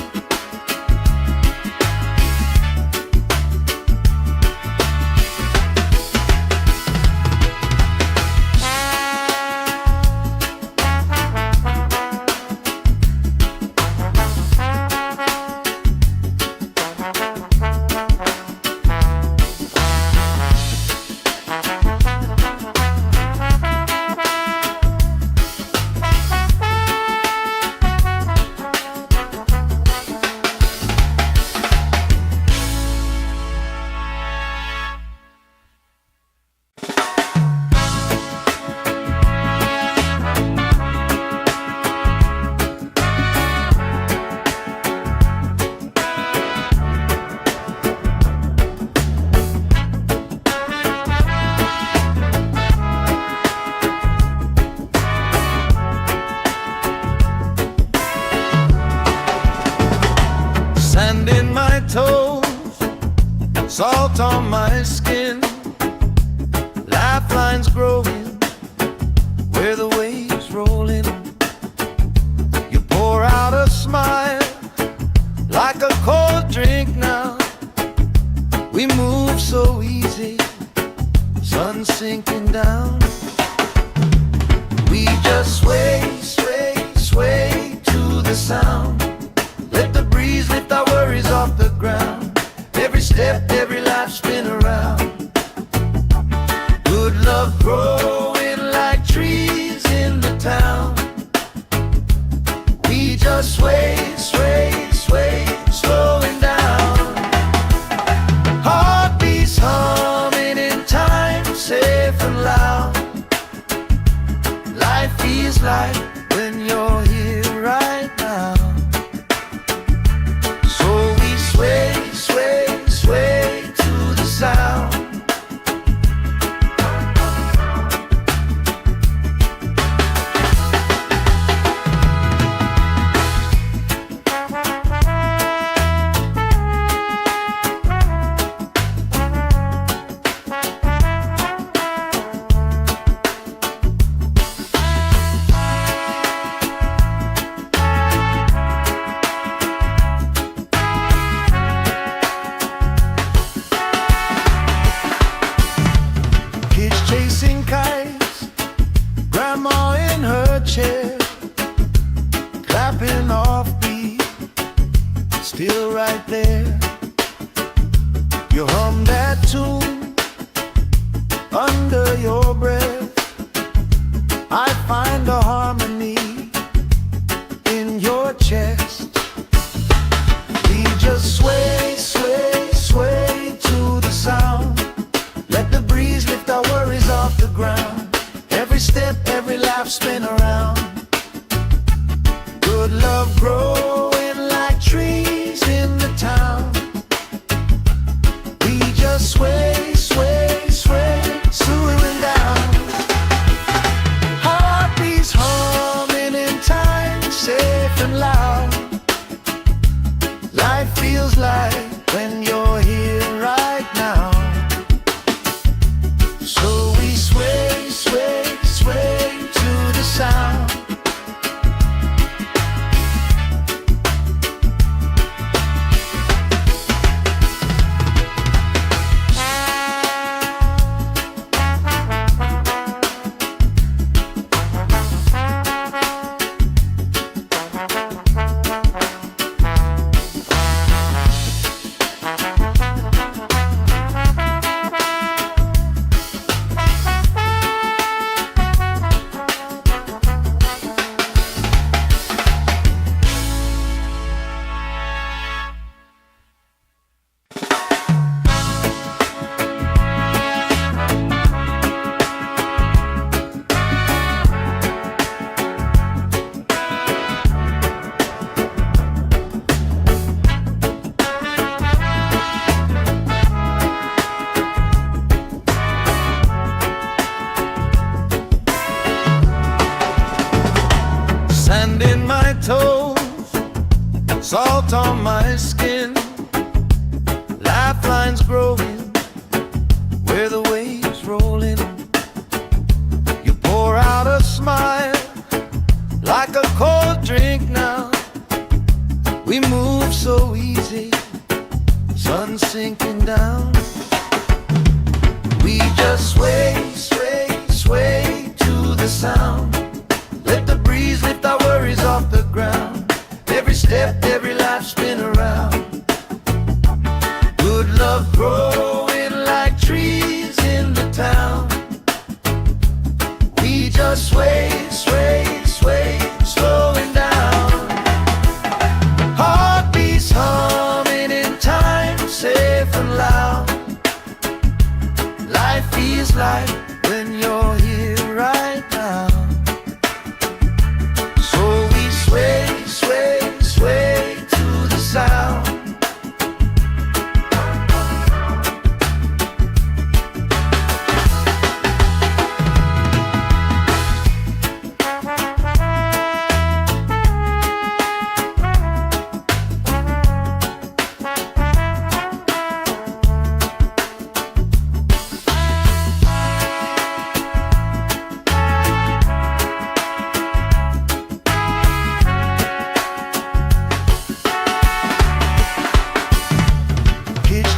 Sand in my toes, salt on my skin, lifelines growing where the waves roll in. You pour out a smile like a cold drink now. We move so easy, sun sinking down. We just sway, sway, sway to the sound. Let the breeze lift our worries off the ground. Every step, every life spin around. Good love growing like trees in the town. We just sway, sway, sway, slowing down. Heartbeats humming in time, safe and loud. Life feels like when you're here right now. So we sway, sway, sway sinking down. We just sway, sway, sway to the sound. Let the breeze lift our worries off the ground. Every step, every life spin around. Good love growing like trees in the town. We just sway, sway, sway, slowing down. Heartbeats humming in time, safe and loud. Life feels like when you're here right now. So we sway, sway, sway to the sound.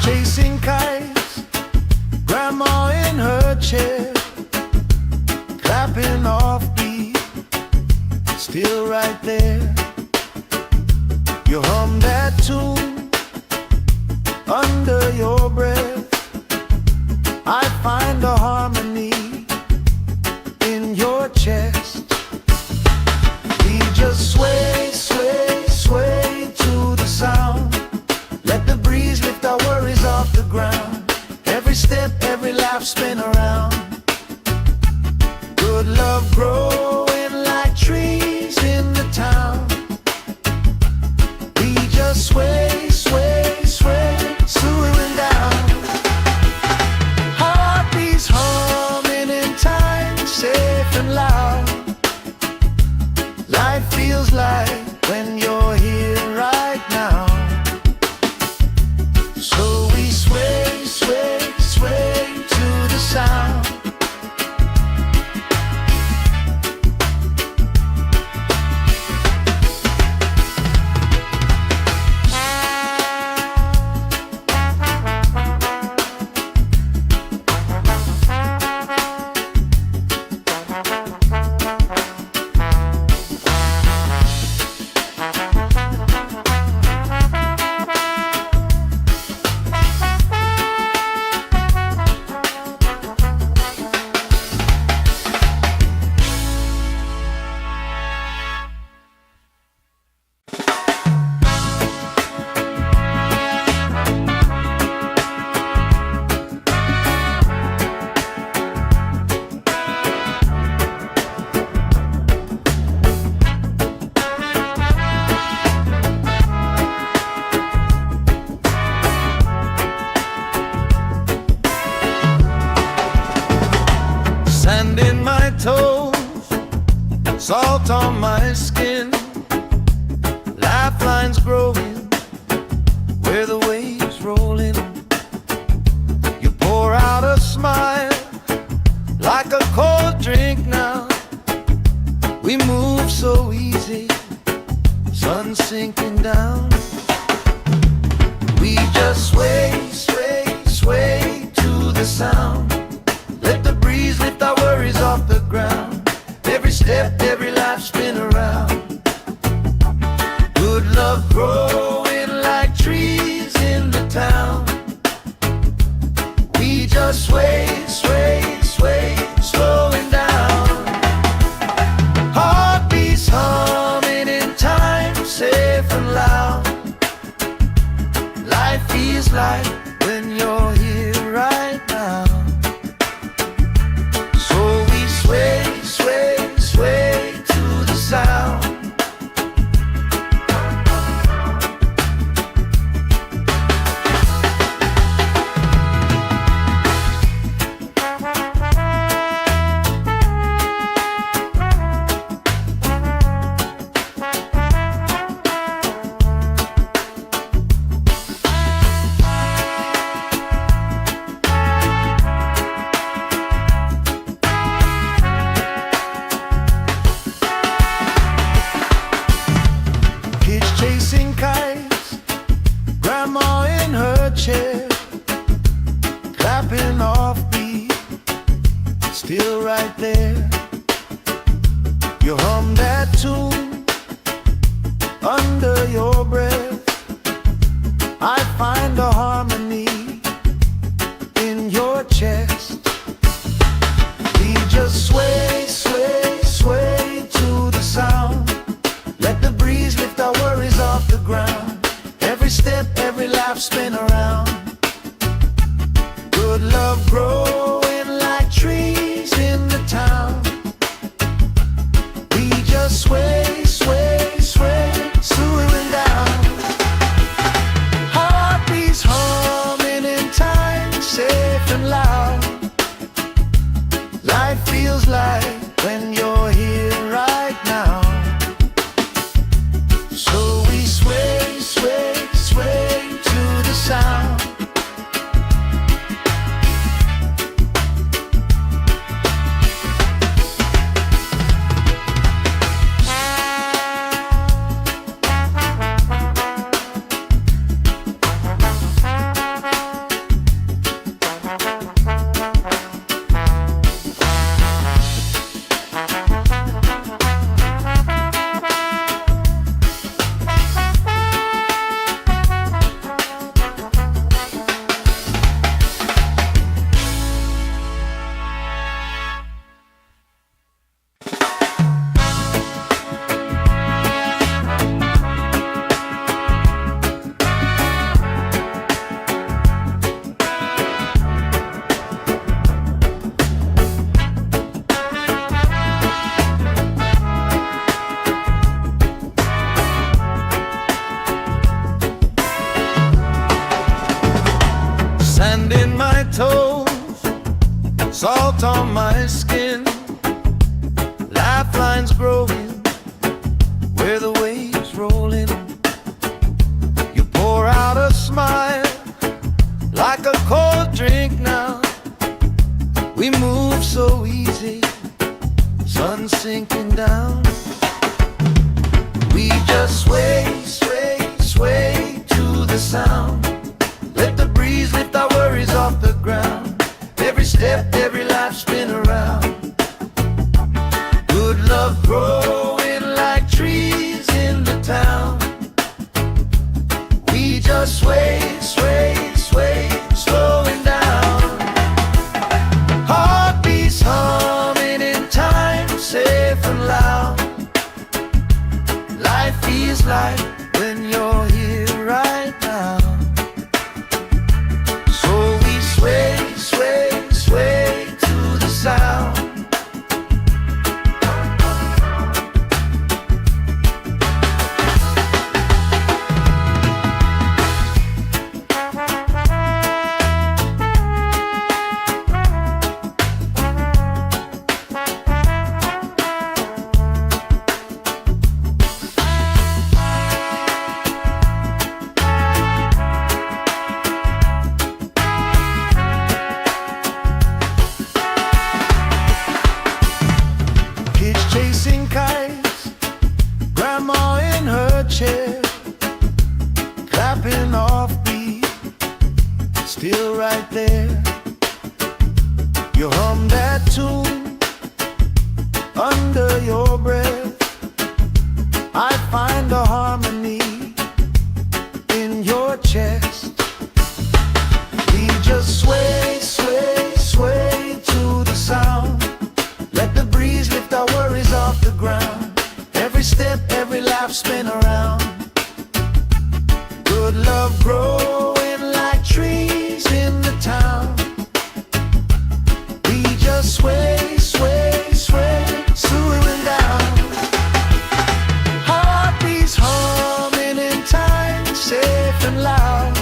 Chasing kites, grandma in her chair, clapping off beat, still right there. You hum that tune under your breath. I find a harmony in your chest. We just sway, sway, sway to the sound. Let the breeze lift our worries off the ground. Every step, every laugh spin around. Good love growing like trees in the town. We just sway, sway, sway, slowing down. Heartbeats humming in time, safe and loud. Life feels like when you're here right now. So we sway, sway, sway to the sound. Sand in my toes, salt on my skin, lifelines growing where the waves roll in. You pour out a smile like a cold drink now. We move so easy, sun sinking down. We just sway, sway, sway to the sound. Let the breeze lift our worries off the ground. Every step, every life spin around. Good love growing like trees in the town. We just sway, sway, sway, slowing down. Heartbeats humming in time, safe and loud. Life feels like when you're here right now. Sway, sway, sway to the sound. still right there. You hum that tune under your breath. I find a harmony in your chest. We just sway, sway, sway to the sound. Let the breeze lift our worries off the ground. Every step, every lap, spin around. Good love growing like trees in the town. We just sway, sway, sway, swooing down. Heartbeats humming in time, safe and loud. Life feels like when you're here right now. So we sway, sway, sway to the sound. Sand in my toes, salt on my skin, lifelines growing where the waves roll in. You pour out a smile like a cold drink now. We move so easy, sun sinking down. We just sway, sway, sway to the sound. Let the breeze lift our worries off the ground. Every step, every life, spin around. Good love growing like trees in the town. We just sway, sway, sway, slowing down. Heartbeats humming in time, safe and loud. Life feels like when you're here right now. Sway, sway, sway to the sound. Chasing kites, grandma in her chair, clapping off beat, still right there. You hum that tune under your breath. I find a harmony in your chest. We just sway, sway, sway to the sound. Let the breeze lift our worries off the ground. Every step, every lap, spin around. Good love growing like trees in the town. We just sway, sway, sway, swooing down. Heartbeats humming in time, safe and loud.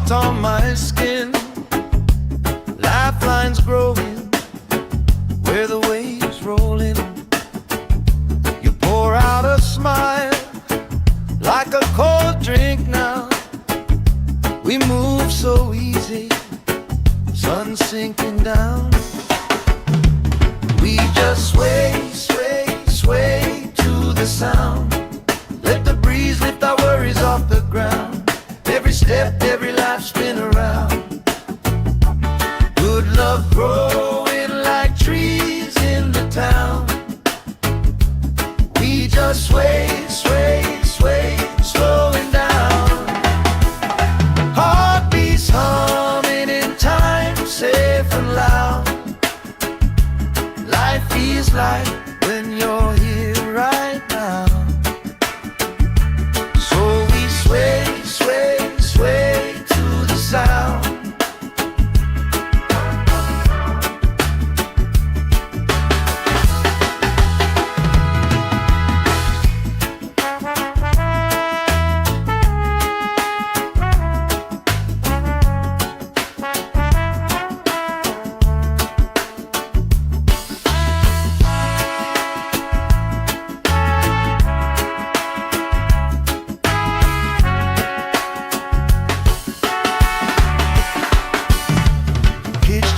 salt on my skin, lifelines growing where the waves roll in. You pour out a smile like a cold drink now. We move so easy, sun sinking down. We just sway, sway, sway to the sound. Let the breeze lift our worries off the ground. Every step, every life spin around. Good love growing like trees in the town. We just sway, sway, sway, slowing down. Heartbeats humming in time, safe and loud. Life feels like when you're here right now. So we sway, sway, sway to the sound.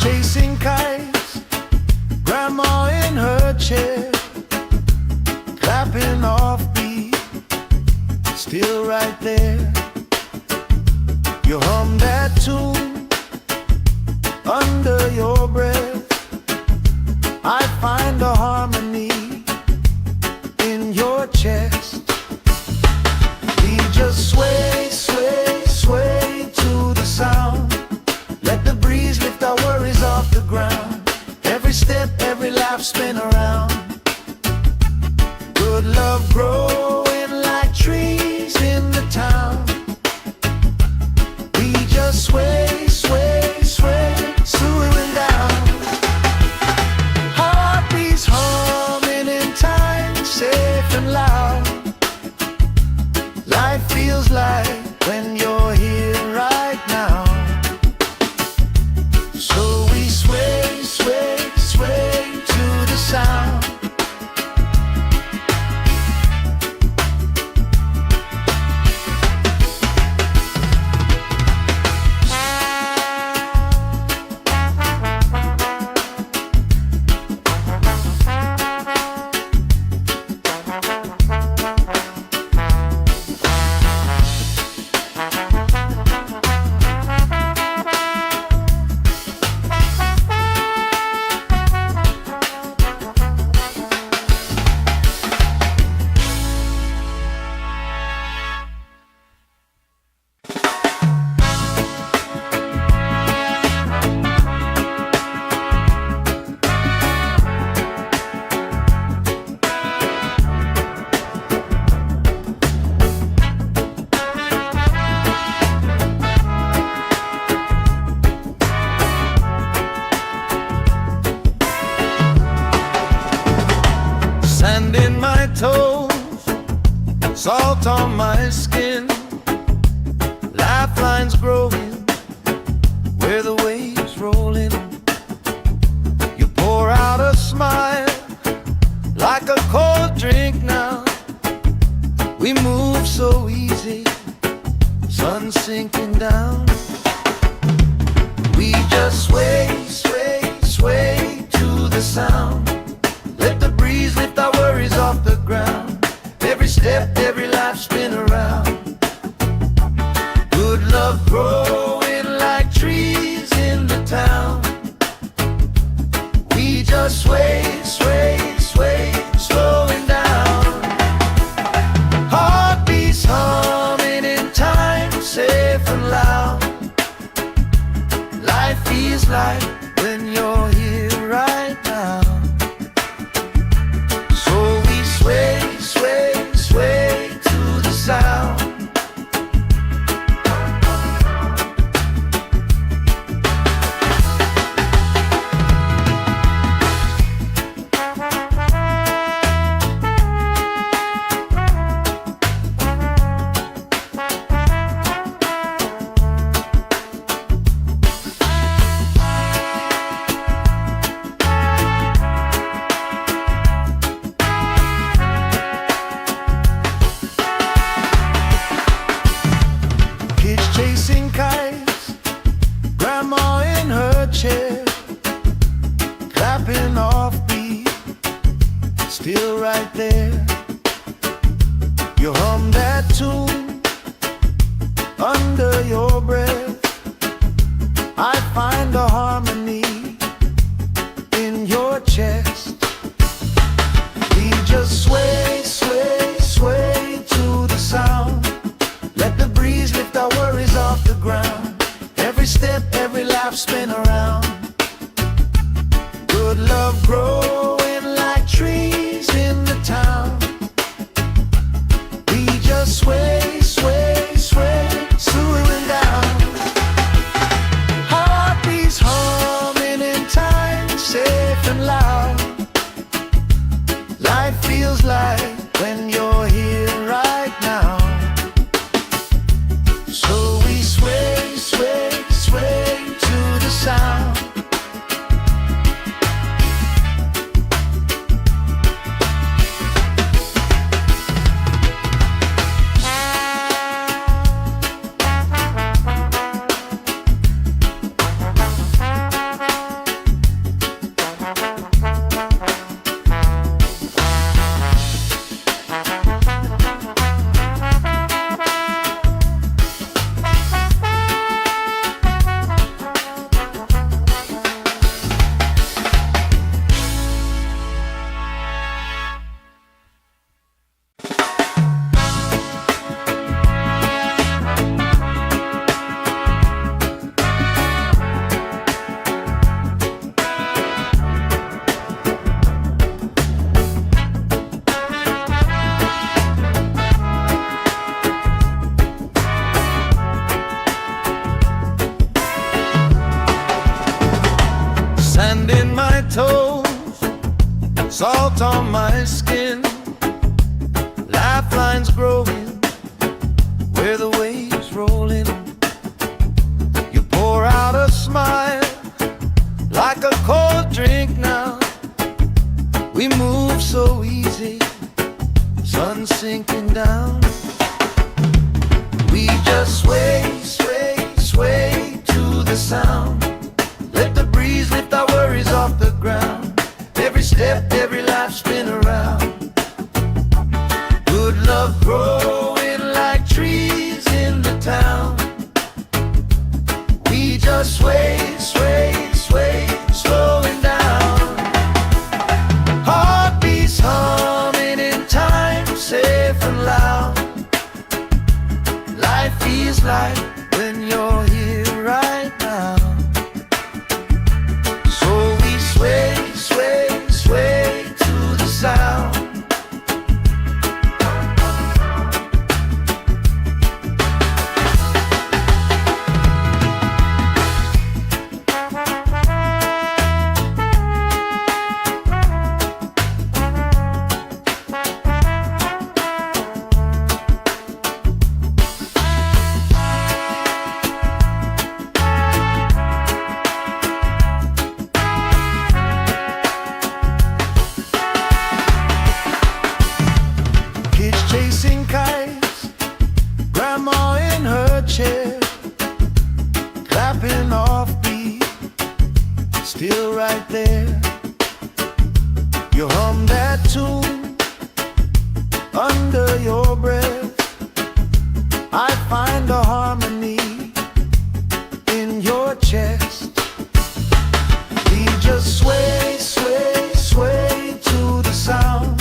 Chasing kites, grandma in her chair, clapping off beat, still right there. You hum that tune under your breath. I find a harmony in your chest. We just sway, sway, sway to the sound. Let the breeze lift our worries off the ground. Every step, every life spin around. Good love growing like trees in the town. We just sway, sway, sway, slowing down. Heartbeats humming in time, safe and loud. Life feels like when you're here right now. So we sway, sway, sway to the sound. Sand in my toes, salt on my skin, lifelines growing where the waves roll in. You pour out a smile like a cold drink now. We move so easy, sun sinking down. We just sway, sway, sway to the sound. Let the breeze lift our worries off the ground. Every step, every life spin around. Good love growing like trees in the town. We just sway, sway, sway, slowing down. Heartbeats humming in time, safe and loud. Life feels like when you're here right now. Sway, sway, sway to the sound. still right there. You hum that tune under your breath. I find a harmony in your chest. We just sway, sway, sway to the sound. Let the breeze lift our worries off the ground. Every step, every laugh, spin around. Good love growing like trees in the town. We just sway, sway, sway, swooing down. Heartbeats humming in time, safe and loud. Life feels like when you're here right now. So we sway, sway, sway to the sound. Sand in my toes, salt on my skin, lifelines growing where the waves roll in. You pour out a smile like a cold drink now. We move so easy, sun sinking down. We just sway, sway, sway to the sound. Let the breeze lift our worries off the ground. Every step, every laugh, spin around. Good love growing like trees in the town. We just sway, sway, sway, slowing down. Heartbeats humming in time, safe and loud. Life feels like when you're here right now. Sway, sway, sway to the sound. Chasing kites, grandma in her chair, clapping off beat, still right there. You hum that tune under your breath. I find a harmony in your chest. We just sway, sway, sway to the sound.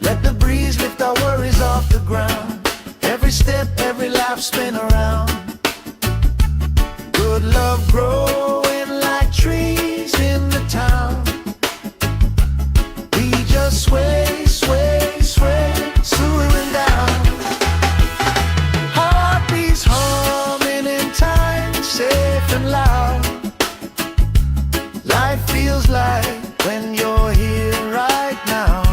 Let the breeze lift our worries off the ground. Every step, every laugh, spin around. Good love growing like trees in the town. We just sway, sway, sway, swooing down. Heartbeats humming in time, safe and loud. Life feels like when you're here right now.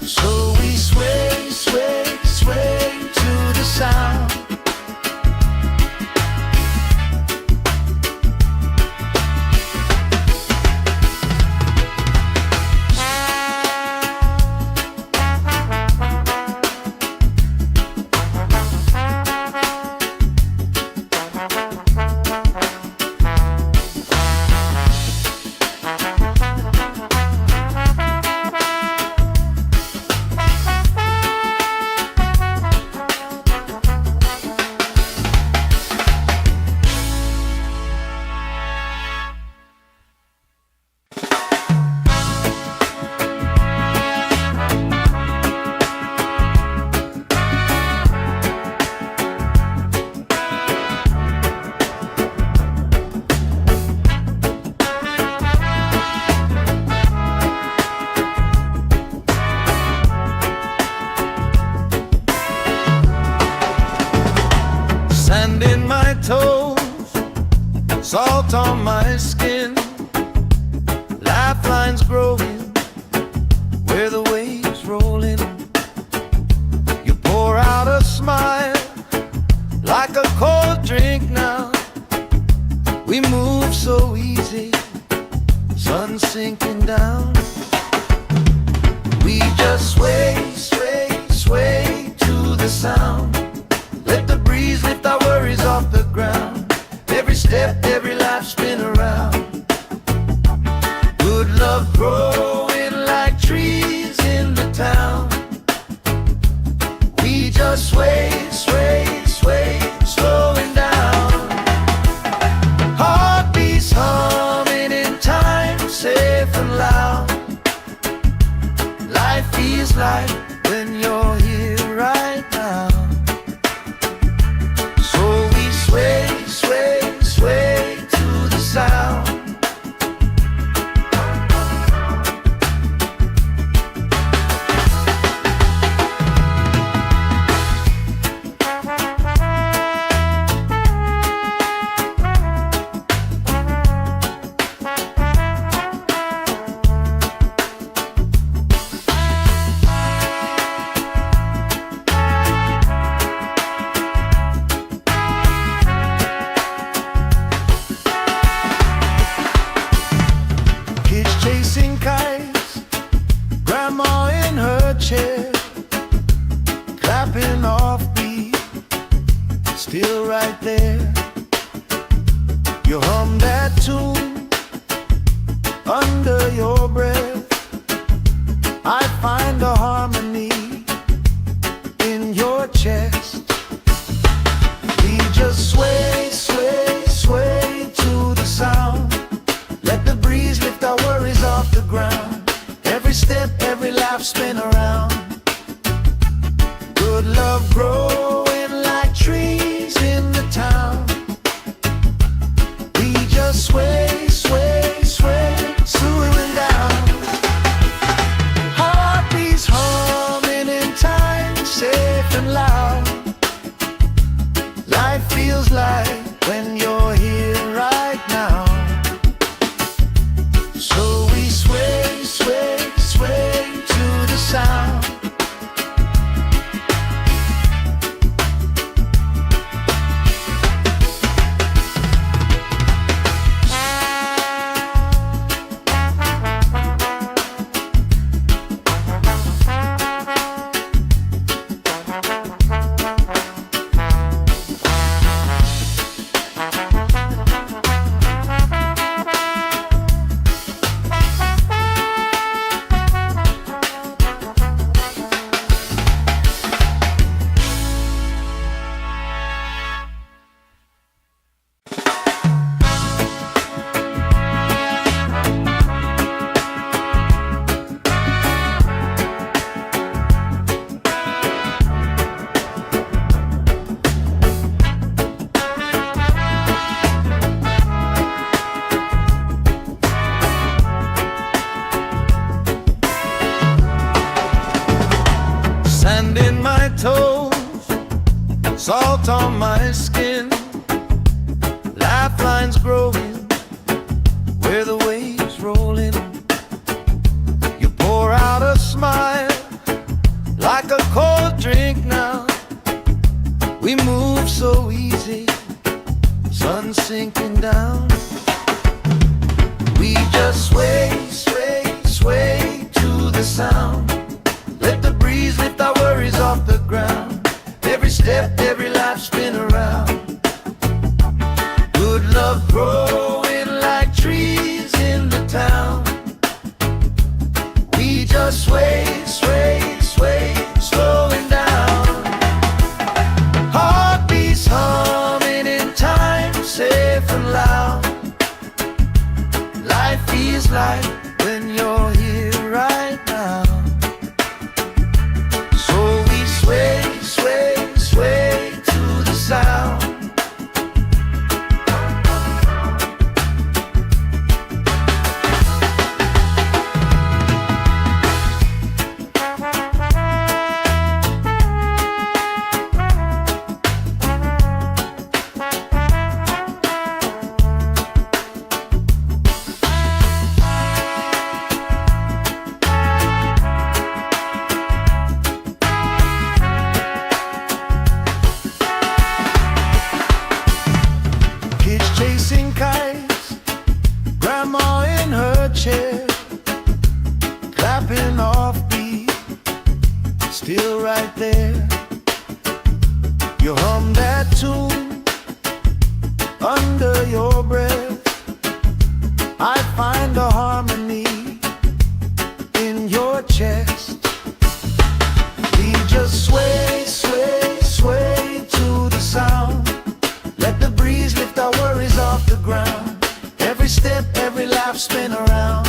So we sway, sway, sway to the sound. salt on my skin, lifelines growing where the waves rolling. You pour out a smile like a cold drink now. We move so easy, sun sinking down. We just sway, sway, sway to the sound. Let the breeze lift our worries off the ground. Every step, every life spin around. Good love growing like trees in the town. We just sway, sway, sway, slowing down. Heartbeats humming in time, safe and loud. Life feels like when you're here right now. So we sway, sway, sway to the sound. Chasing kites, grandma in her chair, clapping off beat, still right there. You hum that tune under your breath. I find a harmony in your chest. We just sway, sway, sway to the sound. Let the breeze lift our worries off the ground. Every step, every life spin around. Good love growing like trees in the town. We just sway, sway, sway, slowing down. Heartbeats humming in time, safe and loud. Life feels like when you're here right now. So we sway, sway, sway to the sound. Sand in my toes, salt on my skin, lifelines growing where the waves rolling. You pour out a smile like a cold drink now. We move so easy, sun sinking down. We just sway, sway, sway to the sound. Let the breeze lift our worries off the ground. Every step, every life spin around. Good love growing like trees in the town. We just sway, sway, sway, slowing down. Heartbeats humming in time, safe and loud. Life feels like when you're here right now. So we sway, sway, sway to the sound. chasing kites, grandma in her chair, clapping off beat, still right there. You hum that tune under your breath. I find a harmony in your chest. We just sway, sway, sway to the sound. Let the breeze lift our worries off the ground. Every step, every laugh, spin around.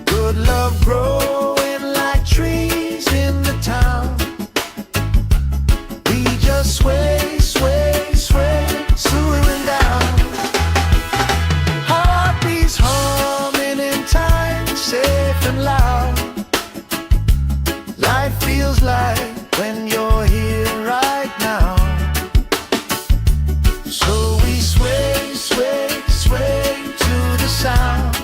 Good love growing like trees in the town. We just sway, sway, sway, slowing down. Heartbeats humming in time, safe and loud. Life feels like when you're here right now. So we sway, sway, sway to the sound.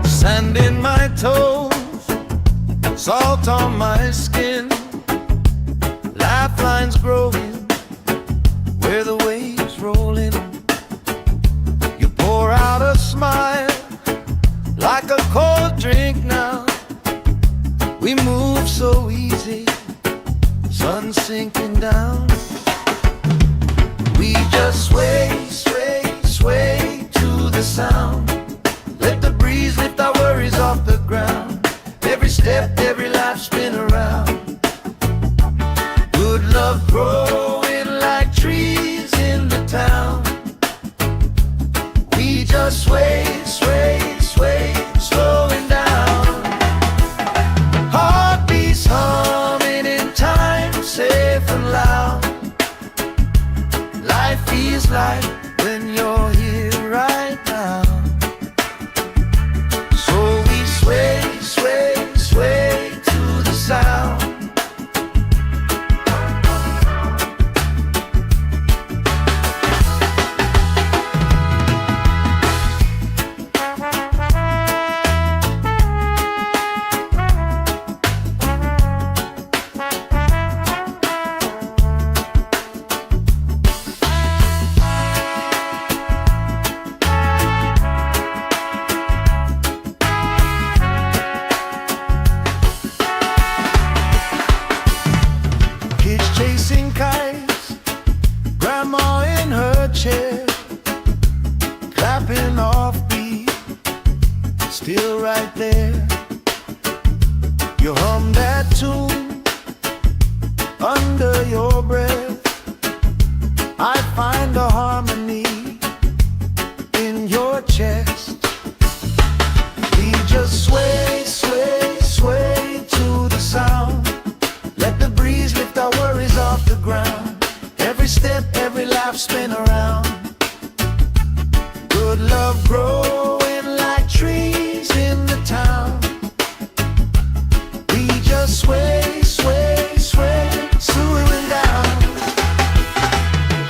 Sand in my toes, salt on my skin, lifelines growing where the waves roll in. You pour out a smile like a cold drink now. We move so easy, sun sinking down. We just sway, sway, sway to the sound. Let the breeze lift our worries off the ground. Every step, every life, spin around. Good love growing like trees in the town. We just sway, sway, sway, slowing down. Heartbeats humming in time, safe and loud. Life feels like when you're here right now. Sway, sway, sway to the sound. Chasing kites, grandma in her chair, clapping off beat, still right there. You hum that tune under your breath. I find a harmony in your chest. We just sway, sway, sway to the sound. Let the breeze lift our worries off the ground. Every step, every laugh, spin around. Good love growing like trees in the town. We just sway, sway, sway, slowing down.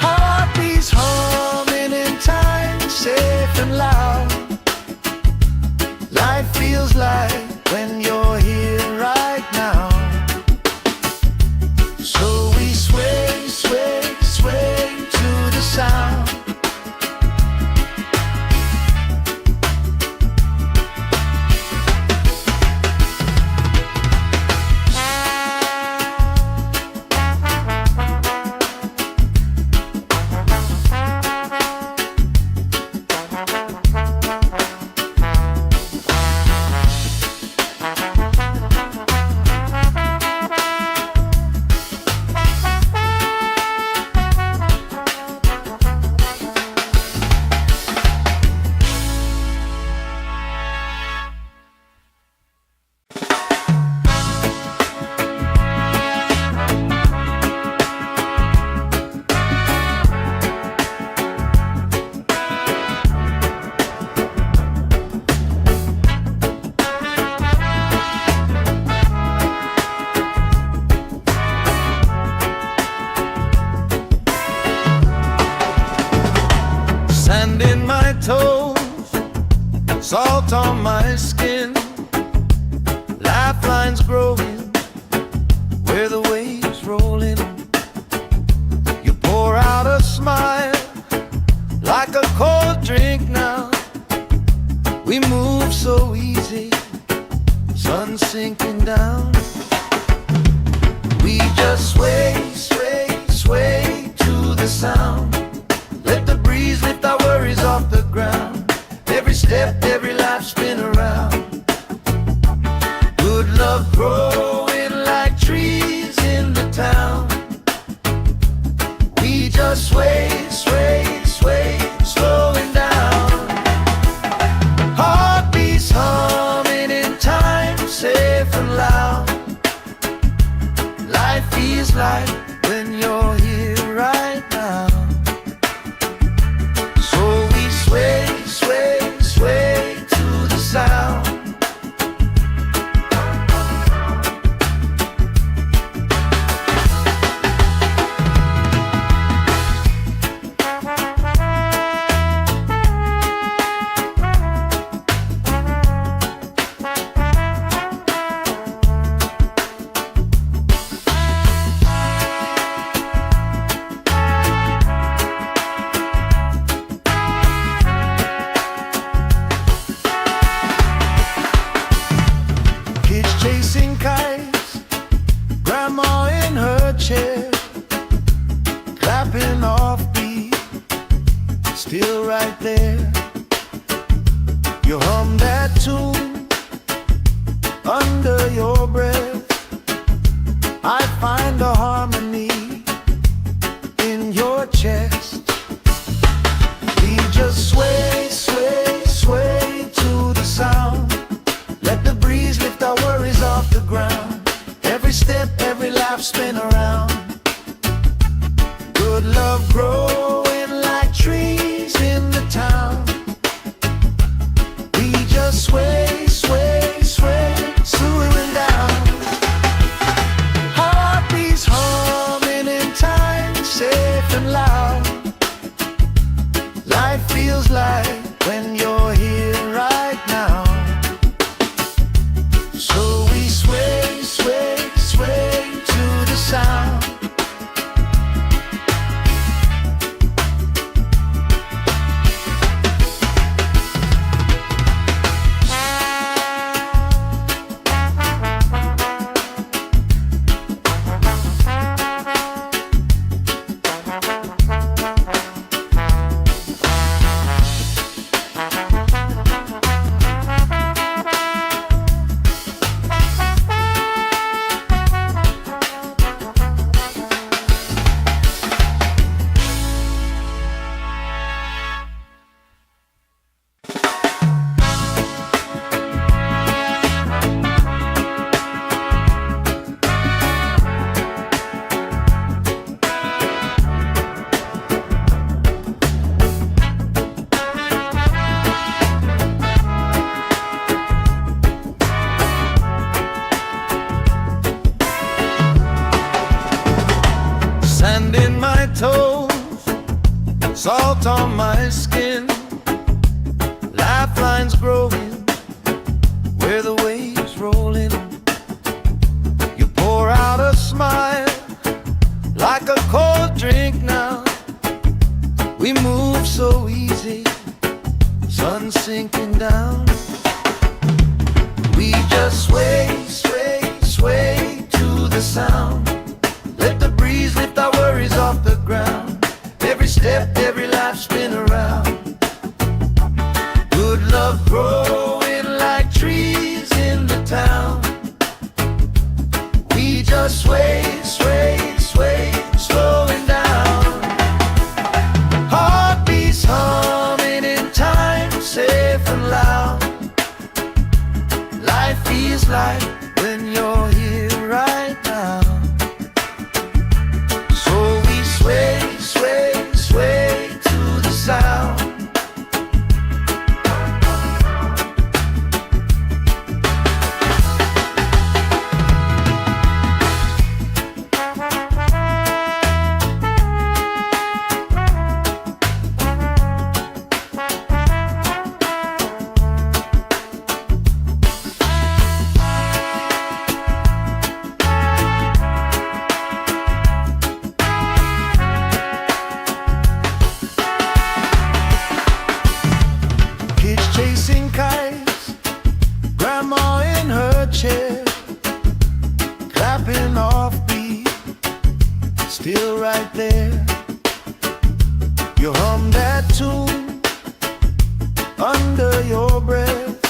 Heartbeats humming in time, safe and loud. Life feels like when you're here right now. So we sway, sway, sway to the sound. Sand in my toes, salt on my skin, lifelines growing where the waves roll in. You pour out a smile like a cold drink now. We move so easy, sun sinking down. We just sway, sway, sway to the sound. Let the breeze lift our worries off the ground. Every step, every life spin around. Good love growing like trees in the town. We just sway, sway, sway, slowing down. Heartbeats humming in time, safe and loud. Life feels like when you're here right now. So we sway, sway, sway to the sound. Chasing kites, grandma in her chair, clapping off beat, still right there. You hum that tune under your breath. I find a harmony in your chest. We just sway, sway, sway to the sound. Let the breeze lift our worries off the ground. Every step, every life spin around. Good love growing like trees in the town. We just sway, sway, sway, slowing down. Heartbeats humming in time, safe and loud. Life feels like when you're here right now. So we sway, sway, sway to the sound. Sand in my toes, salt on my skin, lifelines growing where the waves roll in. You pour out a smile like a cold drink now. We move so easy, sun sinking down. We just sway, sway, sway to the sound. Let the breeze lift our worries off the ground. Every step, every life spin around. Good love growing like trees in the town. We just sway, sway, sway, slowing down. Heartbeats humming in time, safe and loud. Life feels like when you're here right now. So we sway, sway, sway hum that tune under your breath.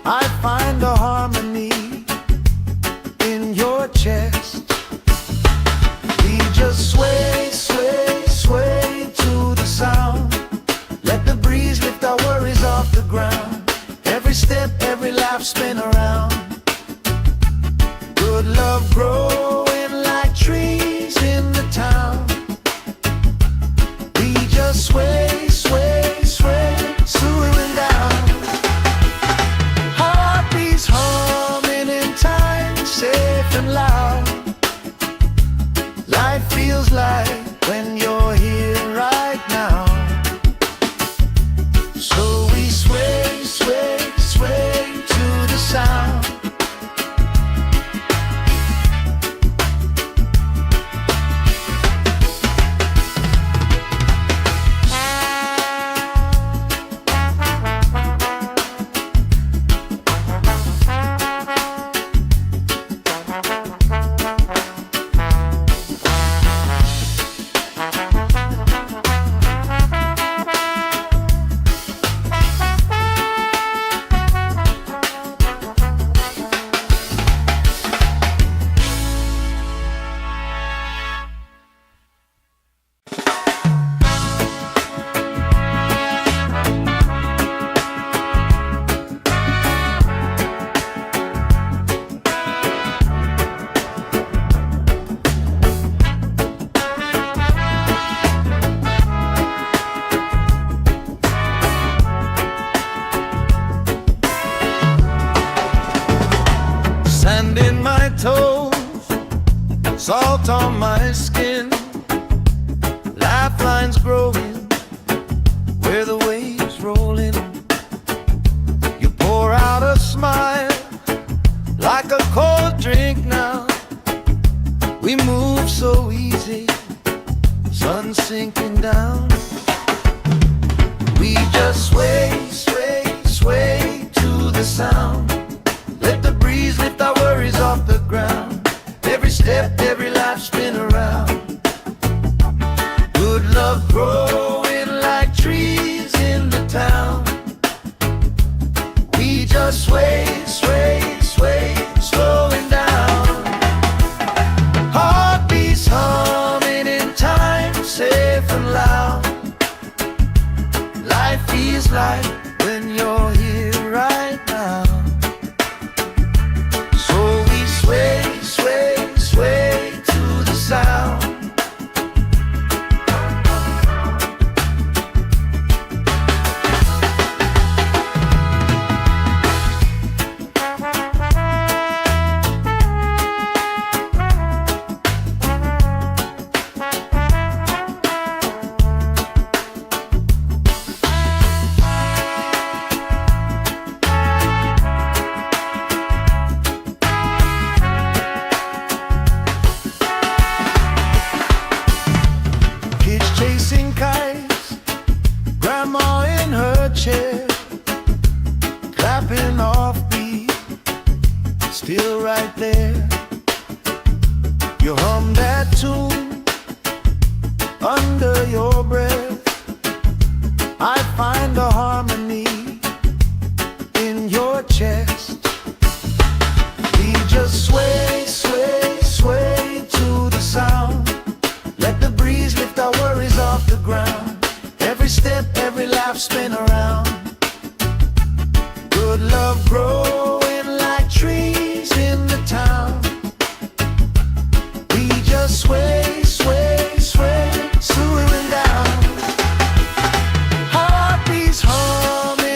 I find a harmony in your chest. We just sway, sway, sway to the sound. Let the breeze lift our worries off the ground. Every step, every laugh, spin around. Good love growing like trees in the town. We just sway, sway, sway, swaying down. Heartbeats humming in time, safe and loud. Life feels like when you're here right now. So we sway, sway, sway to the sound. Sand in my toes, salt on my skin, lifelines growing where the waves roll in. You pour out a smile like a cold drink now. We move so easy, sun sinking down. We just sway, sway, sway to the sound. Let the breeze lift our worries off the ground. Every step, every life, spin around. Good love growing like trees in the town. We just sway, sway, sway, slowing down. Heartbeats humming in time, safe and loud. Life feels like when you're here right now. Sway, sway, sway to the sound. Chasing kites, grandma in her chair, clapping off beat, still right there. You hum that tune under your breath. I find a harmony in your chest. We just sway, sway, sway to the sound. Let the breeze lift our worries off the ground. Every step, every laugh, spin around. Good love growing like trees in the town. We just sway, sway, sway, swaying down. Heartbeats humming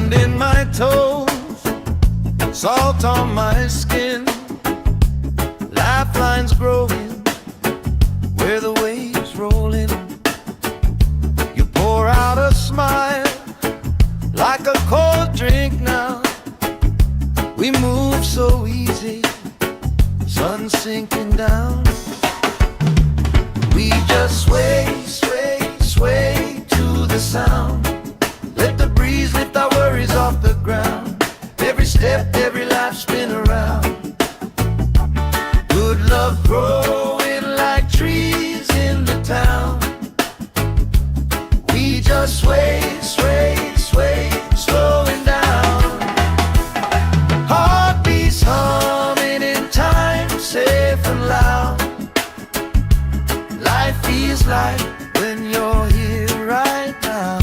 Sand in my toes, salt on my skin, lifelines growing where the waves roll in. You pour out a smile like a cold drink now. We move so easy, sun sinking down. We just sway, sway, sway to the sound. Let the breeze lift our worries off the ground. Every step, every life spin around. Good love growing like trees in the town. We just sway, sway, sway, slowing down. Heartbeats humming in time, safe and loud. Life feels like when you're here right now.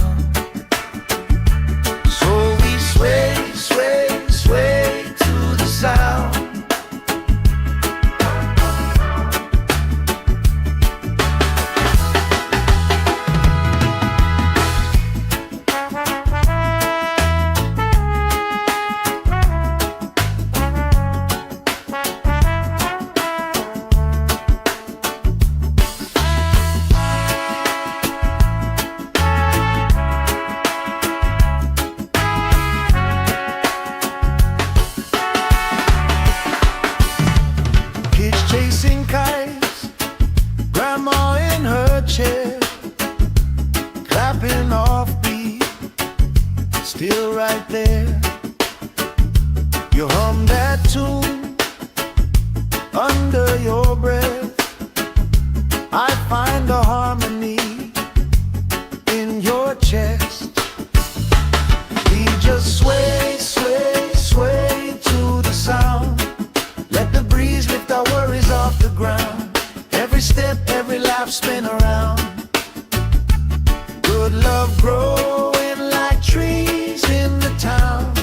So we sway, sway, sway to the sound. Chasing kites, grandma in her chair, clapping off beat, still right there. You hum that tune under your breath. I find a harmony in your chest. We just sway, sway, sway to the sound. Let the breeze lift our worries off the ground. Every step, every life spin around. Good love growing like trees in the town.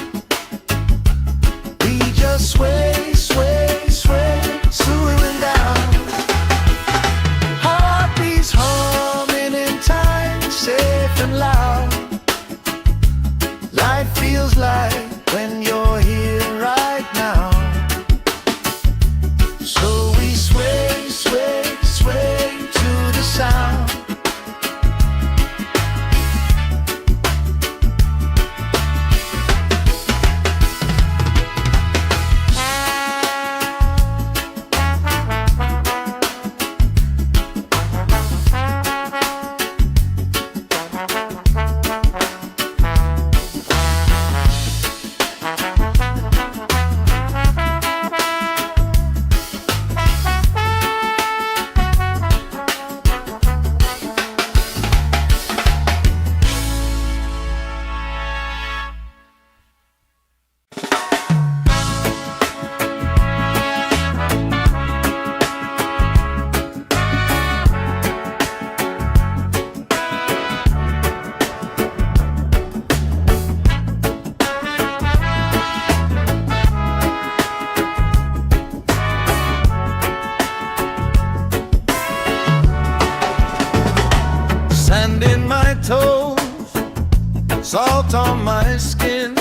We just sway, sway, sway, slowing down. Heartbeats humming in time, safe and loud. Life feels like when you're here right now. So we sway, sway, sway to the sound. Sand in my toes, salt on my skin,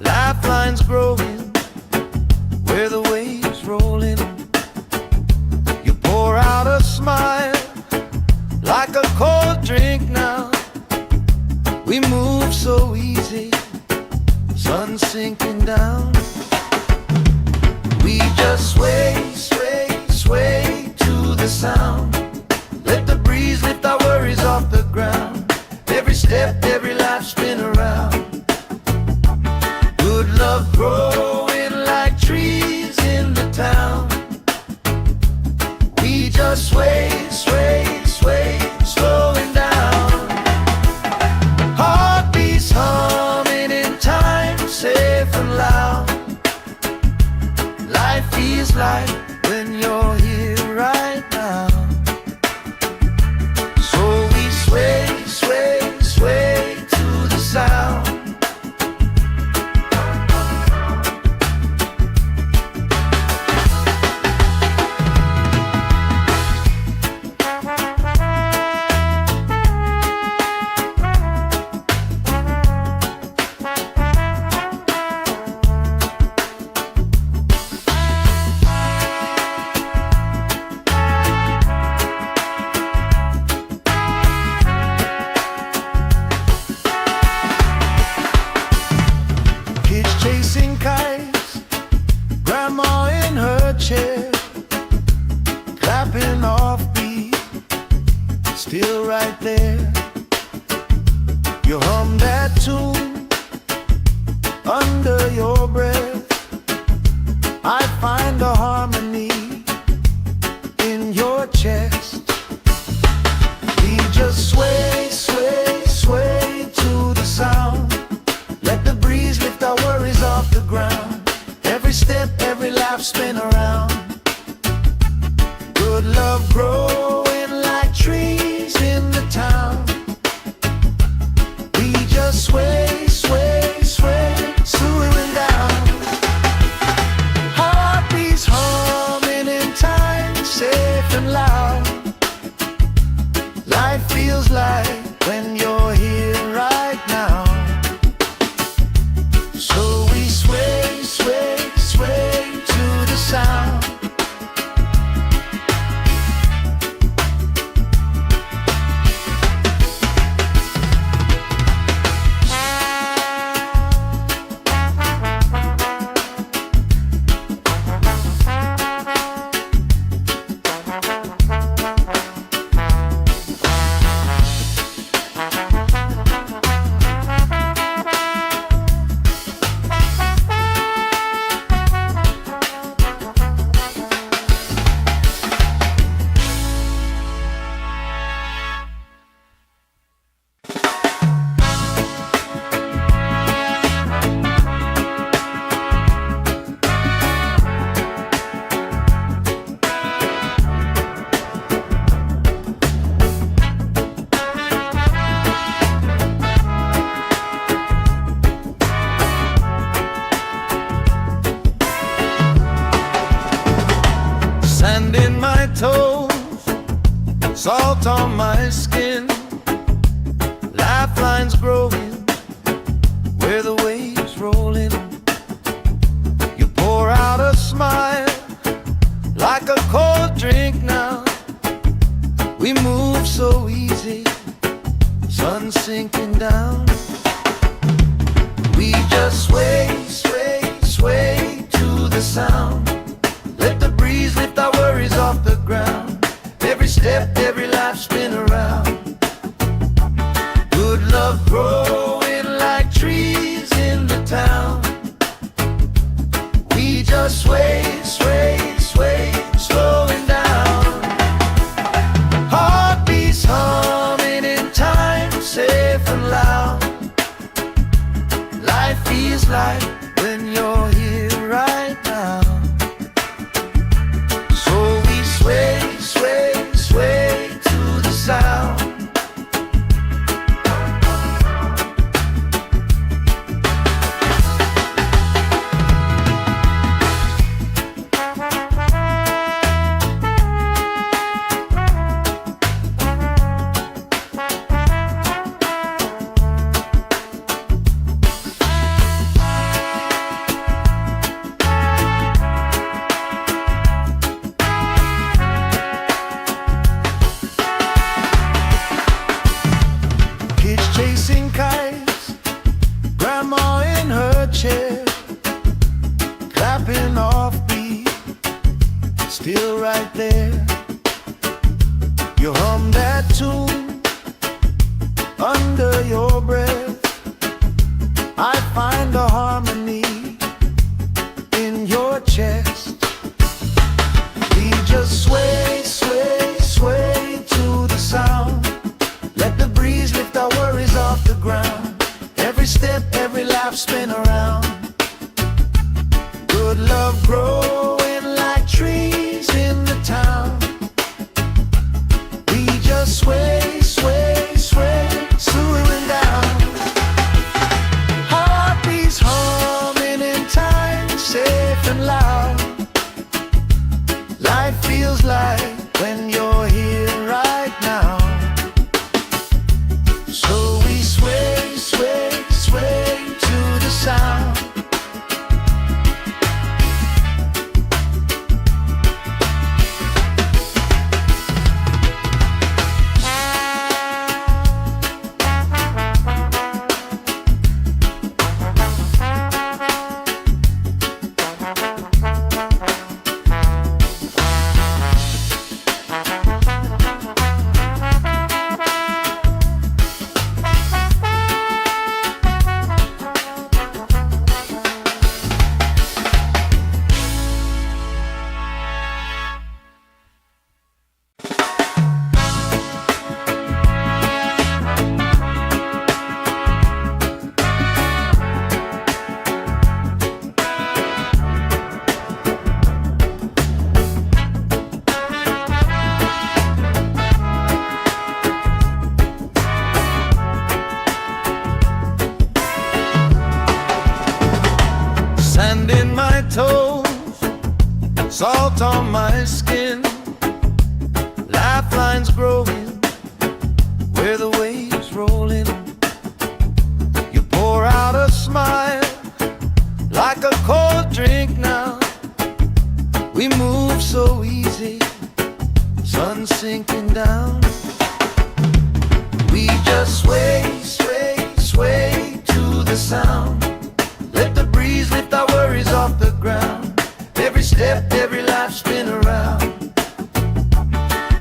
lifelines growing where the waves roll in. You pour out a smile like a cold drink now. We move so easy, sun sinking down. We just sway, sway, sway to the sound. Let the breeze lift our worries off the ground. Every step, every life spin around. Good love growing like trees in the town. We just sway, sway, sway, slowing down. Heartbeats humming in time, safe and loud. Life feels like when you're here right now. Sway, sway, sway to the sound. tune under your breath. I find a harmony in your chest. We just sway, sway, sway to the sound. Let the breeze lift our worries off the ground. Every step, every laugh, spin around. Good love growing like trees in the town. We just sway, sway, sway, swooing down. Heartbeats humming in time, safe and loud. Life feels like when you're here right now. So we sway, sway, sway to the sound. Sand in my toes, salt on my skin, lifelines growing where the waves roll in. You pour out a smile like a cold drink now. We move so easy, sun sinking down. We just sway, sway, sway to the sound. Let the breeze lift our worries off the ground. Every step, every life, spin around. Good love growing like trees in the town. We just sway, sway, sway, slowing down. Heartbeats humming in time, safe and loud. Life feels like when you're here right now. Sway, sway, sway to the sound. Chasing kites, grandma in her chair, clapping off beat, still right there. You hum that tune under your breath. I find a harmony in your chest. We just sway, sway, sway to the sound. Let the breeze lift our worries off the ground. Every step, every laugh, spin around. Good love growing like trees in the town. We just sway, sway, sway, swooing down. Heartbeats humming in time, safe and loud. Life feels like when you're here right now. So we sway, sway, sway to the sound. toes, salt on my skin, lifelines growing where the waves roll in. You pour out a smile like a cold drink now. We move so easy, sun sinking down. We just sway, sway, sway to the sound. Let the breeze lift our worries off the ground. Every step, every life spin around.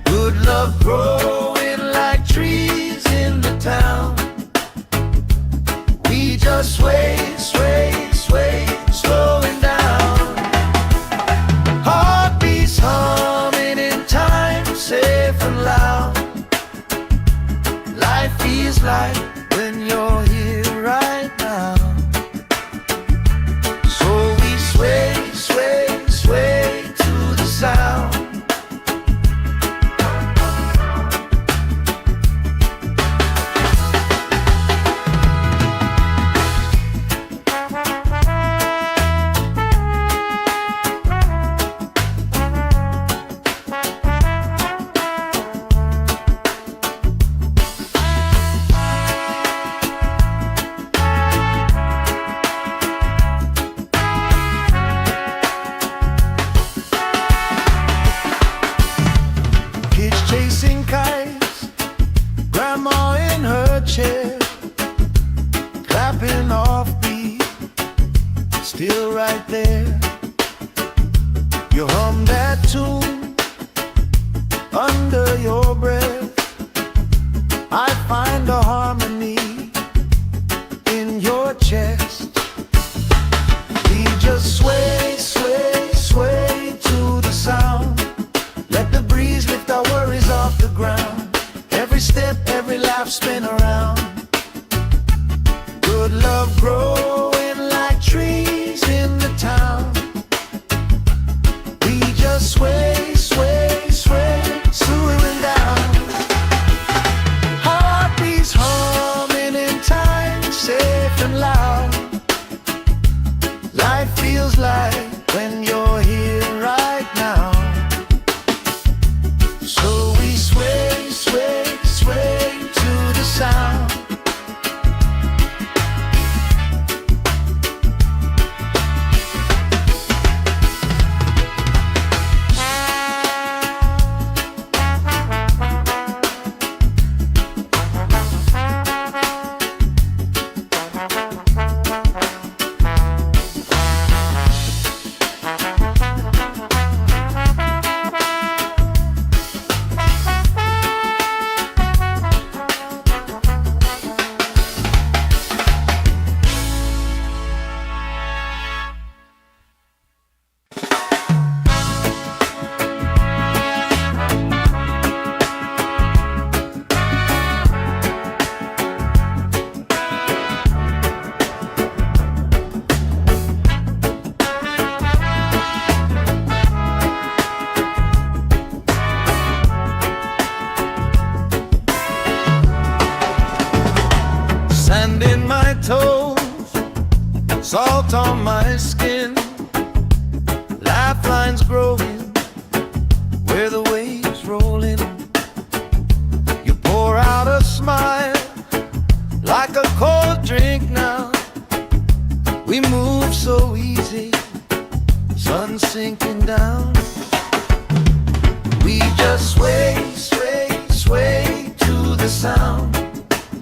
Good love growing like trees in the town. We just sway, sway, sway, slowing down. Heartbeats humming in time, safe and loud. Life feels like when you're here right now. So we sway, sway, sway to the sound. Chasing kites, grandma in her chair, clapping off beat, still right there. You hum that tune under your breath. I find a harmony in your chest. We just sway, sway, sway to the sound. Let the breeze lift our worries off the ground. Every step, every life spin around. Good love growing like trees in the town. We just sway, sway, sway, slowing down. Heartbeats humming in time, safe and loud. Life feels like when you're here right now. So we sway, sway, sway to the sound. Sand in my toes, salt on my skin, lifelines growing where the waves roll in. You pour out a smile like a cold drink now. We move so easy, sun sinking down. We just sway, sway, sway to the sound.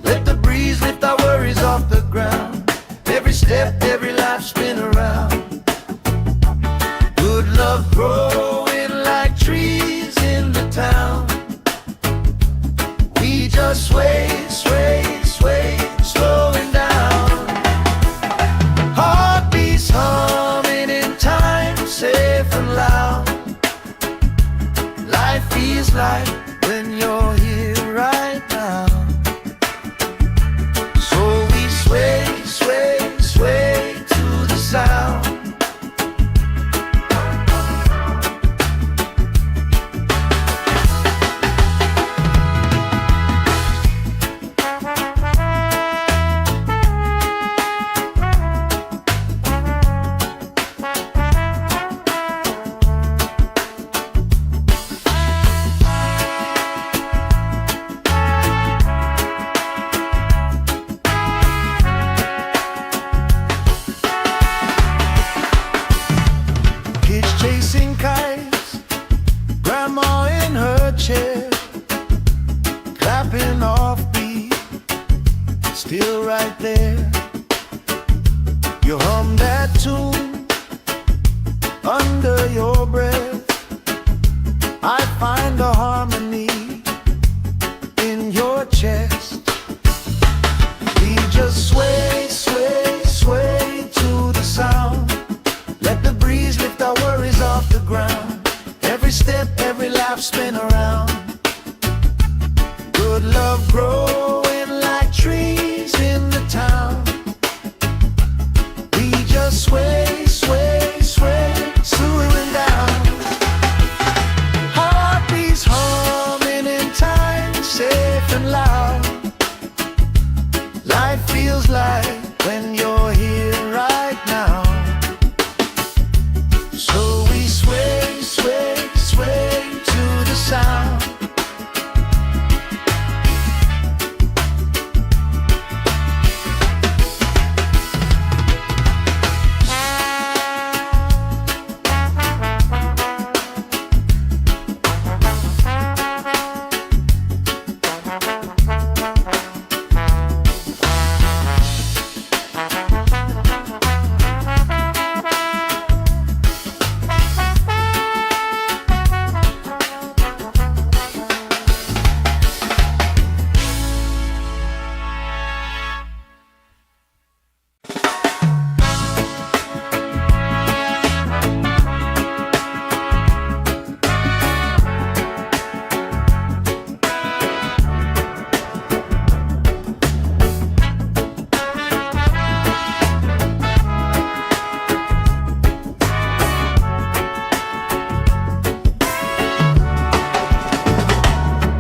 Let the breeze lift our worries off the ground. Every step, every life spin around. Good love growing like trees in the town. We just sway, sway, sway, slowing down. Heartbeats humming in time, safe and loud. Life feels like when you're here right now. So we sway, sway, sway still right there. You hum that tune under your breath. I find a harmony in your chest. We just sway, sway, sway to the sound. Let the breeze lift our worries off the ground. Every step, every lap, spin around. Good love growing like trees in the town. We just sway, sway, sway, slowing down. Heartbeats humming in time, safe and loud. Life feels like when you're here right now. So we sway, sway, sway to the sound.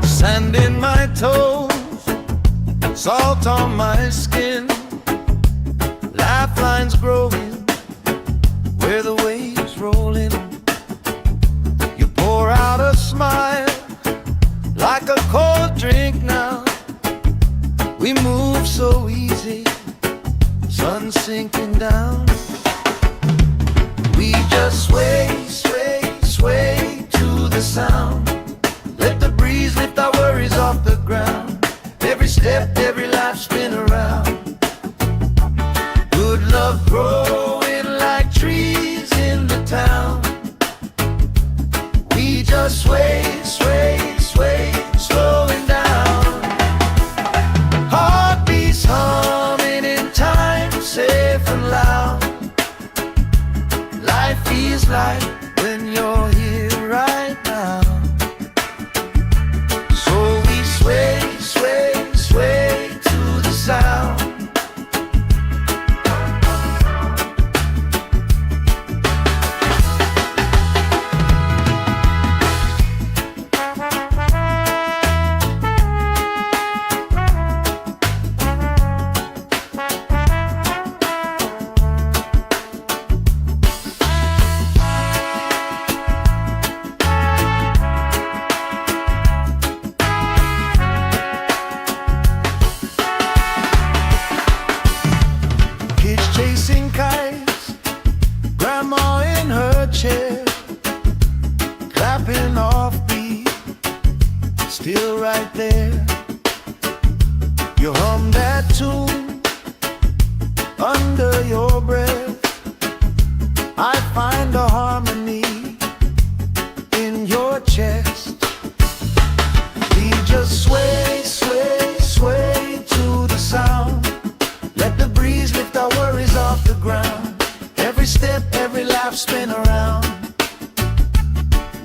Sand in my toes, salt on my skin, lifelines growing where the waves rolling. You pour out a smile like a cold drink now. We move so easy, sun sinking down. We just sway, sway, sway to the sound. Let the breeze lift our worries off the ground. Every step, every life, spin around. Good love growing like trees in the town. We just sway, sway, sway, slowing down. Heartbeats humming in time, safe and loud. Life feels like when you're here right now. Sway, sway, sway to the sound. Chasing kites, grandma in her chair, clapping off beat, still right there. You hum that tune under your breath. I find a harmony in your chest. We just sway, sway, sway to the sound. Let the breeze lift our worries off the ground. Every step, every lap, spin around.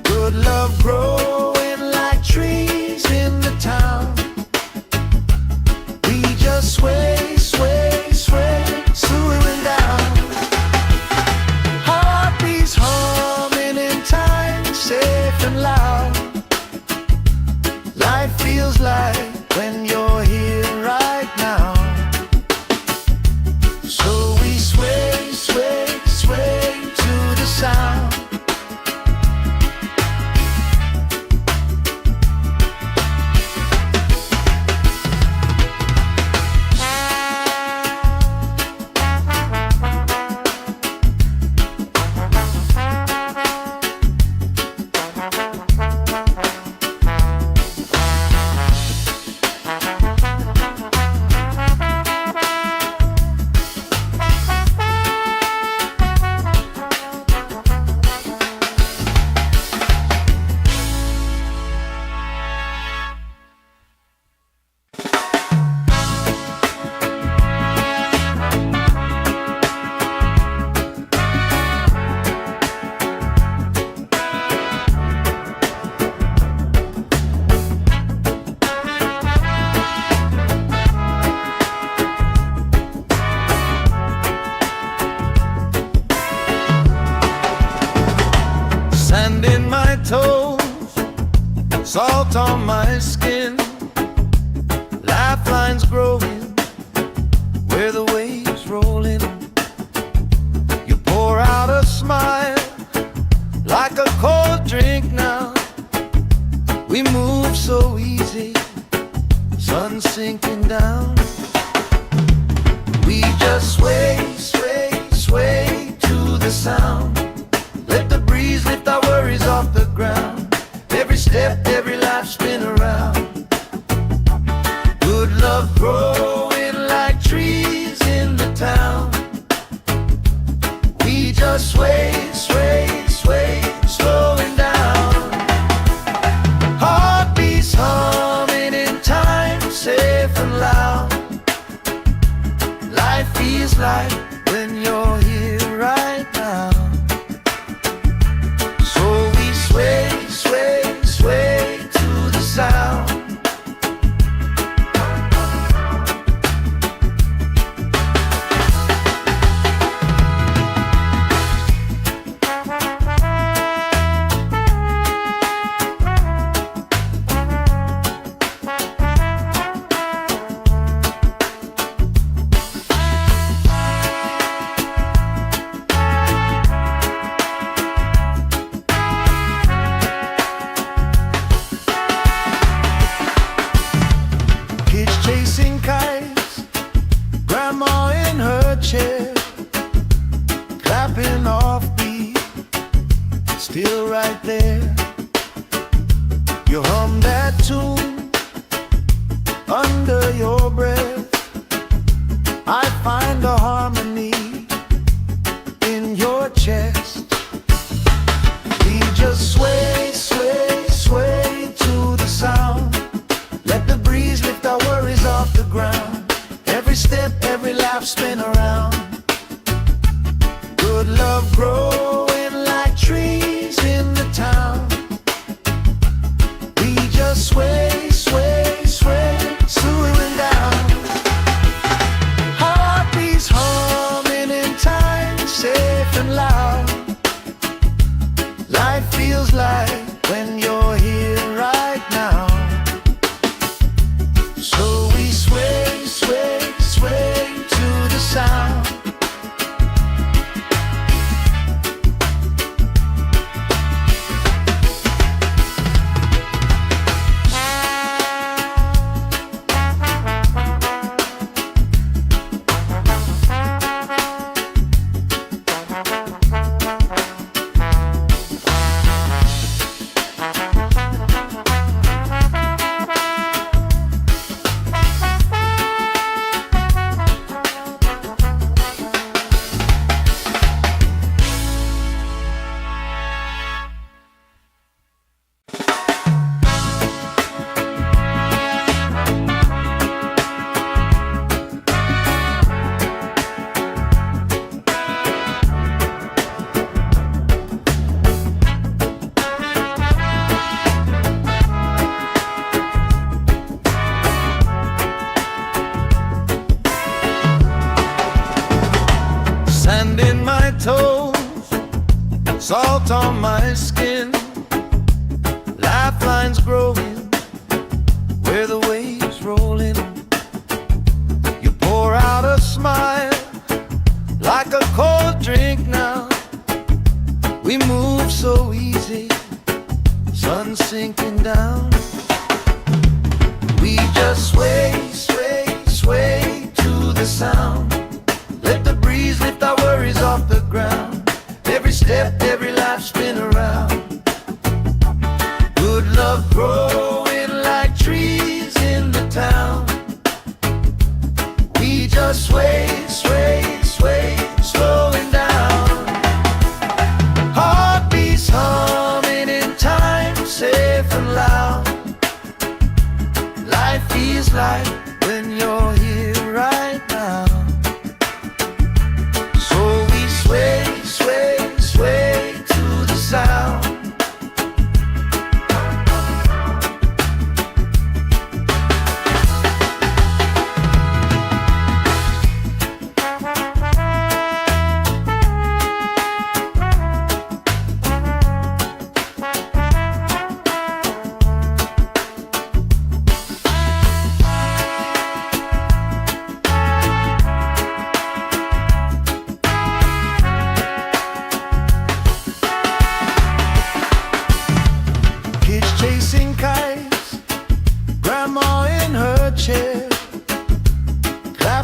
Good love growing like trees in the town. We just sway, sway, sway, slowing down. Heartbeats humming in time, safe and loud. salt on my skin, lifelines growing where the waves roll in. You pour out a smile like a cold drink now. We move so easy, sun sinking down. We just sway, sway, sway to the sound. Let the breeze lift our worries off the ground. Every step, every life spin around. Good love growing like trees in the town. We just sway, sway, sway, slowing down. Heartbeats humming in time, safe and loud. Life feels like when you're here right now. So we sway, sway, sway to the sound. Chasing kites, grandma in her chair, clapping off beat, still right there. You hum that tune under your breath. I find a harmony in your chest. We just sway, sway, sway to the sound. Let the breeze lift our worries off the ground. Every step, every lap spin around. Good love growing like trees in the town. We just sway, sway, sway, slowing down. Heartbeats humming in time, safe and loud. Life feels like when you're here right now. So we sway, sway, sway to the sound. Sand in my toes, salt on my skin, lifelines growing where the waves roll in. You pour out a smile like a cold drink now. We move so easy, sun sinking down. We just sway, sway, sway to the sound. Let the breeze lift our worries off the ground. Every step, every life spin around. Good love growing like trees in the town. We just sway, sway, sway, slowing down. Heartbeats humming in time, safe and loud. Life feels like when you're here right now. So we sway, sway, sway to the sound.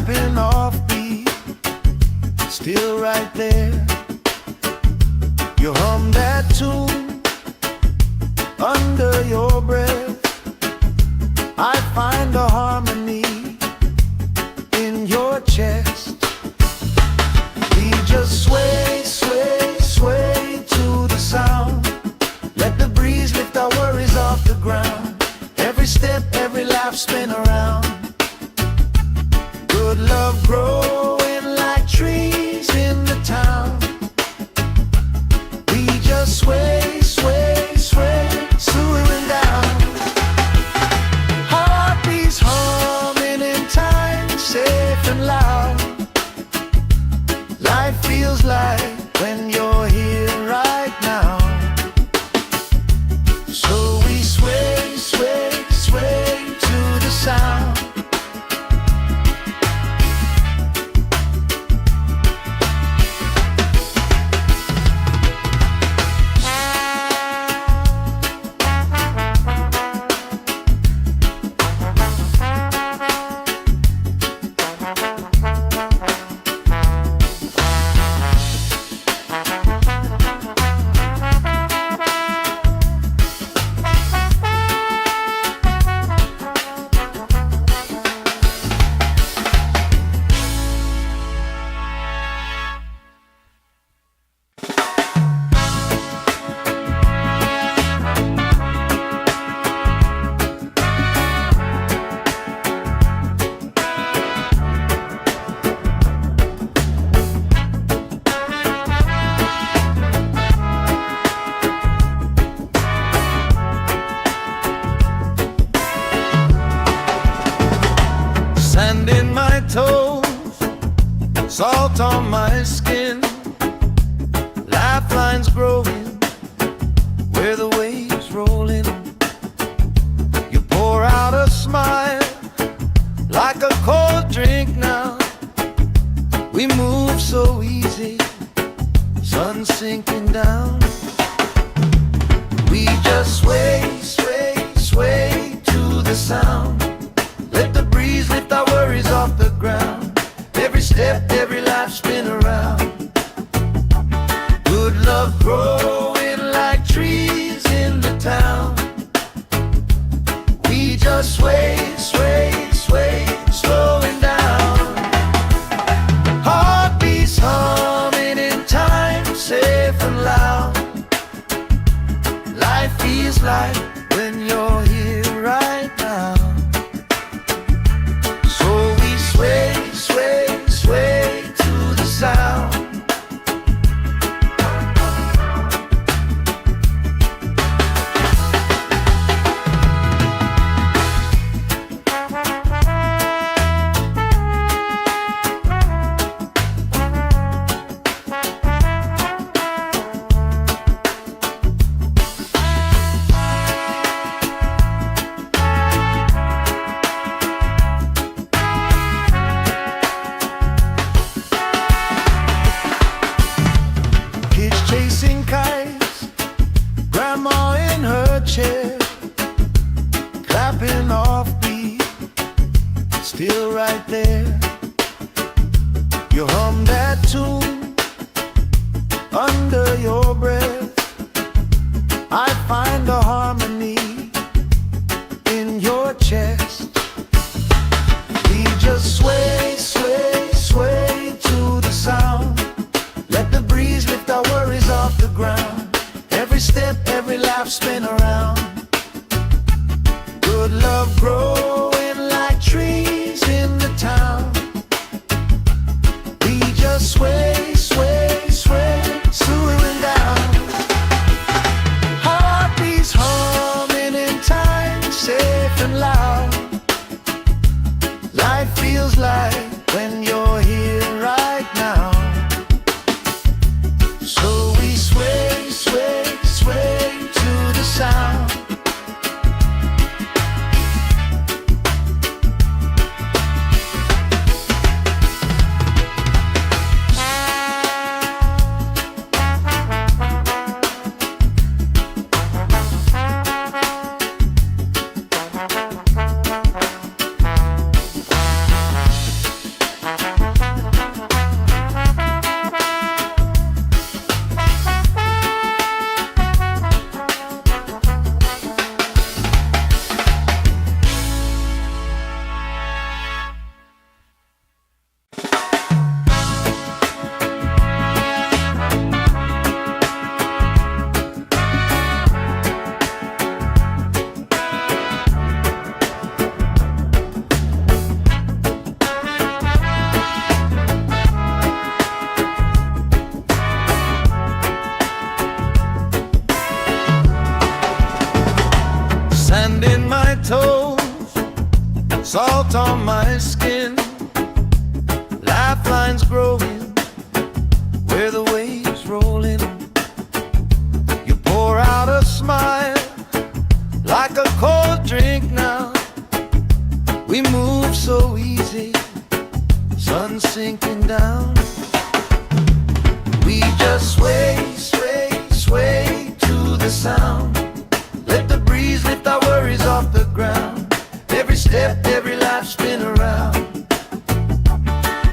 clapping off beat, still right there. You hum that tune under your breath. I find a harmony in your chest. We just sway, sway, sway to the sound. Let the breeze lift our worries off the ground. Every step, every laugh, spin around. Good love growing like trees in the town. We just sway, sway, sway, swooing down. Heartbeats humming in time, safe and loud. Life feels like when you're here right now. So we sway, sway, sway to the sound. Sand in my toes, salt on my skin, lifelines growing where the waves roll in. You pour out a smile like a cold drink now. We move so easy, sun sinking down. We just sway, sway, sway to the sound. Let the breeze lift our worries off the ground. Every step, every life, spin around. Good love growing like trees in the town. We just sway, sway, sway, slowing down. Heartbeats humming in time, safe and loud. Life feels like when you're here right now. Sway, sway, sway to the sound. Chasing kites, grandma in her chair, clapping off beat, still right there. You hum that tune under your breath. I find a harmony in your chest. We just sway, sway, sway to the sound. Let the breeze lift our worries off the ground. Every step, every laugh, spin around. Good love growing like trees in the town. We just sway, sway, sway, swooing down. Heartbeats humming in time, safe and loud. Life feels like salt on my skin, lifelines growing where the waves rolling. You pour out a smile like a cold drink now. We move so easy, sun sinking down. We just sway, sway, sway to the sound. Let the breeze lift our worries off the ground. Every step, every life spin around.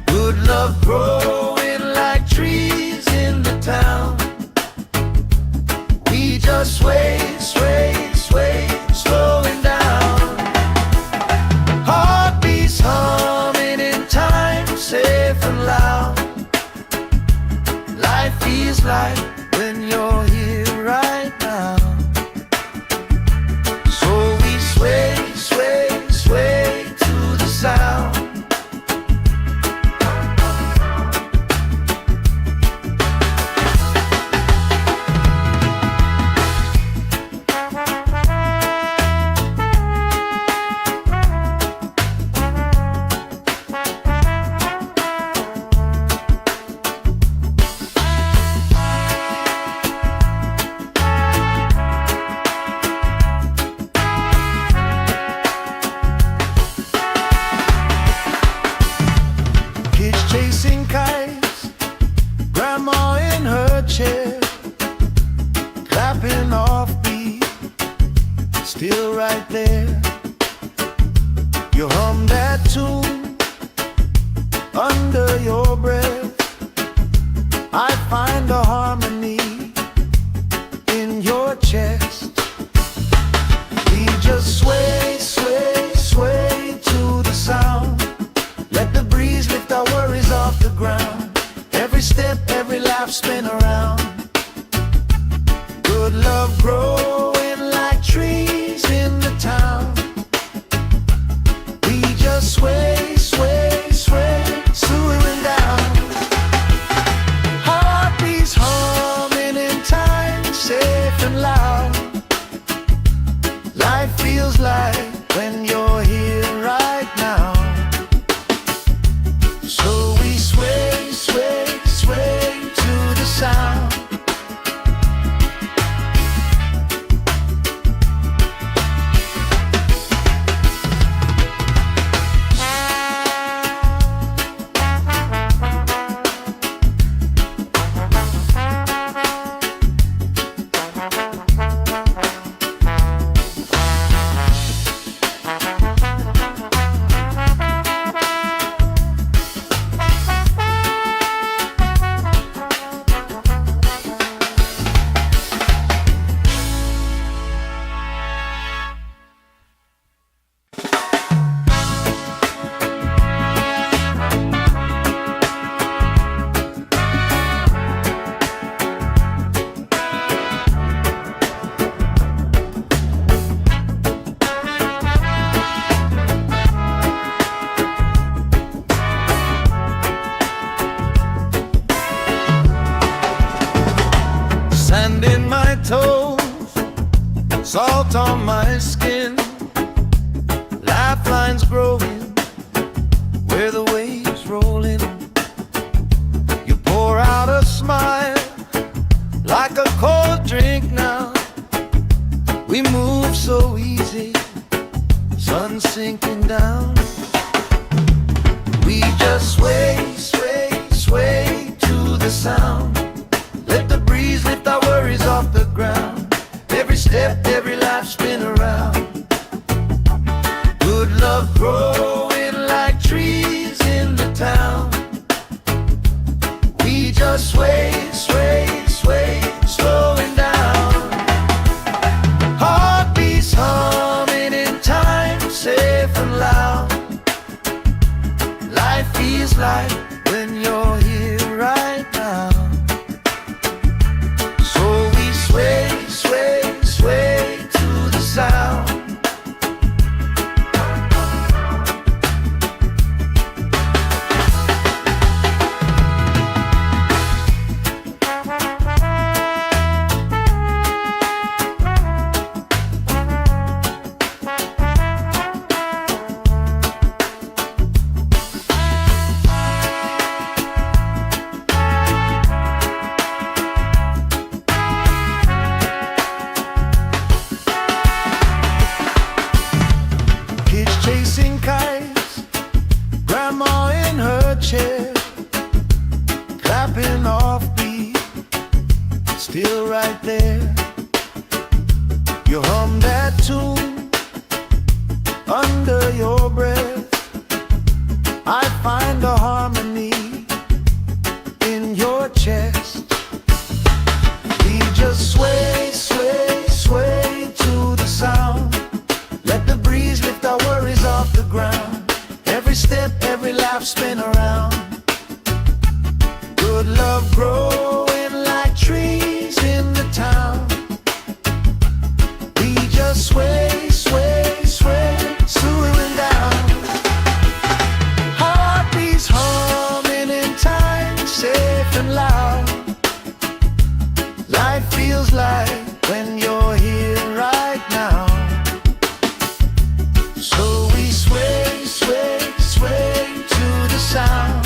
Good love growing like trees in the town. We just sway, sway, sway, slowing down. Heartbeats humming in time, safe and loud. Life feels like when you're here right now. So we sway, sway, sway to the sound. Chasing kites, grandma in her chair, clapping off beat, still right there. You hum that tune under your breath. I find a harmony in your chest. We just sway, sway, sway to the sound. Let the breeze lift our worries off the ground. Every step, every life spin around. Good love growing like trees in the town. We just sway, sway, sway, slowing down. Heartbeats humming in time, safe and loud. Life feels like when you're here right now. So we sway, sway, sway to the sound. Sand in my toes, salt on my skin, lifelines growing where the waves rolling. You pour out a smile like a cold drink now. We move so easy, sun sinking down. We just sway, sway, sway to the sound. Let the breeze lift our worries off the ground. Every step, every life spin around. Good love growing like trees in the town. We just sway, sway, sway, slowing down. Heartbeats humming in time, safe and loud. Life feels like when you're here right now. So we sway, sway, sway to the sound. her chair, clapping off beat, still right there. You hum that tune under your breath. I find a harmony in your chest. We just sway, sway, sway to the sound. Let the breeze lift our worries off the ground. Every step, every laugh, spin around. Good love growing like trees in the town. We just sway, sway, sway, swooing down. Heartbeats humming in time, safe and loud. Life feels like when you're here right now. So we sway, sway, sway to the sound.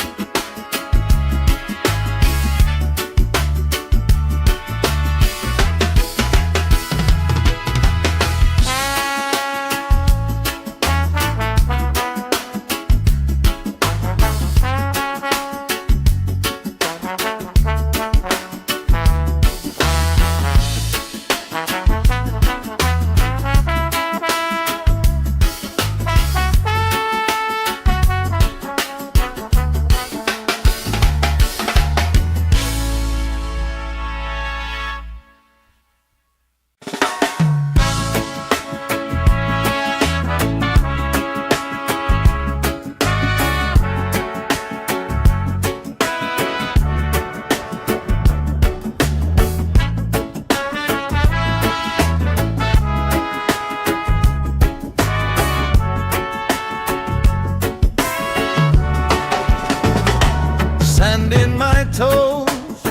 Sand in my toes,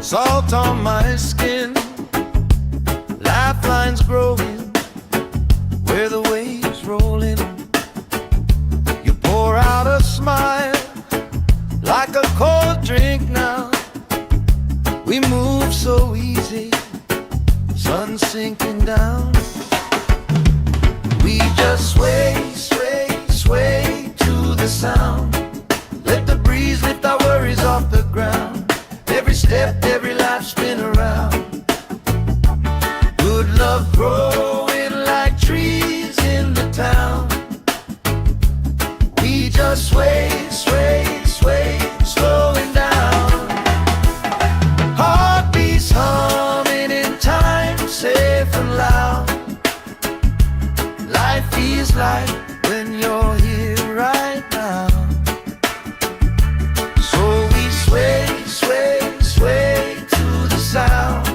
salt on my skin, lifelines growing where the waves roll in. You pour out a smile like a cold drink now. We move so easy, sun sinking down. We just sway, sway, sway to the sound. Let the breeze lift our worries off the ground. Every step, every life, spin around. Good love growing like trees in the town. We just sway, sway, sway, slowing down. Heartbeats humming in time, safe and loud. Life feels like when you're here right now. Sway, sway, sway to the sound.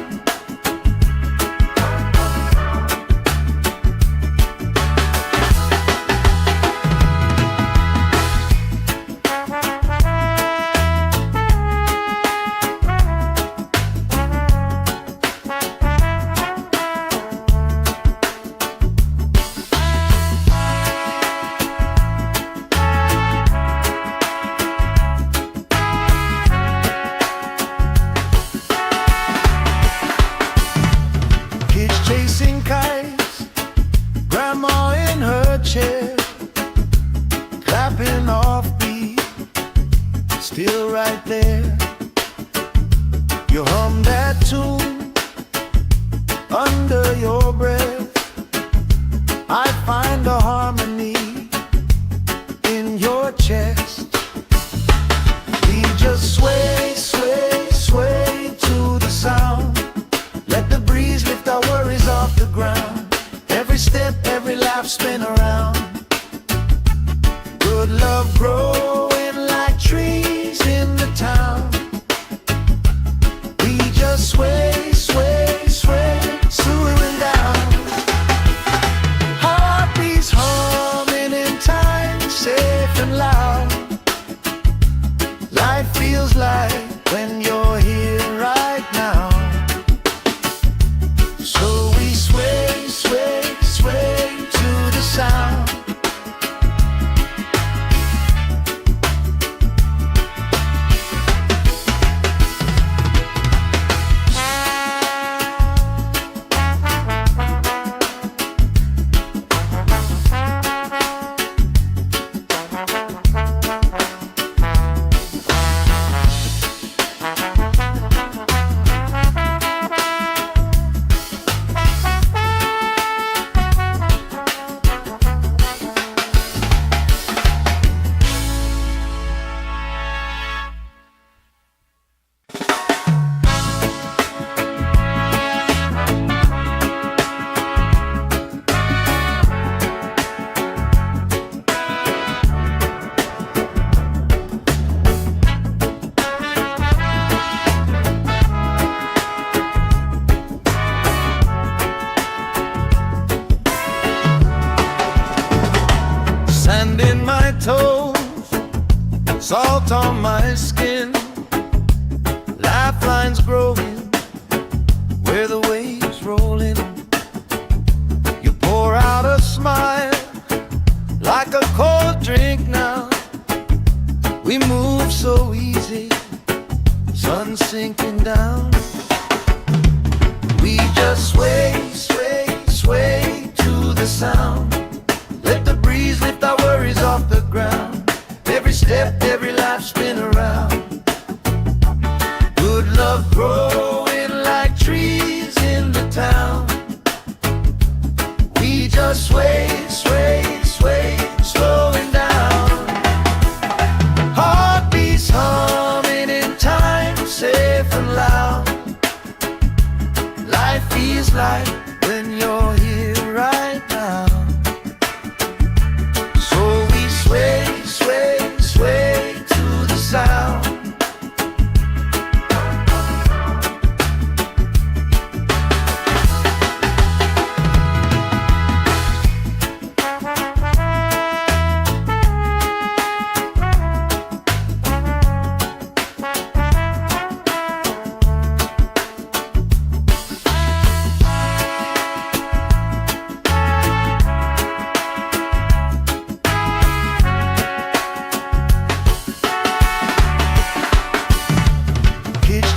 Chasing kites, grandma in her chair, clapping off beat, still right there. You hum that tune under your breath. I find a harmony in your chest. We just sway, sway, sway to the sound. Let the breeze lift our worries off the ground. Every step, every laugh, spin around. Good love growing like trees in the town. We just sway, sway, sway, swooing down. Heartbeats humming in time, safe and loud. salt on my skin, lifelines growing where the waves rolling. You pour out a smile like a cold drink now. We move so easy, sun sinking down. We just sway, sway, sway to the sound. Let the breeze lift our worries off the ground. Every step, every life spin around. Good love growing like trees in the town. We just sway, sway, sway, slowing down. Heartbeats humming in time, safe and loud. Life feels like when you're here right now. So we sway, sway, sway to the sound.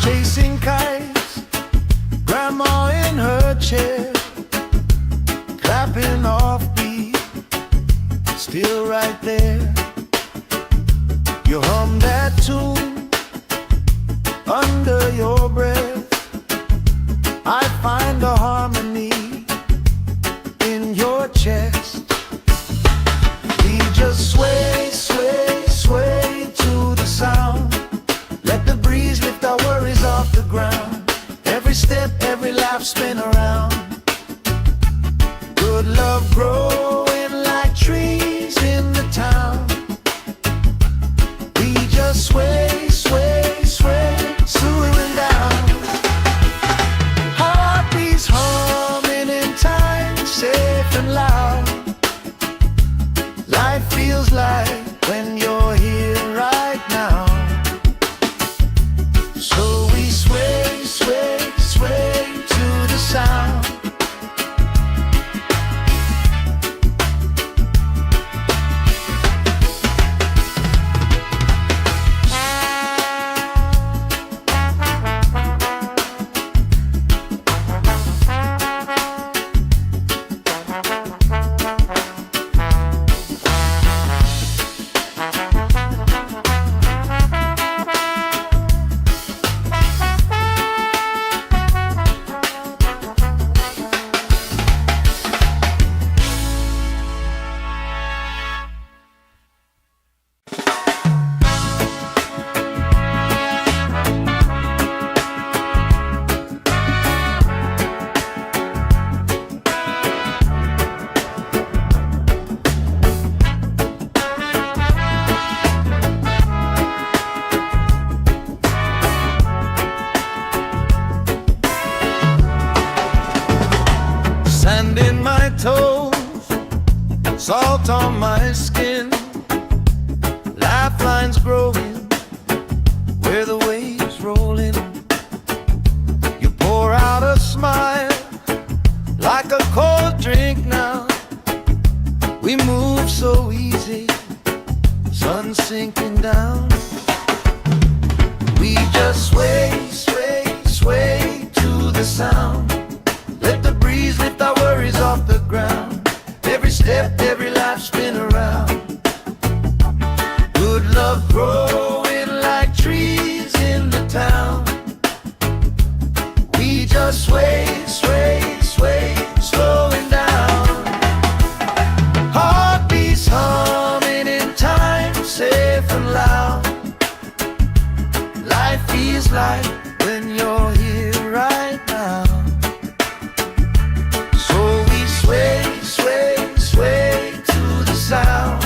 Chasing kites, grandma in her chair, clapping off beat, still right there. You hum that tune under your breath. I find a harmony in your chest. We just sway, sway, sway to the sound. Let the breeze lift our worries off the ground. Every step, every life spin around. Good love growing like trees in the town. We just sway, sway, sway, slowing down. Heartbeats humming in time, safe and loud. Life feels like when you're here right now. So we sway, sway, sway to the sound. Sand in my toes, salt on my skin, lifelines growing where the waves rolling. You pour out a smile like a cold drink now. We move so easy, sun sinking down. We just sway, sway, sway to the sound. Let the breeze lift our worries off the ground. Every step, every life spin around. Good love growing like trees in the town. We just sway, sway, sway, slowing down. Heartbeats humming in time, safe and loud. Life feels like when you're here right now. So we sway, sway, sway to the sound.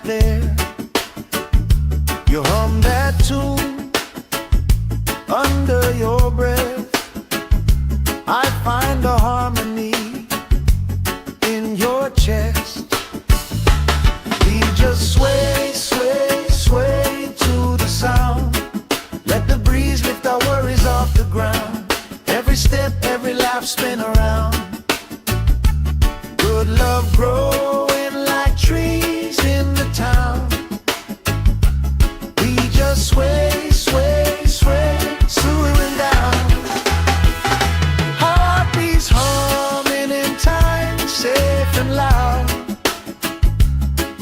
there. You hum that tune under your breath. I find a harmony in your chest. We just sway, sway, sway to the sound. Let the breeze lift our worries off the ground. Every step, every laugh, spin around. Good love growing like trees in the town. We just sway, sway, sway, slowing down. Heartbeats humming in time, safe and loud.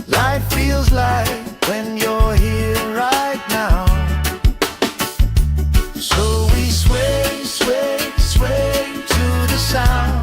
Life feels like when you're here right now. So we sway, sway, sway to the sound.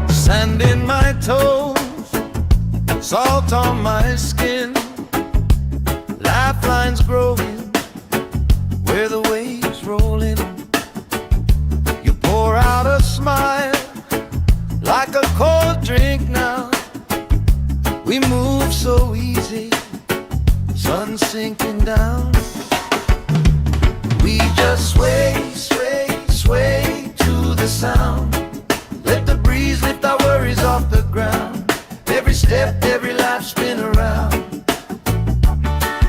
Sand in my toes, salt on my skin, lifelines growing where the waves roll in. You pour out a smile like a cold drink now. We move so easy, sun sinking down. We just sway, sway, sway to the sound. Let the breeze lift our worries off the ground. Every step, every laugh, spin around.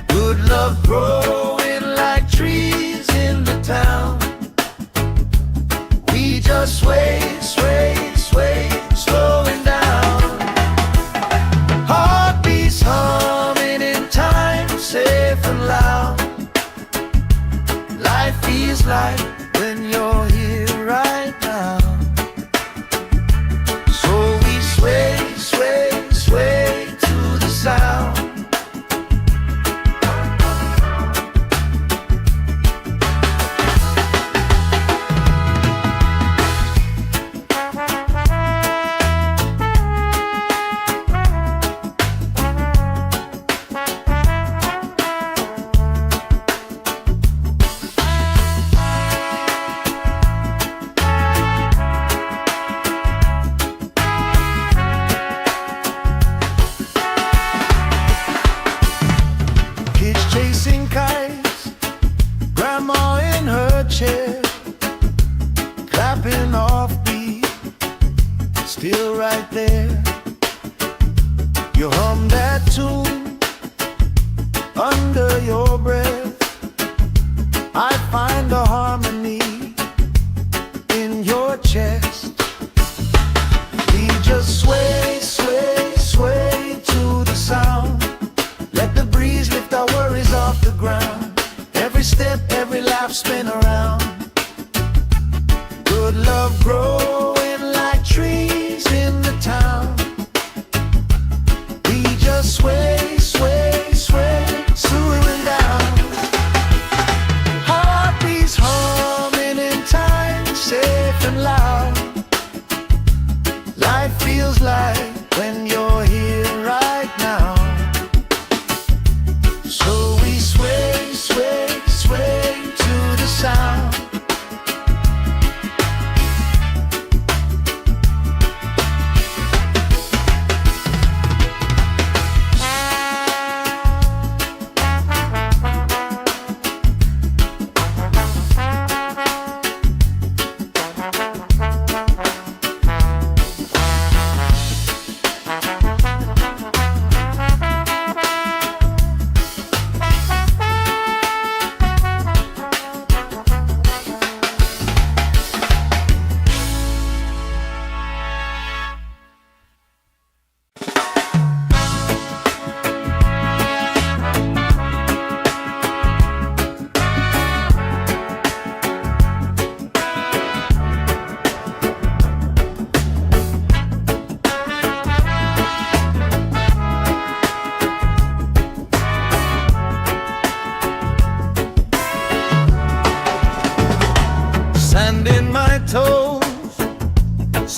Good love growing like trees in the town. We just sway, sway, sway, slowing down. Heartbeats humming in time, safe and loud. Life feels like when you're here right now. Sway, sway, sway to the sound. Chasing kites, grandma in her chair, clapping off beat, still right there. You hum that tune under your breath. I find a harmony in your chest. We just sway, sway, sway to the sound. Let the breeze lift our worries off the ground. Every step, every laugh, spin around. Good love growing like trees in the town. We just sway, sway, sway, slowing down. Heartbeats humming in time, safe and loud. Life feels like when you're here right now. So we sway, sway, sway to the sound.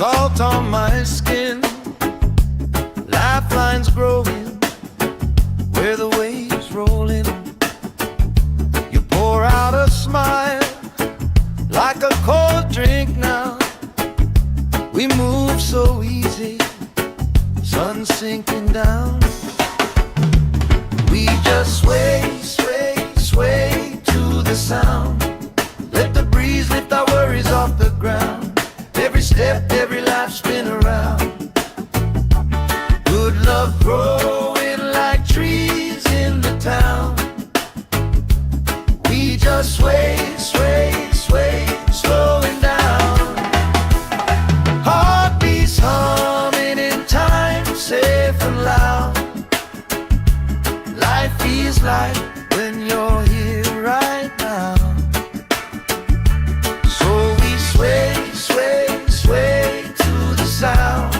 salt on my skin, lifelines growing where the waves roll in. You pour out a smile like a cold drink now. We move so easy, sun sinking down. We just sway, sway, sway to the sound. Let the breeze lift our worries off the ground. Every step, every life spin around. Good love growing like trees in the town. We just sway, sway, sway, slowing down. Heartbeats humming in time, safe and loud. Life feels like when you're here right now. So we sway, sway, sway to the sound.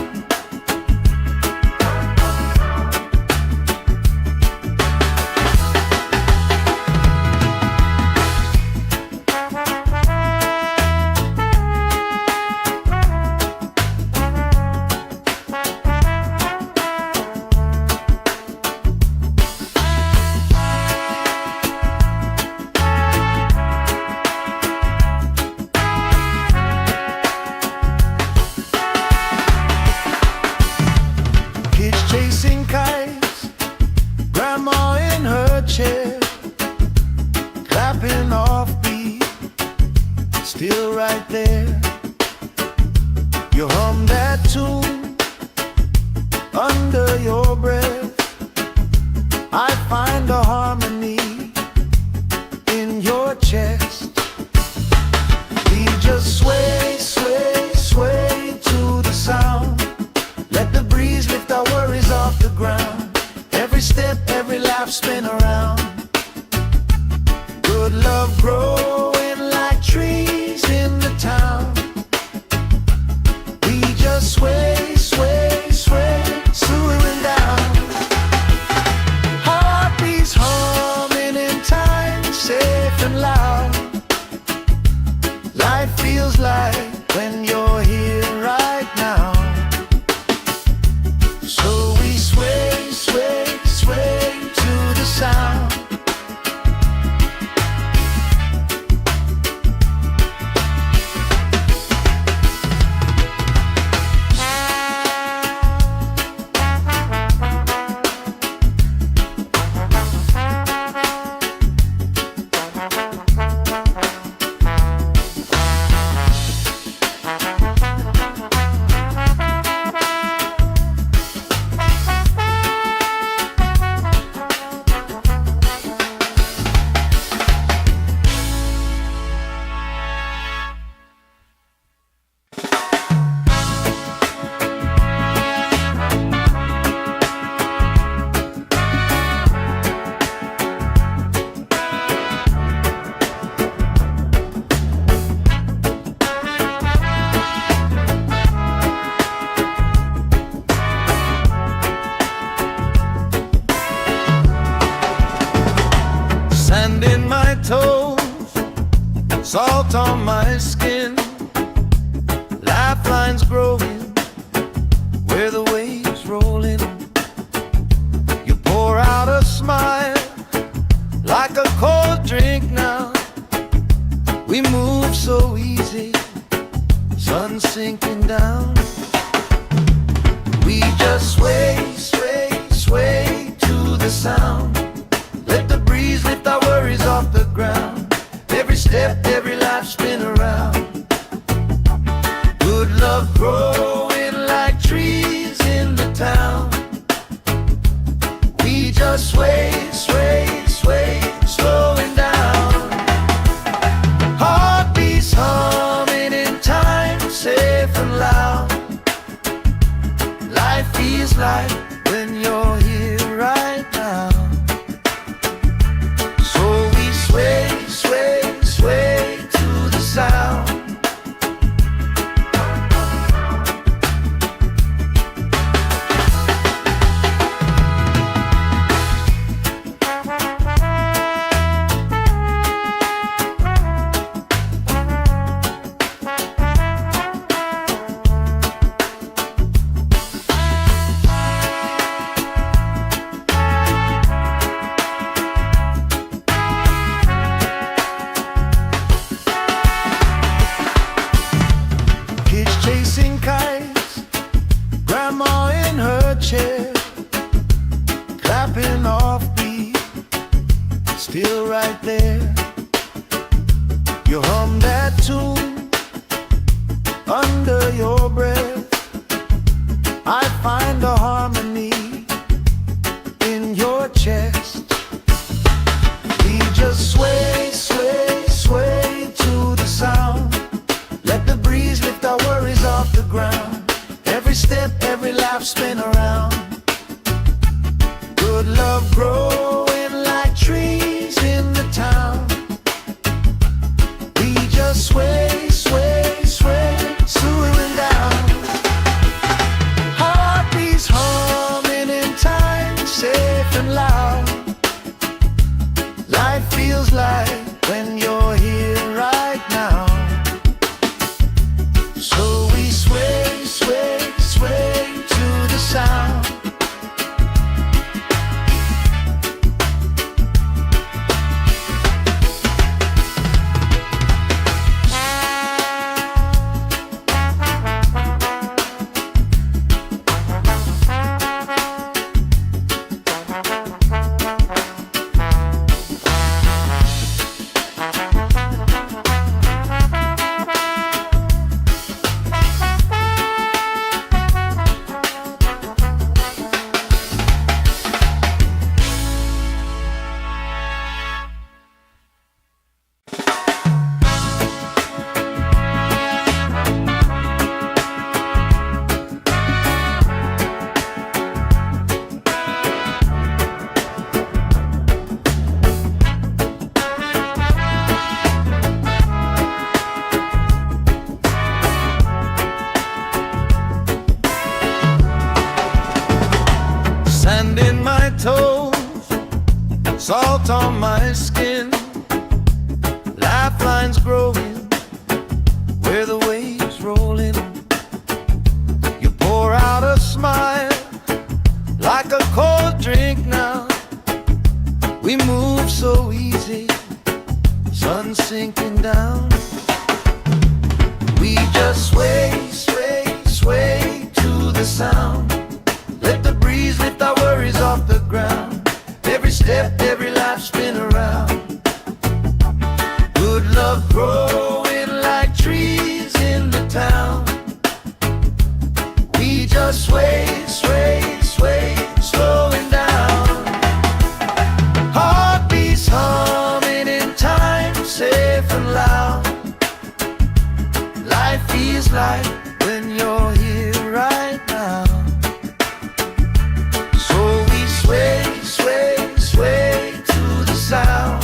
Chasing kites, grandma in her chair, clapping off beat, still right there. You hum that tune under your breath. I find a harmony in your chest. We just sway, sway, sway to the sound. Let the breeze lift our worries off the ground. Every step, every laugh spin around. Good love growing like trees in the town. We just sway, sway, sway, slowing down. Heartbeats humming in time, safe and loud. Life feels like when you're here right now. So we sway, sway, sway to the sound. Sand in my toes, salt on my skin, lifelines growing where the waves roll in. You pour out a smile like a cold drink now. We move so easy, sun sinking down. We just sway, sway, sway to the sound. Let the breeze lift our worries off the ground. Every step, every life spin around. Good love growing like trees in the town. We just sway, sway, sway, slowing down. Heartbeats humming in time, safe and loud. Life feels like when you're here right now. right there. You hum that tune under your breath. I find a harmony in your chest. We just sway, sway, sway to the sound. Let the breeze lift our worries off the ground. Every step, every lap, spin around. Good love growing like trees in the town. We just sway, sway, sway, slowing down. Heartbeats humming in time, safe and loud. Life feels like when you're here right now. So we sway, sway, sway to the sound. Sand in my toes, salt on my skin, lifelines growing where the waves roll in. You pour out a smile like a cold drink now. We move so easy, sun sinking down. We just sway, sway, sway to the sound. Let the breeze lift our worries off the ground. Every step, every lap, spin around. Good love growing like trees in the town. We just sway, sway, sway, slowing down. Heartbeats humming in time, safe and loud. Life feels like when you're here right now. Sway, sway, sway to the sound.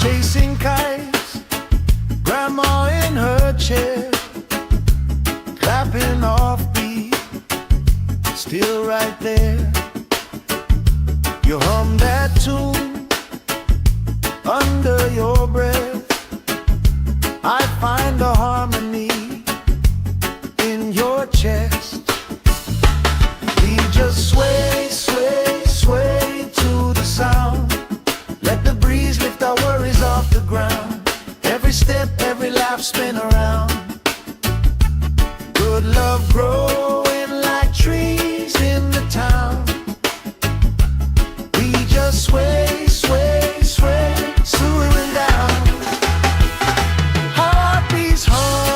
Chasing kites, grandma in her chair, clapping off beat, still right there. You hum that tune under your breath. I find a harmony in your chest. We just sway, sway, sway to the sound. Let the breeze lift our worries off the ground. Every step, every lap, spin around. Good love growing like trees in the town. We just sway, sway, sway, slowing down. Heartbeats hum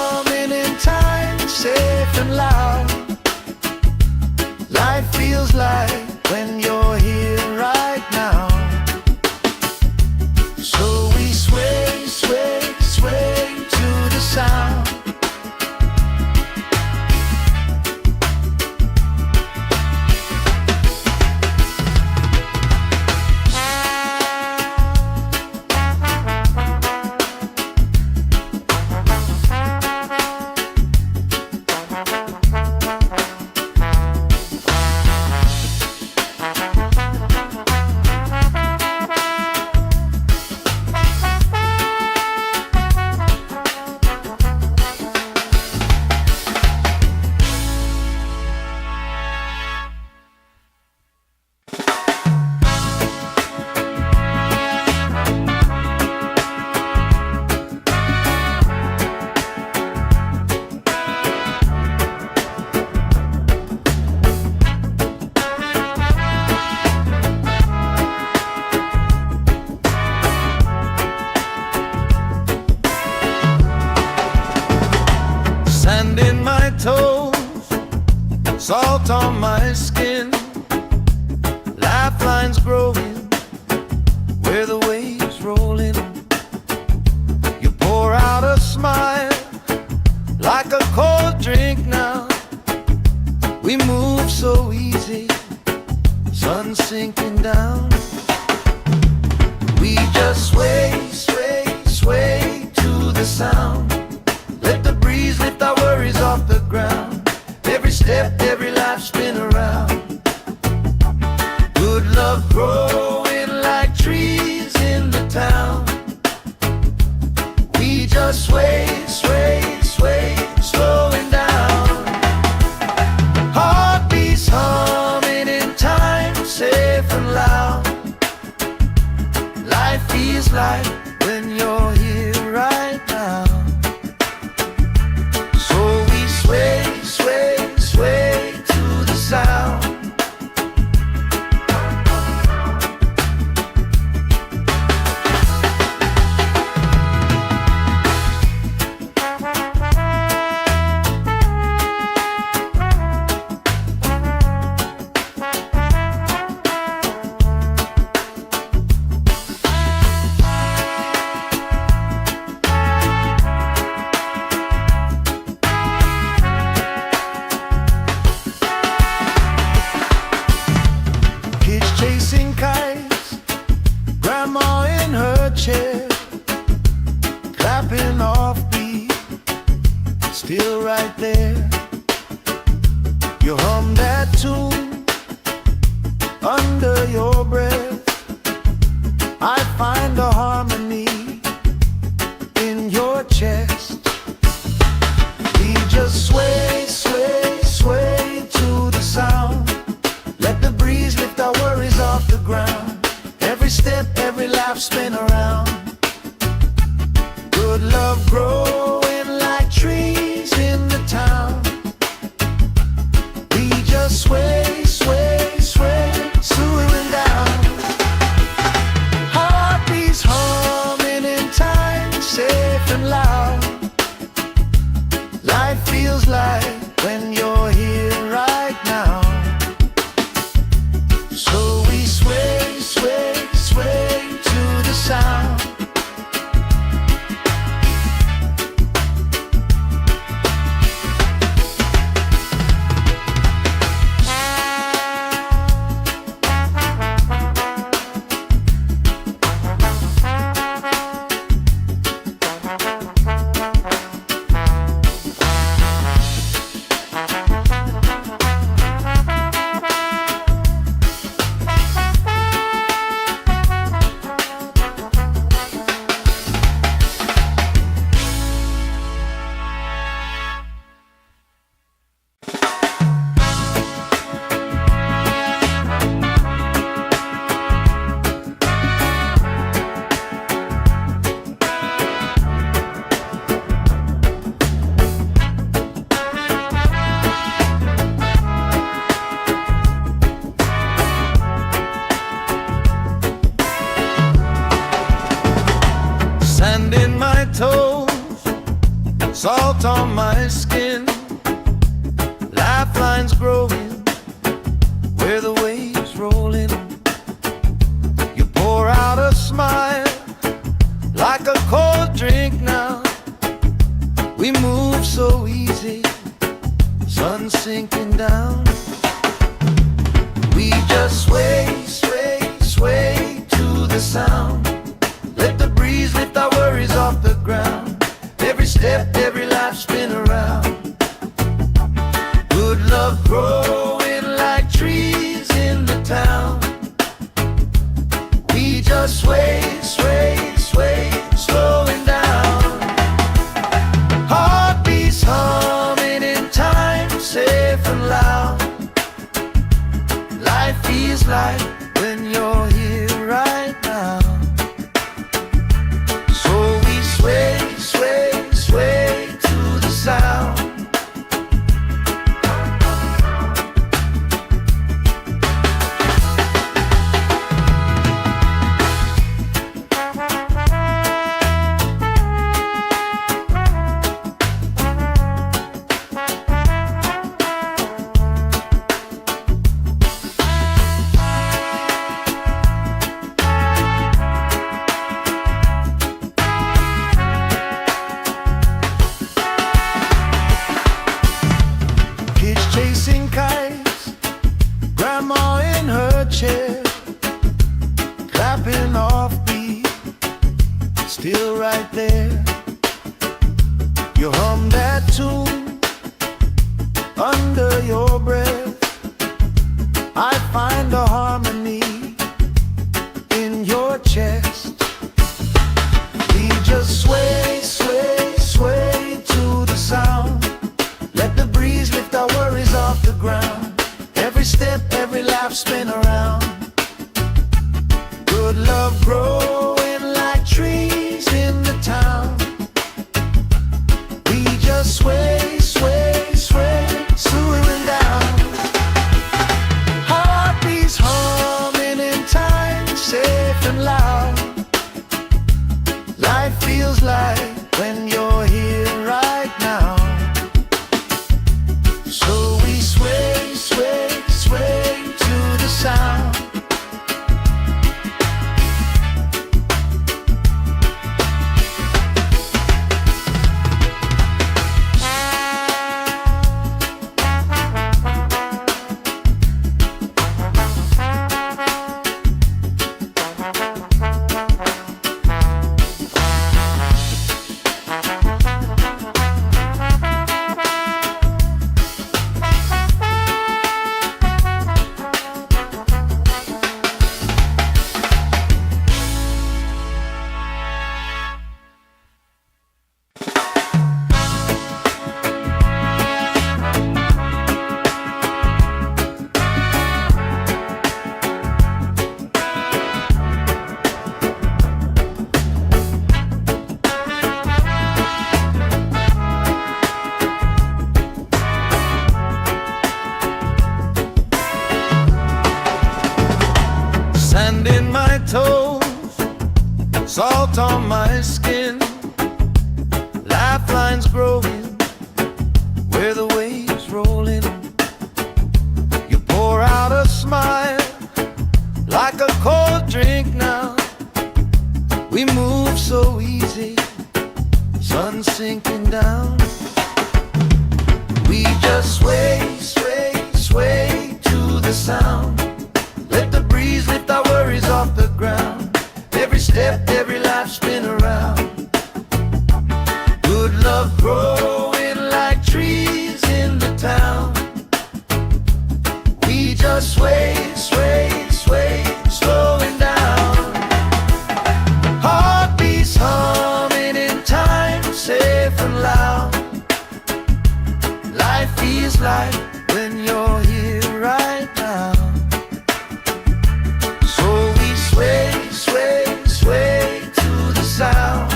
Sand in my toes, salt on my skin, lifelines growing where the waves roll in. You pour out a smile like a cold drink now. We move so easy, sun sinking down. We just sway, sway, sway to the sound. Let the breeze lift our worries off the ground. Every step, every life spin around. Good love growing like trees in the town. We just sway, sway, sway, slowing down. Heartbeats humming in time, safe and loud. Life feels like when you're here right now. So we sway, sway, sway to the sound. Chasing kites, grandma in her chair, clapping off beat, still right there. You hum that tune under your breath. I find a harmony in your chest. We just sway, sway, sway to the sound. Let the breeze lift our worries off the ground. Every step, every life spin around. Good love growing like trees in the town. We just sway, sway, sway, slowing down. Heartbeats humming in time, safe and loud. Life feels like when you're here right now. So we sway, sway, sway to the sound. Sand in my toes, salt on my skin, lifelines growing where the waves roll in. You pour out a smile like a cold drink now. We move so easy, sun sinking down. We just sway, sway, sway to the sound. Let the breeze lift our worries off the ground. Every step, every life spin around. Good love growing like trees in the town. We just sway, sway, sway, slowing down. Heartbeats humming in time, safe and loud. Life feels like when you're here right now. So we sway, sway, sway to the sound. You hum that tune under your breath. I find a harmony in your chest. We just sway, sway, sway to the sound. Let the breeze lift our worries off the ground. Every step, every lap, spin around. Good love growing like trees in the town. We just sway, sway, sway, swooing down. Heartbeats humming in time, safe and loud. Life feels like when you're here right now. So we sway, sway, sway to the sound. Sand in my toes, salt on my skin, lifelines growing where the waves roll in. You pour out a smile like a cold drink now. We move so easy, sun sinking down. We just sway, sway, sway to the sound. Let the breeze lift our worries off the ground. Every step, every life, spin around. Good love growing like trees in the town. We just sway, sway, sway, slowing down. Heartbeats humming in time, safe and loud. Life feels like when you're here right now. So we sway, sway, sway to the sound.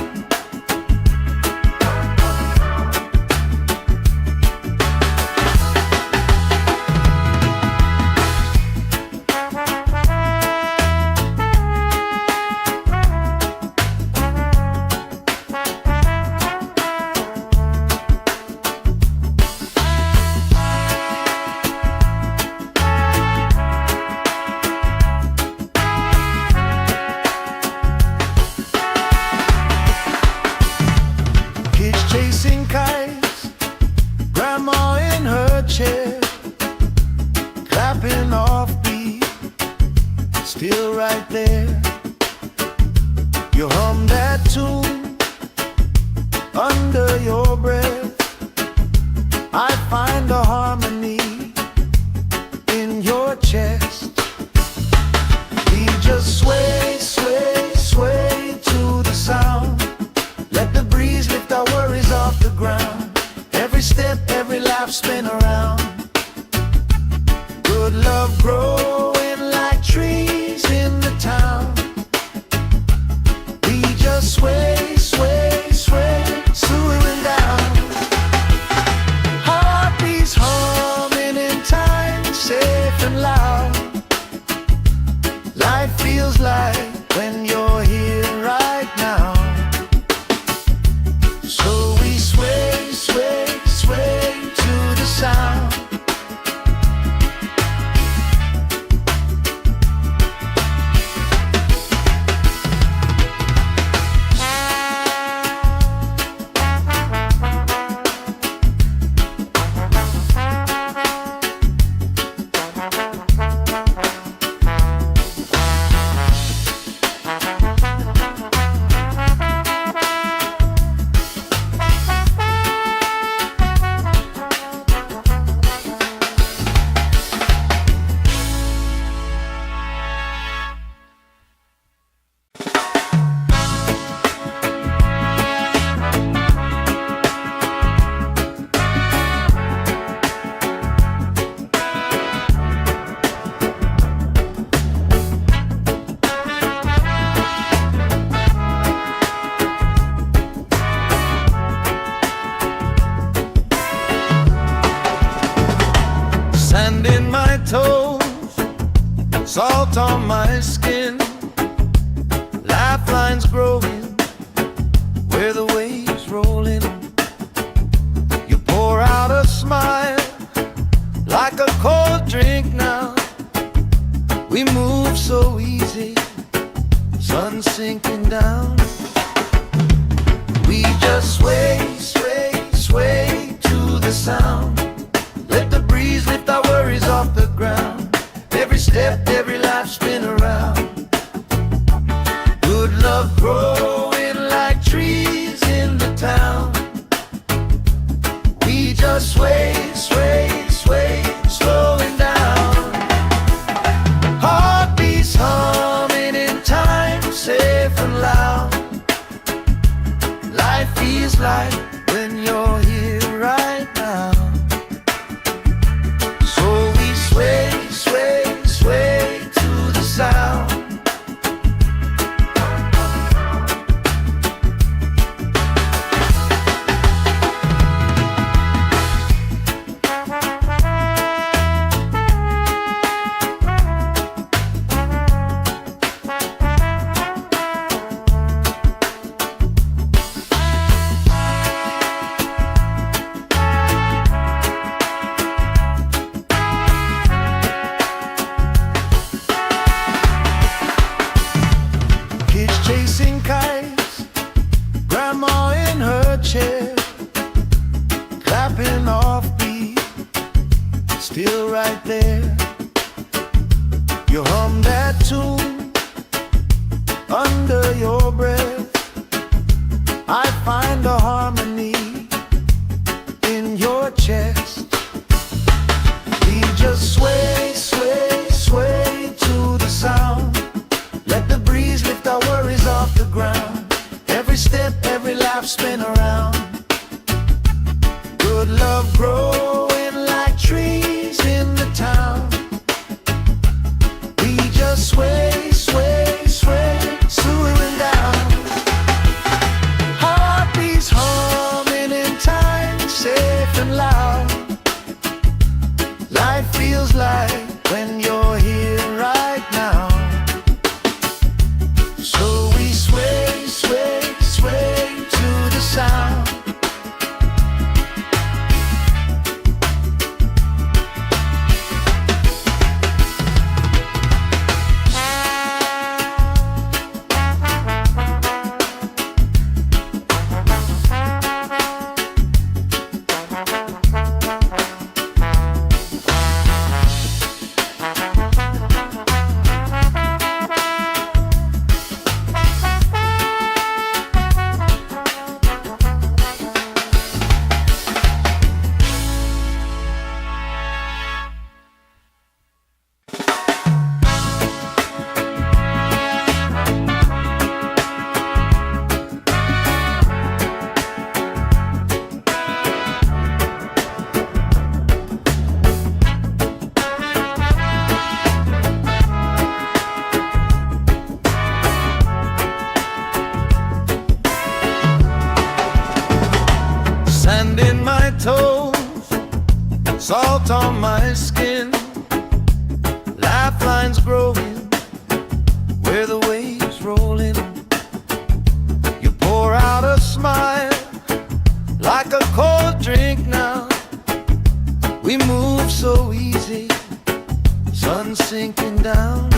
salt on my skin, lifelines growing where the waves rolling. You pour out a smile like a cold drink now. We move so easy, sun sinking down. We just sway, sway, sway to the sound. Let the breeze lift our worries off the ground. Every step, every life spin around. Good love growing like trees in the town. We just sway, sway, sway, slowing down. Heartbeats humming in time, safe and loud. Life feels like when you're here right now. So we sway, sway, sway to the sound. Chasing kites, grandma in her chair, clapping off beat, still right there. You hum that tune under your breath. I find a harmony in your chest. We just sway, sway, sway to the sound. Let the breeze lift our worries off the ground. Every step, every life spin around. Good love growing like trees in the town. We just sway, sway, sway, slowing down. Heartbeats humming in time, safe and loud. Life feels like when you're here right now. So we sway, sway, sway to the sound. Sand in my toes, salt on my skin, lifelines growing where the waves rolling. You pour out a smile like a cold drink now. We move so easy, sun sinking down.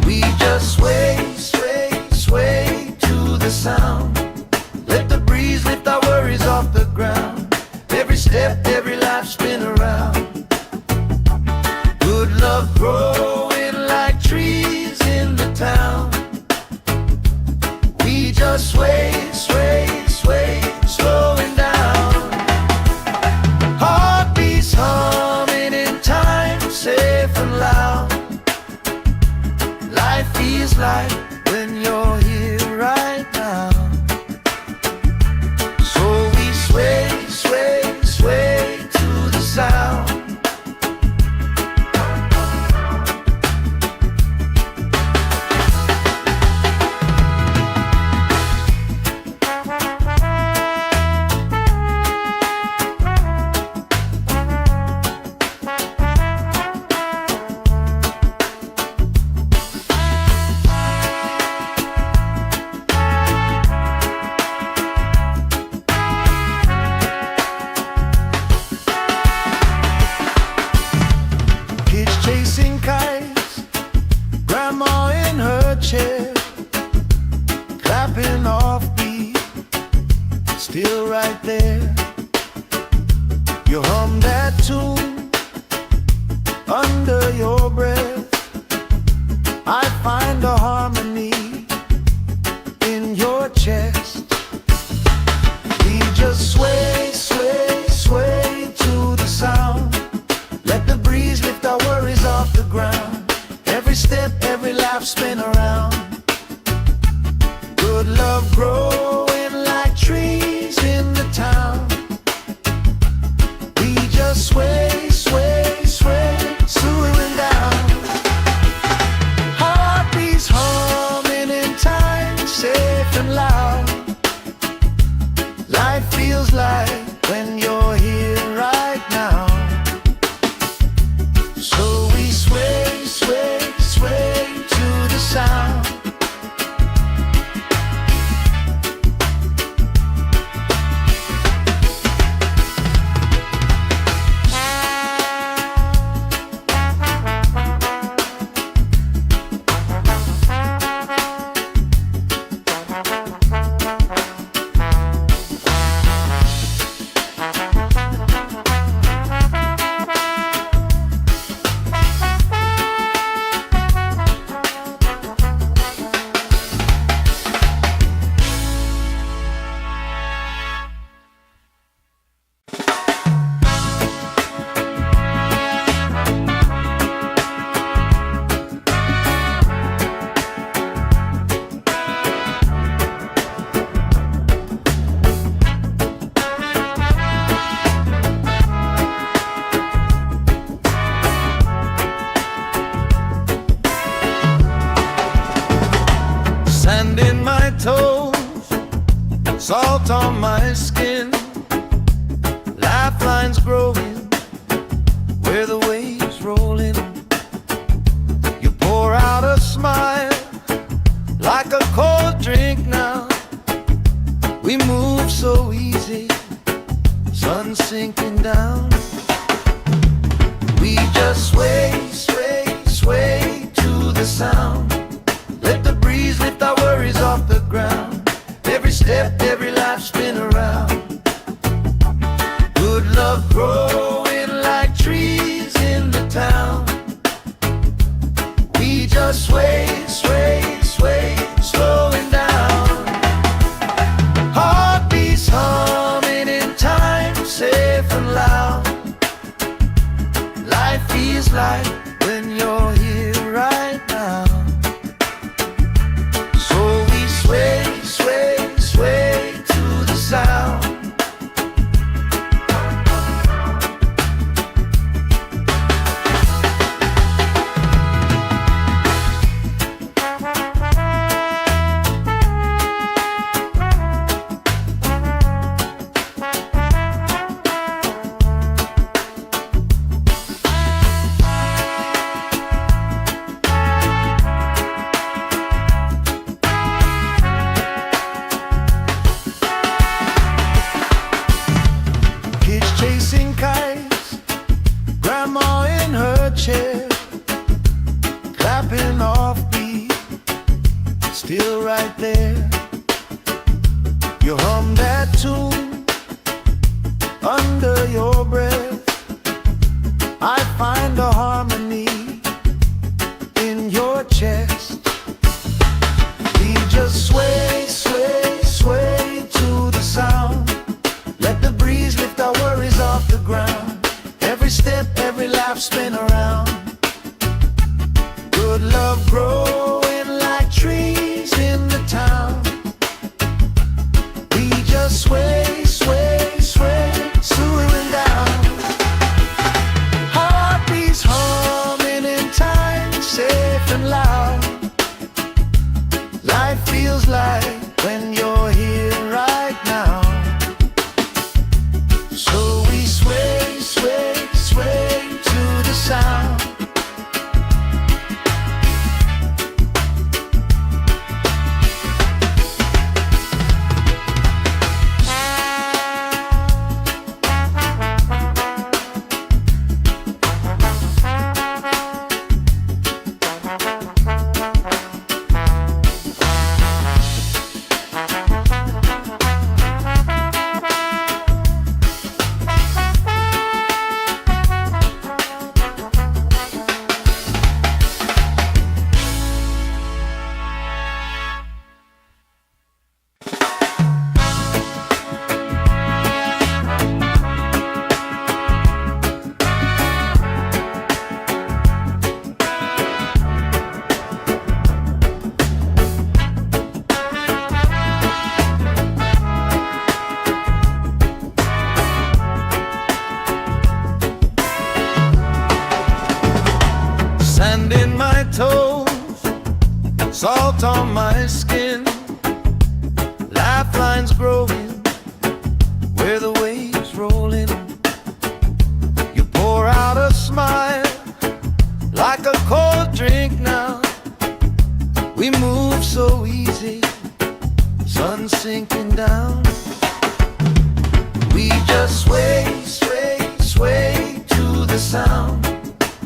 We just sway, sway, sway to the sound. Let the breeze lift our worries off the ground. Every step, every life spin around. Good love growing like trees in the town. We just sway, sway, sway, slowing down. Heartbeats humming in time, safe and loud. Life feels like when you're here right now. there. You hum that tune under your breath. I find a harmony in your chest. We just sway, sway, sway to the sound. Let the breeze lift our worries off the ground. Every step, every laugh spin around. Good love growing like trees in the town. We just sway, sway, sway, slowing down. Heartbeats humming in time, safe and loud. Life feels like when you're here right now. So we sway, sway, sway to the sound. Sand in my toes, salt on my skin, lifelines growing where the waves roll in. You pour out a smile like a cold drink now. We move so easy, sun sinking down. We just sway, sway, sway to the sound. Let the breeze lift our worries off the ground. Every step, every life spin around. Good love growing like trees in the town. We just sway, sway, sway, slowing down. Heartbeats humming in time, safe and loud. Life feels like when you're here right now. Sway, sway, sway to the sound. Chasing kites, grandma in her chair, clapping off beat, still right there. You hum that tune under your breath. I find a harmony in your chest. We just sway, sway, sway to the sound. Let the breeze lift our worries off the ground. Every step, every laugh spin around. Good love growing like trees in the town. We just sway, sway, sway, slowing down. Heartbeats humming in time, safe and loud. Life feels like when you're here right now. So we sway, sway, sway to the sound. salt on my skin, lifelines growing where the waves rolling. You pour out a smile like a cold drink now. We move so easy, sun sinking down. We just sway, sway, sway to the sound.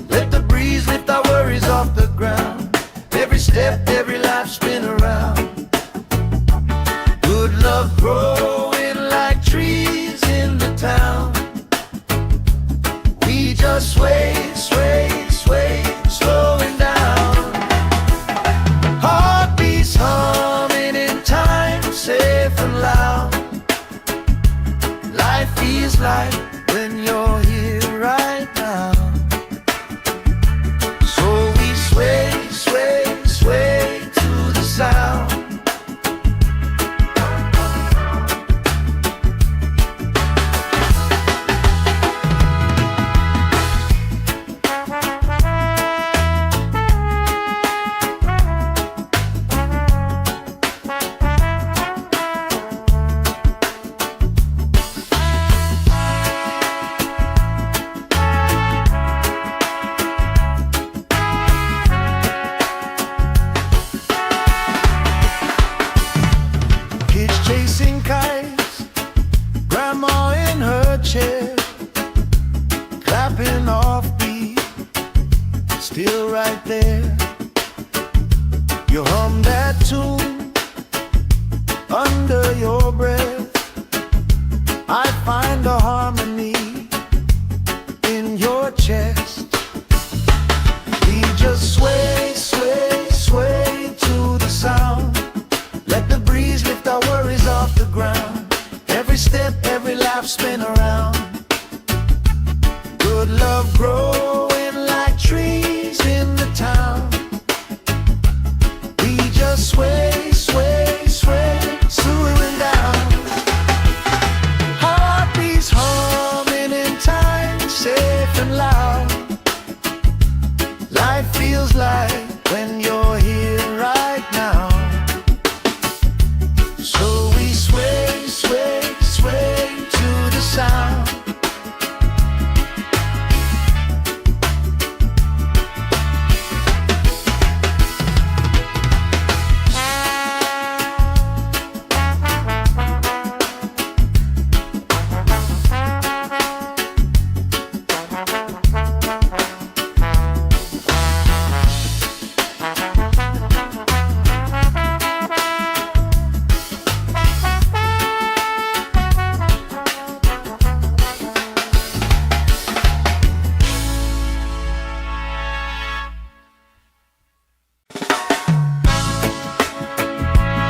Let the breeze lift our worries off the ground. Every step, every life spin around. Good love growing like trees in the town. We just sway, sway, sway, slowing down. Heartbeats humming in time, safe and loud. Life feels like when you're here right now. So we sway, sway, sway to the sound. Chasing kites, grandma in her chair, clapping off beat, still right there. You hum that tune under your breath. I find a harmony in your chest. We just sway, sway, sway to the sound. Let the breeze lift our worries off the ground. Every step, every life spin around. Good love growing like trees in the town. We just sway,